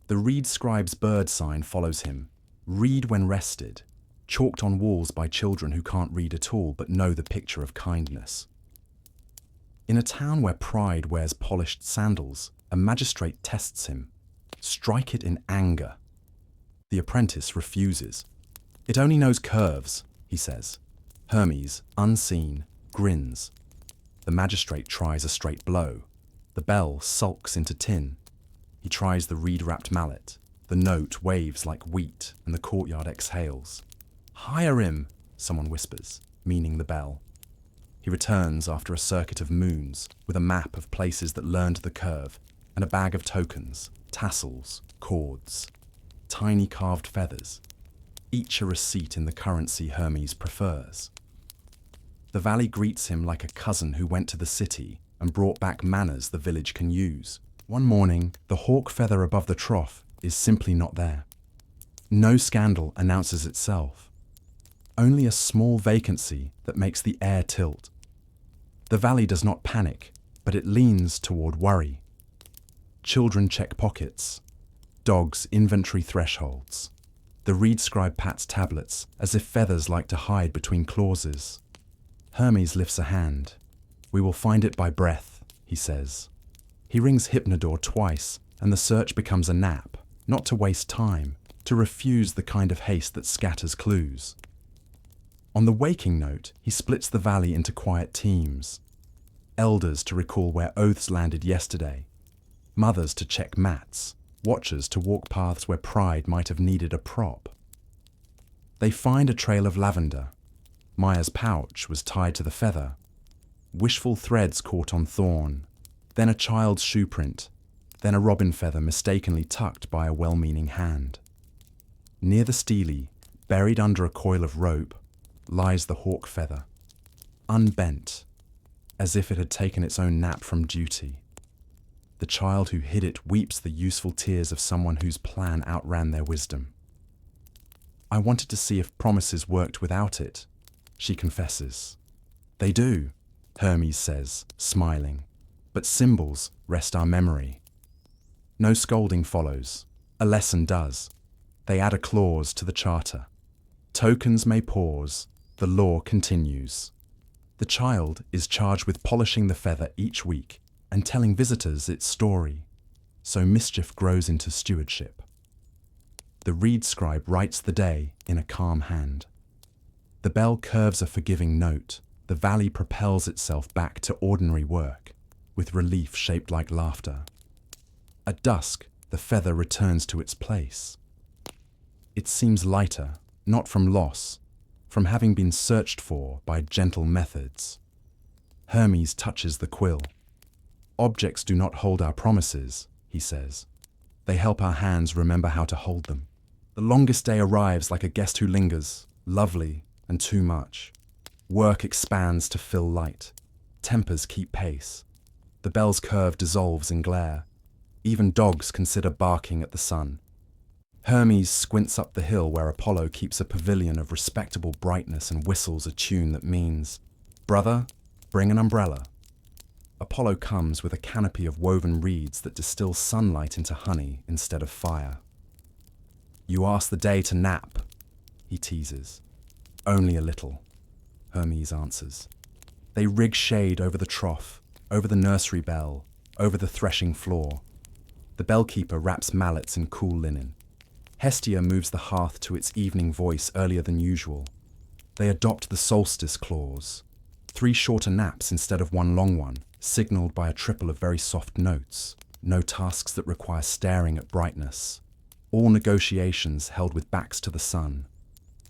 The reed scribe's bird sign follows him, read when rested, chalked on walls by children who can't read at all but know the picture of kindness. In a town where pride wears polished sandals, a magistrate tests him. Strike it in anger. The apprentice refuses. It only knows curves, he says. Hermes, unseen, grins. The magistrate tries a straight blow. The bell sulks into tin. He tries the reed-wrapped mallet. The note waves like wheat, and the courtyard exhales. Hire him, someone whispers, meaning the bell. He returns after a circuit of moons, with a map of places that learned the curve, and a bag of tokens, tassels, cords, tiny carved feathers, each a receipt in the currency Hermes prefers. The valley greets him like a cousin who went to the city and brought back manners the village can use. One morning, the hawk feather above the trough is simply not there. No scandal announces itself. Only a small vacancy that makes the air tilt. The valley does not panic, but it leans toward worry. Children check pockets. Dogs inventory thresholds. The reed scribe pats tablets as if feathers like to hide between clauses. Hermes lifts a hand. We will find it by breath, he says. He rings Hypnodore twice, and the search becomes a nap, not to waste time, to refuse the kind of haste that scatters clues. On the waking note, he splits the valley into quiet teams. Elders to recall where oaths landed yesterday. Mothers to check mats. Watchers to walk paths where pride might have needed a prop. They find a trail of lavender. Maya's pouch was tied to the feather. Wishful threads caught on thorn. Then a child's shoe print. Then a robin feather mistakenly tucked by a well-meaning hand. Near the stele, buried under a coil of rope, lies the hawk feather, unbent, as if it had taken its own nap from duty. The child who hid it weeps the useful tears of someone whose plan outran their wisdom. I wanted to see if promises worked without it, she confesses. They do, Hermes says, smiling, but symbols rest our memory. No scolding follows, a lesson does. They add a clause to the charter. Tokens may pause, the law continues. The child is charged with polishing the feather each week and telling visitors its story, so mischief grows into stewardship. The reed scribe writes the day in a calm hand. The bell curves a forgiving note. The valley propels itself back to ordinary work, with relief shaped like laughter. At dusk, the feather returns to its place. It seems lighter, not from loss, from having been searched for by gentle methods. Hermes touches the quill. Objects do not hold our promises, he says. They help our hands remember how to hold them. The longest day arrives like a guest who lingers, lovely and too much. Work expands to fill light. Tempers keep pace. The bell's curve dissolves in glare. Even dogs consider barking at the sun. Hermes squints up the hill where Apollo keeps a pavilion of respectable brightness and whistles a tune that means, "Brother, bring an umbrella." Apollo comes with a canopy of woven reeds that distills sunlight into honey instead of fire. "You ask the day to nap," he teases. "Only a little," Hermes answers. They rig shade over the trough, over the nursery bell, over the threshing floor. The bellkeeper wraps mallets in cool linen. Hestia moves the hearth to its evening voice earlier than usual. They adopt the solstice clause. 3 shorter naps instead of 1 long one, signalled by a triple of very soft notes. No tasks that require staring at brightness. All negotiations held with backs to the sun.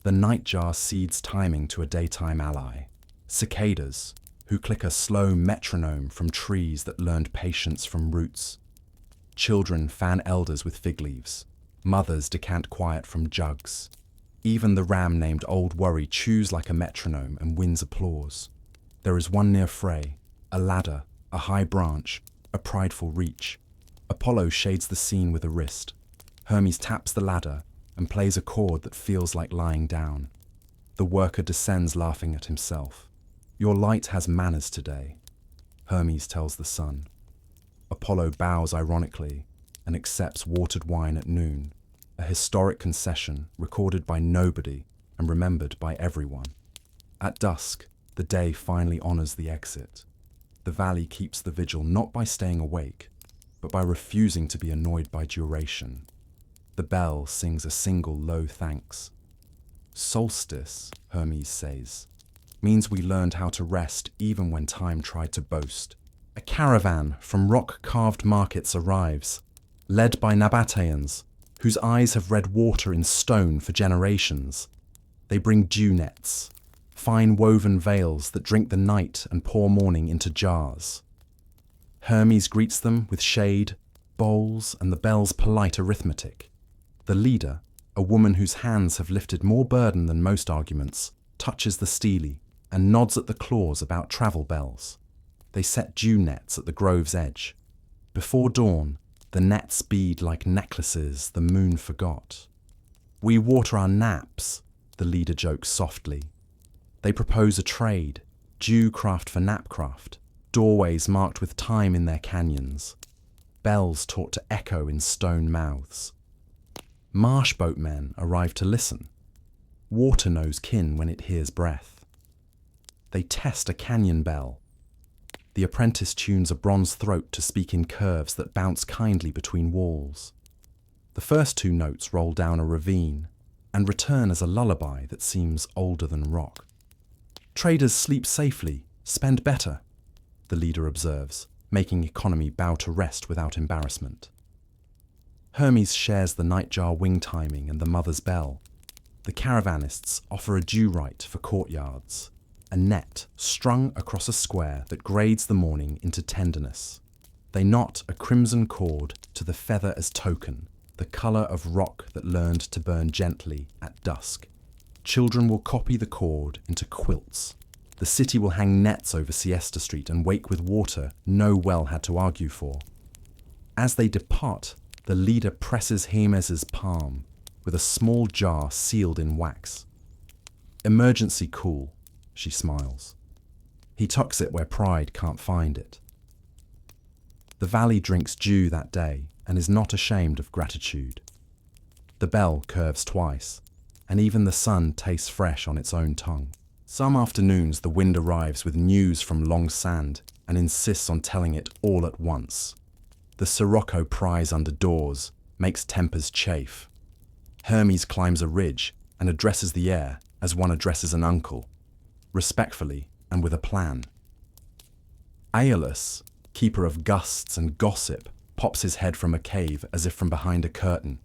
The nightjar cedes timing to a daytime ally. Cicadas, who click a slow metronome from trees that learned patience from roots. Children fan elders with fig leaves. Mothers decant quiet from jugs. Even the ram named Old Worry chews like a metronome and wins applause. There is one near fray, a ladder, a high branch, a prideful reach. Apollo shades the scene with a wrist. Hermes taps the ladder and plays a chord that feels like lying down. The worker descends laughing at himself. "Your light has manners today," Hermes tells the sun. Apollo bows ironically and accepts watered wine at noon, a historic concession recorded by nobody and remembered by everyone. At dusk, the day finally honors the exit. The valley keeps the vigil not by staying awake, but by refusing to be annoyed by duration. The bell sings a single low thanks. Solstice, Hermes says, means we learned how to rest even when time tried to boast. A caravan from rock-carved markets arrives, led by Nabateans, whose eyes have read water in stone for generations. They bring dew nets, fine woven veils that drink the night and pour morning into jars. Hermes greets them with shade, bowls, and the bell's polite arithmetic. The leader, a woman whose hands have lifted more burden than most arguments, touches the stele and nods at the clause about travel bells. They set dew nets at the grove's edge. Before dawn, the nets bead like necklaces the moon forgot. We water our naps, the leader jokes softly. They propose a trade, dew craft for napcraft, doorways marked with time in their canyons, bells taught to echo in stone mouths. Marsh boatmen arrive to listen. Water knows kin when it hears breath. They test a canyon bell. The apprentice tunes a bronze throat to speak in curves that bounce kindly between walls. The first two notes roll down a ravine and return as a lullaby that seems older than rock. Traders sleep safely, spend better, the leader observes, making economy bow to rest without embarrassment. Hermes shares the nightjar wing timing and the mother's bell. The caravanists offer a dew right for courtyards, a net strung across a square that grades the morning into tenderness. They knot a crimson cord to the feather as token, the colour of rock that learned to burn gently at dusk. Children will copy the cord into quilts. The city will hang nets over Siesta Street and wake with water no well had to argue for. As they depart, the leader presses Hermes's palm with a small jar sealed in wax. Emergency cool, she smiles. He tucks it where pride can't find it. The valley drinks dew that day and is not ashamed of gratitude. The bell curves twice, and even the sun tastes fresh on its own tongue. Some afternoons the wind arrives with news from Long Sand and insists on telling it all at once. The sirocco pries under doors, makes tempers chafe. Hermes climbs a ridge and addresses the air as one addresses an uncle, respectfully and with a plan. Aeolus, keeper of gusts and gossip, pops his head from a cave as if from behind a curtain.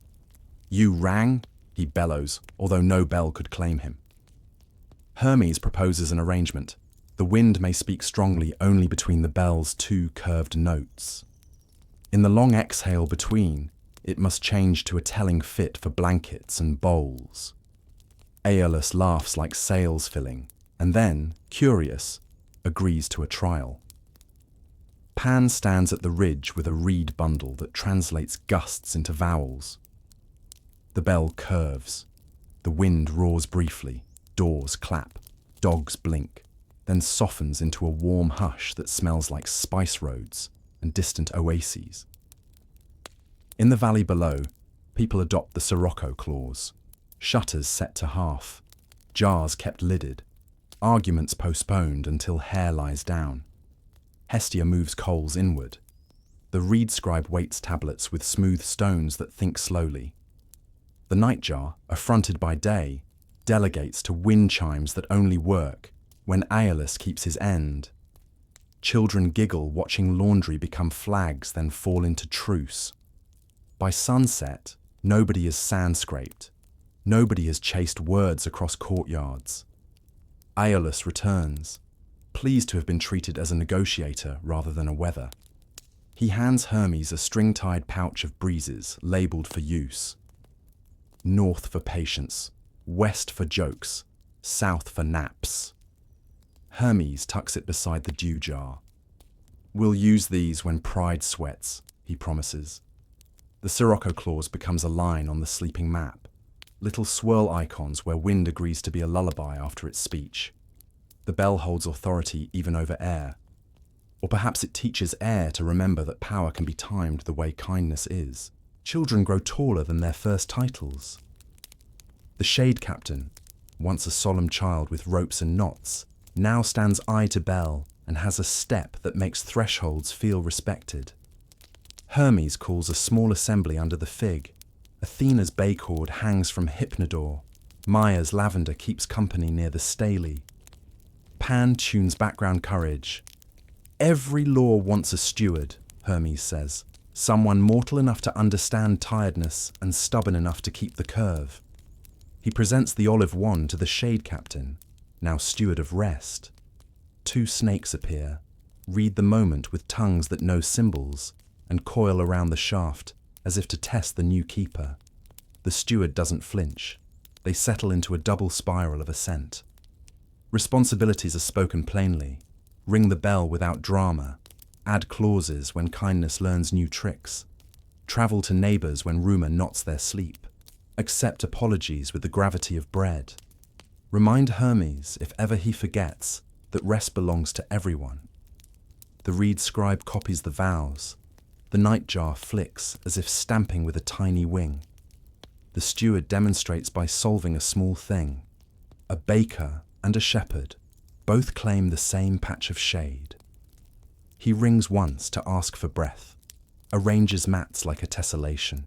"You rang?" he bellows, although no bell could claim him. Hermes proposes an arrangement. The wind may speak strongly only between the bell's two curved notes. In the long exhale between, it must change to a telling fit for blankets and bowls. Aeolus laughs like sails filling, and then, curious, agrees to a trial. Pan stands at the ridge with a reed bundle that translates gusts into vowels. The bell curves. The wind roars briefly. Doors clap. Dogs blink. Then softens into a warm hush that smells like spice roads and distant oases. In the valley below, people adopt the sirocco clause. Shutters set to half. Jars kept lidded. Arguments postponed until hair lies down. Hestia moves coals inward. The reed scribe weights tablets with smooth stones that think slowly. The nightjar, affronted by day, delegates to wind chimes that only work when Aeolus keeps his end. Children giggle watching laundry become flags then fall into truce. By sunset, nobody is sand-scraped. Nobody has chased words across courtyards. Aeolus returns, pleased to have been treated as a negotiator rather than a weather. He hands Hermes a string-tied pouch of breezes labelled for use. North for patience, west for jokes, south for naps. Hermes tucks it beside the dew jar. "We'll use these when pride sweats," he promises. The sirocco clause becomes a line on the sleeping map, little swirl icons where wind agrees to be a lullaby after its speech. The bell holds authority even over air. Or perhaps it teaches air to remember that power can be timed the way kindness is. Children grow taller than their first titles. The shade captain, once a solemn child with ropes and knots, now stands eye to bell and has a step that makes thresholds feel respected. Hermes calls a small assembly under the fig. Athena's bay cord hangs from Hypnodore. Maia's lavender keeps company near the Stele. Pan tunes background courage. "Every law wants a steward," Hermes says. "Someone mortal enough to understand tiredness and stubborn enough to keep the curve." He presents the olive wand to the shade captain, now steward of rest. Two snakes appear, read the moment with tongues that know symbols, and coil around the shaft as if to test the new keeper. The steward doesn't flinch. They settle into a double spiral of ascent. Responsibilities are spoken plainly. Ring the bell without drama. Add clauses when kindness learns new tricks. Travel to neighbours when rumour knots their sleep. Accept apologies with the gravity of bread. Remind Hermes, if ever he forgets, that rest belongs to everyone. The reed scribe copies the vows. The nightjar flicks as if stamping with a tiny wing. The steward demonstrates by solving a small thing. A baker and a shepherd both claim the same patch of shade. He rings once to ask for breath, arranges mats like a tessellation,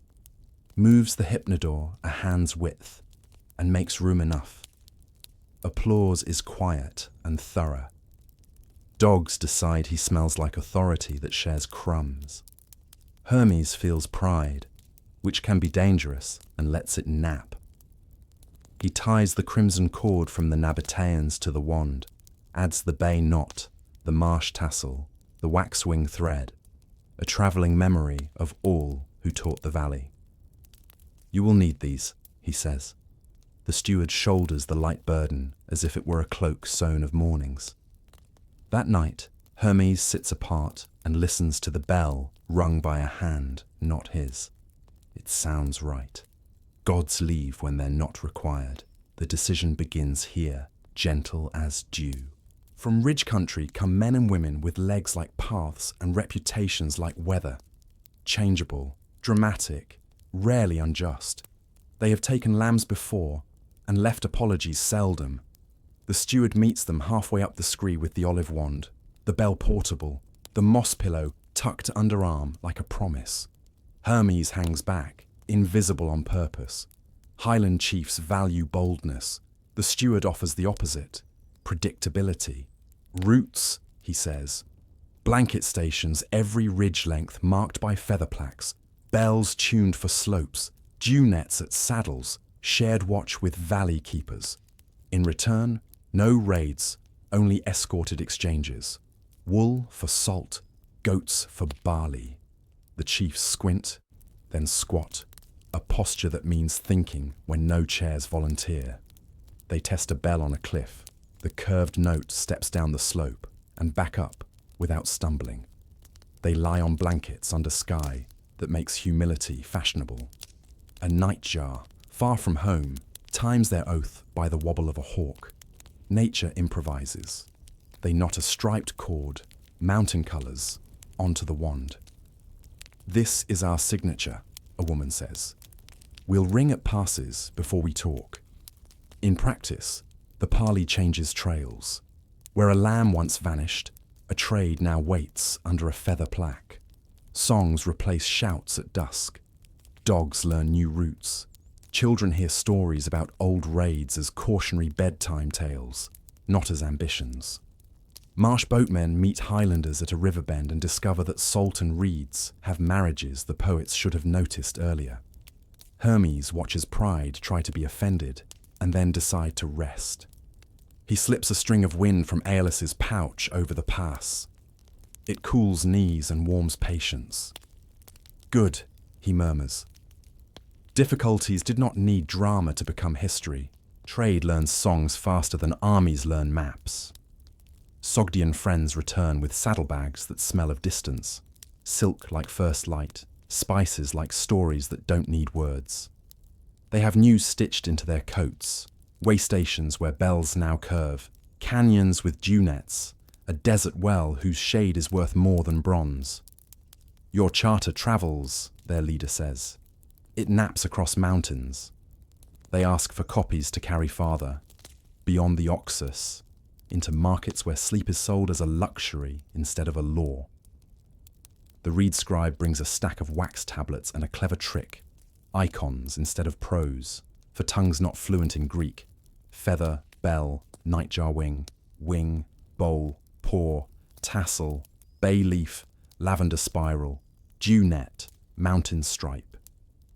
moves the hypnodore a hand's width, and makes room enough. Applause is quiet and thorough. Dogs decide he smells like authority that shares crumbs. Hermes feels pride, which can be dangerous, and lets it nap. He ties the crimson cord from the Nabateans to the wand, adds the bay knot, the marsh tassel, the waxwing thread, a travelling memory of all who taught the valley. You will need these, he says. The steward shoulders the light burden as if it were a cloak sewn of mornings. That night, Hermes sits apart and listens to the bell rung by a hand, not his. It sounds right. Gods leave when they're not required. The decision begins here, gentle as dew. From ridge country come men and women with legs like paths and reputations like weather. Changeable, dramatic, rarely unjust. They have taken lambs before and left apologies seldom. The steward meets them halfway up the scree with the olive wand, the bell portable, the moss pillow tucked underarm like a promise. Hermes hangs back, invisible on purpose. Highland chiefs value boldness. The steward offers the opposite, predictability. Routes, he says. Blanket stations every ridge length marked by feather plaques. Bells tuned for slopes. Dew nets at saddles. Shared watch with valley keepers. In return, no raids, only escorted exchanges. Wool for salt, goats for barley. The chiefs squint, then squat, a posture that means thinking when no chairs volunteer. They test a bell on a cliff. The curved note steps down the slope and back up without stumbling. They lie on blankets under sky that makes humility fashionable. A nightjar, far from home, times their oath by the wobble of a hawk. Nature improvises. They knot a striped cord, mountain colours, onto the wand. This is our signature, a woman says. We'll ring at passes before we talk. In practice, the parley changes trails. Where a lamb once vanished, a trade now waits under a feather plaque. Songs replace shouts at dusk. Dogs learn new routes. Children hear stories about old raids as cautionary bedtime tales, not as ambitions. Marsh boatmen meet Highlanders at a river bend and discover that salt and reeds have marriages the poets should have noticed earlier. Hermes watches pride try to be offended and then decide to rest. He slips a string of wind from Aeolus's pouch over the pass. It cools knees and warms patience. Good, he murmurs. Difficulties did not need drama to become history. Trade learns songs faster than armies learn maps. Sogdian friends return with saddlebags that smell of distance, silk like first light, spices like stories that don't need words. They have news stitched into their coats, way stations where bells now curve, canyons with dew nets, a desert well whose shade is worth more than bronze. Your charter travels, their leader says. It naps across mountains. They ask for copies to carry farther, beyond the Oxus, into markets where sleep is sold as a luxury instead of a law. The reed scribe brings a stack of wax tablets and a clever trick, icons instead of prose, for tongues not fluent in Greek. Feather, bell, nightjar wing, bowl, paw, tassel, bay leaf, lavender spiral, dew net, mountain stripe.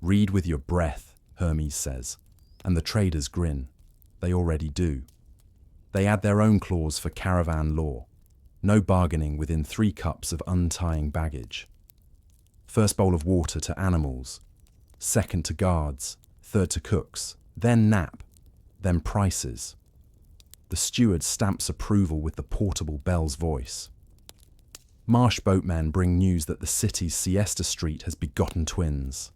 Read with your breath, Hermes says, and the traders grin. They already do. They add their own clause for caravan law. No bargaining within 3 cups of untying baggage. First bowl of water to animals, second to guards, third to cooks, then nap, then prices. The steward stamps approval with the portable bell's voice. Marsh boatmen bring news that the city's siesta street has begotten twins.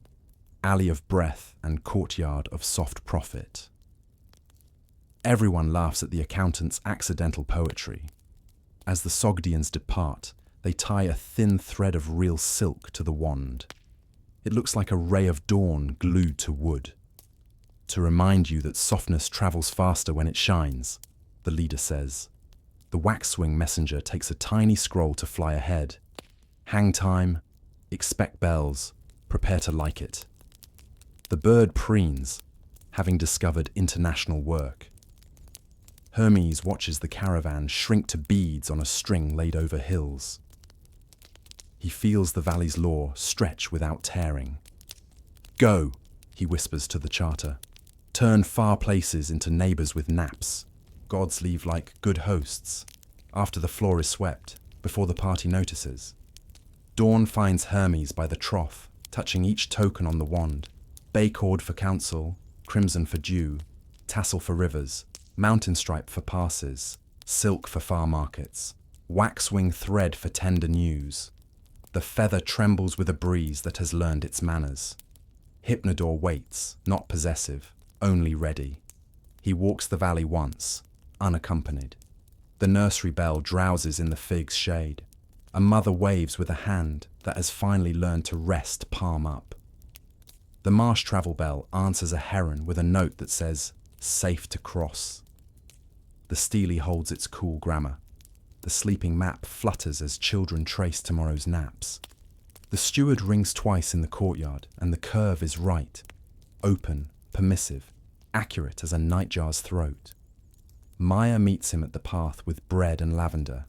alley of breath and courtyard of soft profit. Everyone laughs at the accountant's accidental poetry. As the Sogdians depart, they tie a thin thread of real silk to the wand. It looks like a ray of dawn glued to wood. To remind you that softness travels faster when it shines, the leader says. The waxwing messenger takes a tiny scroll to fly ahead. Hang time, expect bells, prepare to like it. The bird preens, having discovered international work. Hermes watches the caravan shrink to beads on a string laid over hills. He feels the valley's law stretch without tearing. Go, he whispers to the charter. Turn far places into neighbours with naps. Gods leave like good hosts, after the floor is swept, before the party notices. Dawn finds Hermes by the trough, touching each token on the wand. Bay cord for council, crimson for dew, tassel for rivers, mountain stripe for passes, silk for far markets, waxwing thread for tender news. The feather trembles with a breeze that has learned its manners. Hypnodore waits, not possessive, only ready. He walks the valley once, unaccompanied. The nursery bell drowses in the fig's shade. A mother waves with a hand that has finally learned to rest palm up. The marsh travel bell answers a heron with a note that says, safe to cross. The steely holds its cool grammar. The sleeping map flutters as children trace tomorrow's naps. The steward rings twice in the courtyard, and the curve is right. Open, permissive, accurate as a nightjar's throat. Maya meets him at the path with bread and lavender.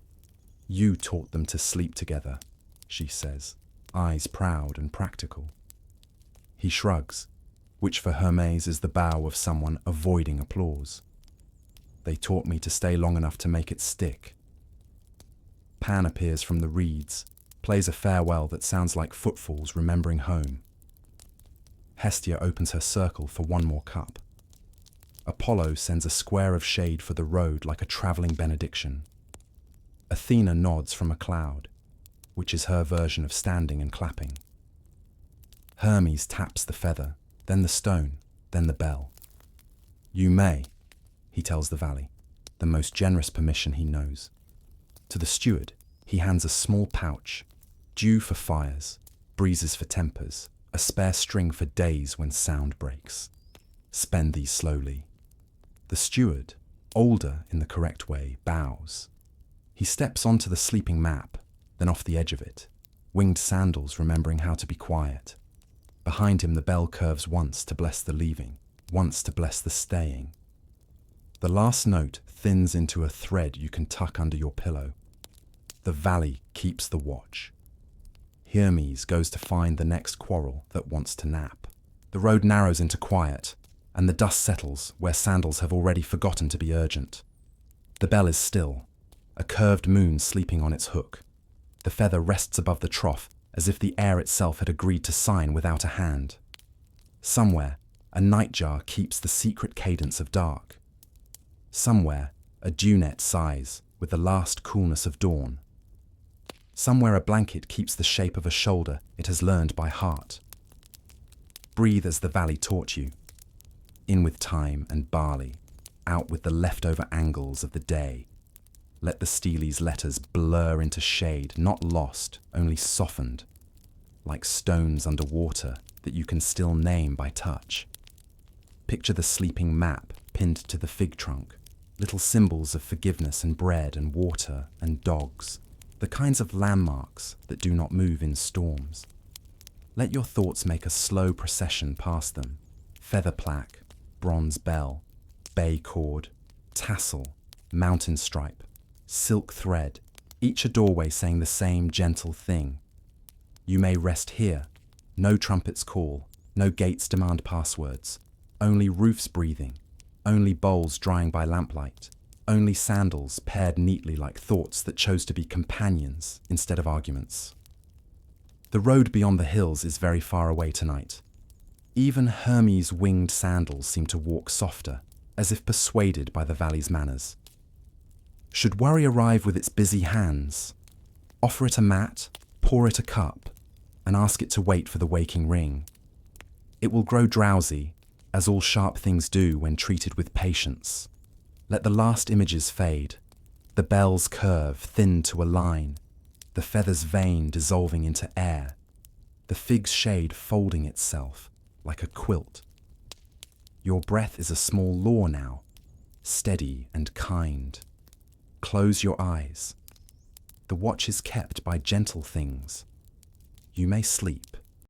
You taught them to sleep together, she says, eyes proud and practical. He shrugs, which for Hermes is the bow of someone avoiding applause. They taught me to stay long enough to make it stick. Pan appears from the reeds, plays a farewell that sounds like footfalls remembering home. Hestia opens her circle for one more cup. Apollo sends a square of shade for the road like a travelling benediction. Athena nods from a cloud, which is her version of standing and clapping. Hermes taps the feather, then the stone, then the bell. You may, he tells the valley, the most generous permission he knows. To the steward, he hands a small pouch, dew for fires, breezes for tempers, a spare string for days when sound breaks. Spend these slowly. The steward, older in the correct way, bows. He steps onto the sleeping map, then off the edge of it, winged sandals remembering how to be quiet. Behind him the bell curves once to bless the leaving, once to bless the staying. The last note thins into a thread you can tuck under your pillow. The valley keeps the watch. Hermes goes to find the next quarrel that wants to nap. The road narrows into quiet, and the dust settles where sandals have already forgotten to be urgent. The bell is still, a curved moon sleeping on its hook. The feather rests above the trough as if the air itself had agreed to sign without a hand. Somewhere, a nightjar keeps the secret cadence of dark. Somewhere, a dewnet sighs with the last coolness of dawn. Somewhere a blanket keeps the shape of a shoulder it has learned by heart. Breathe as the valley taught you. In with thyme and barley, out with the leftover angles of the day. Let the steely's letters blur into shade, not lost, only softened, like stones under water that you can still name by touch. Picture the sleeping map pinned to the fig trunk, little symbols of forgiveness and bread and water and dogs, the kinds of landmarks that do not move in storms. Let your thoughts make a slow procession past them. Feather plaque, bronze bell, bay cord, tassel, mountain stripe, silk thread, each a doorway saying the same gentle thing. You may rest here. No trumpets call, no gates demand passwords, only roofs breathing, only bowls drying by lamplight, only sandals paired neatly like thoughts that chose to be companions instead of arguments. The road beyond the hills is very far away tonight. Even Hermes' winged sandals seem to walk softer, as if persuaded by the valley's manners. Should worry arrive with its busy hands, offer it a mat, pour it a cup, and ask it to wait for the waking ring. It will grow drowsy, as all sharp things do when treated with patience. Let the last images fade, the bells curve thin to a line, the feathers vain dissolving into air, the fig's shade folding itself like a quilt. Your breath is a small law now, steady and kind. Close your eyes. The watch is kept by gentle things. You may sleep.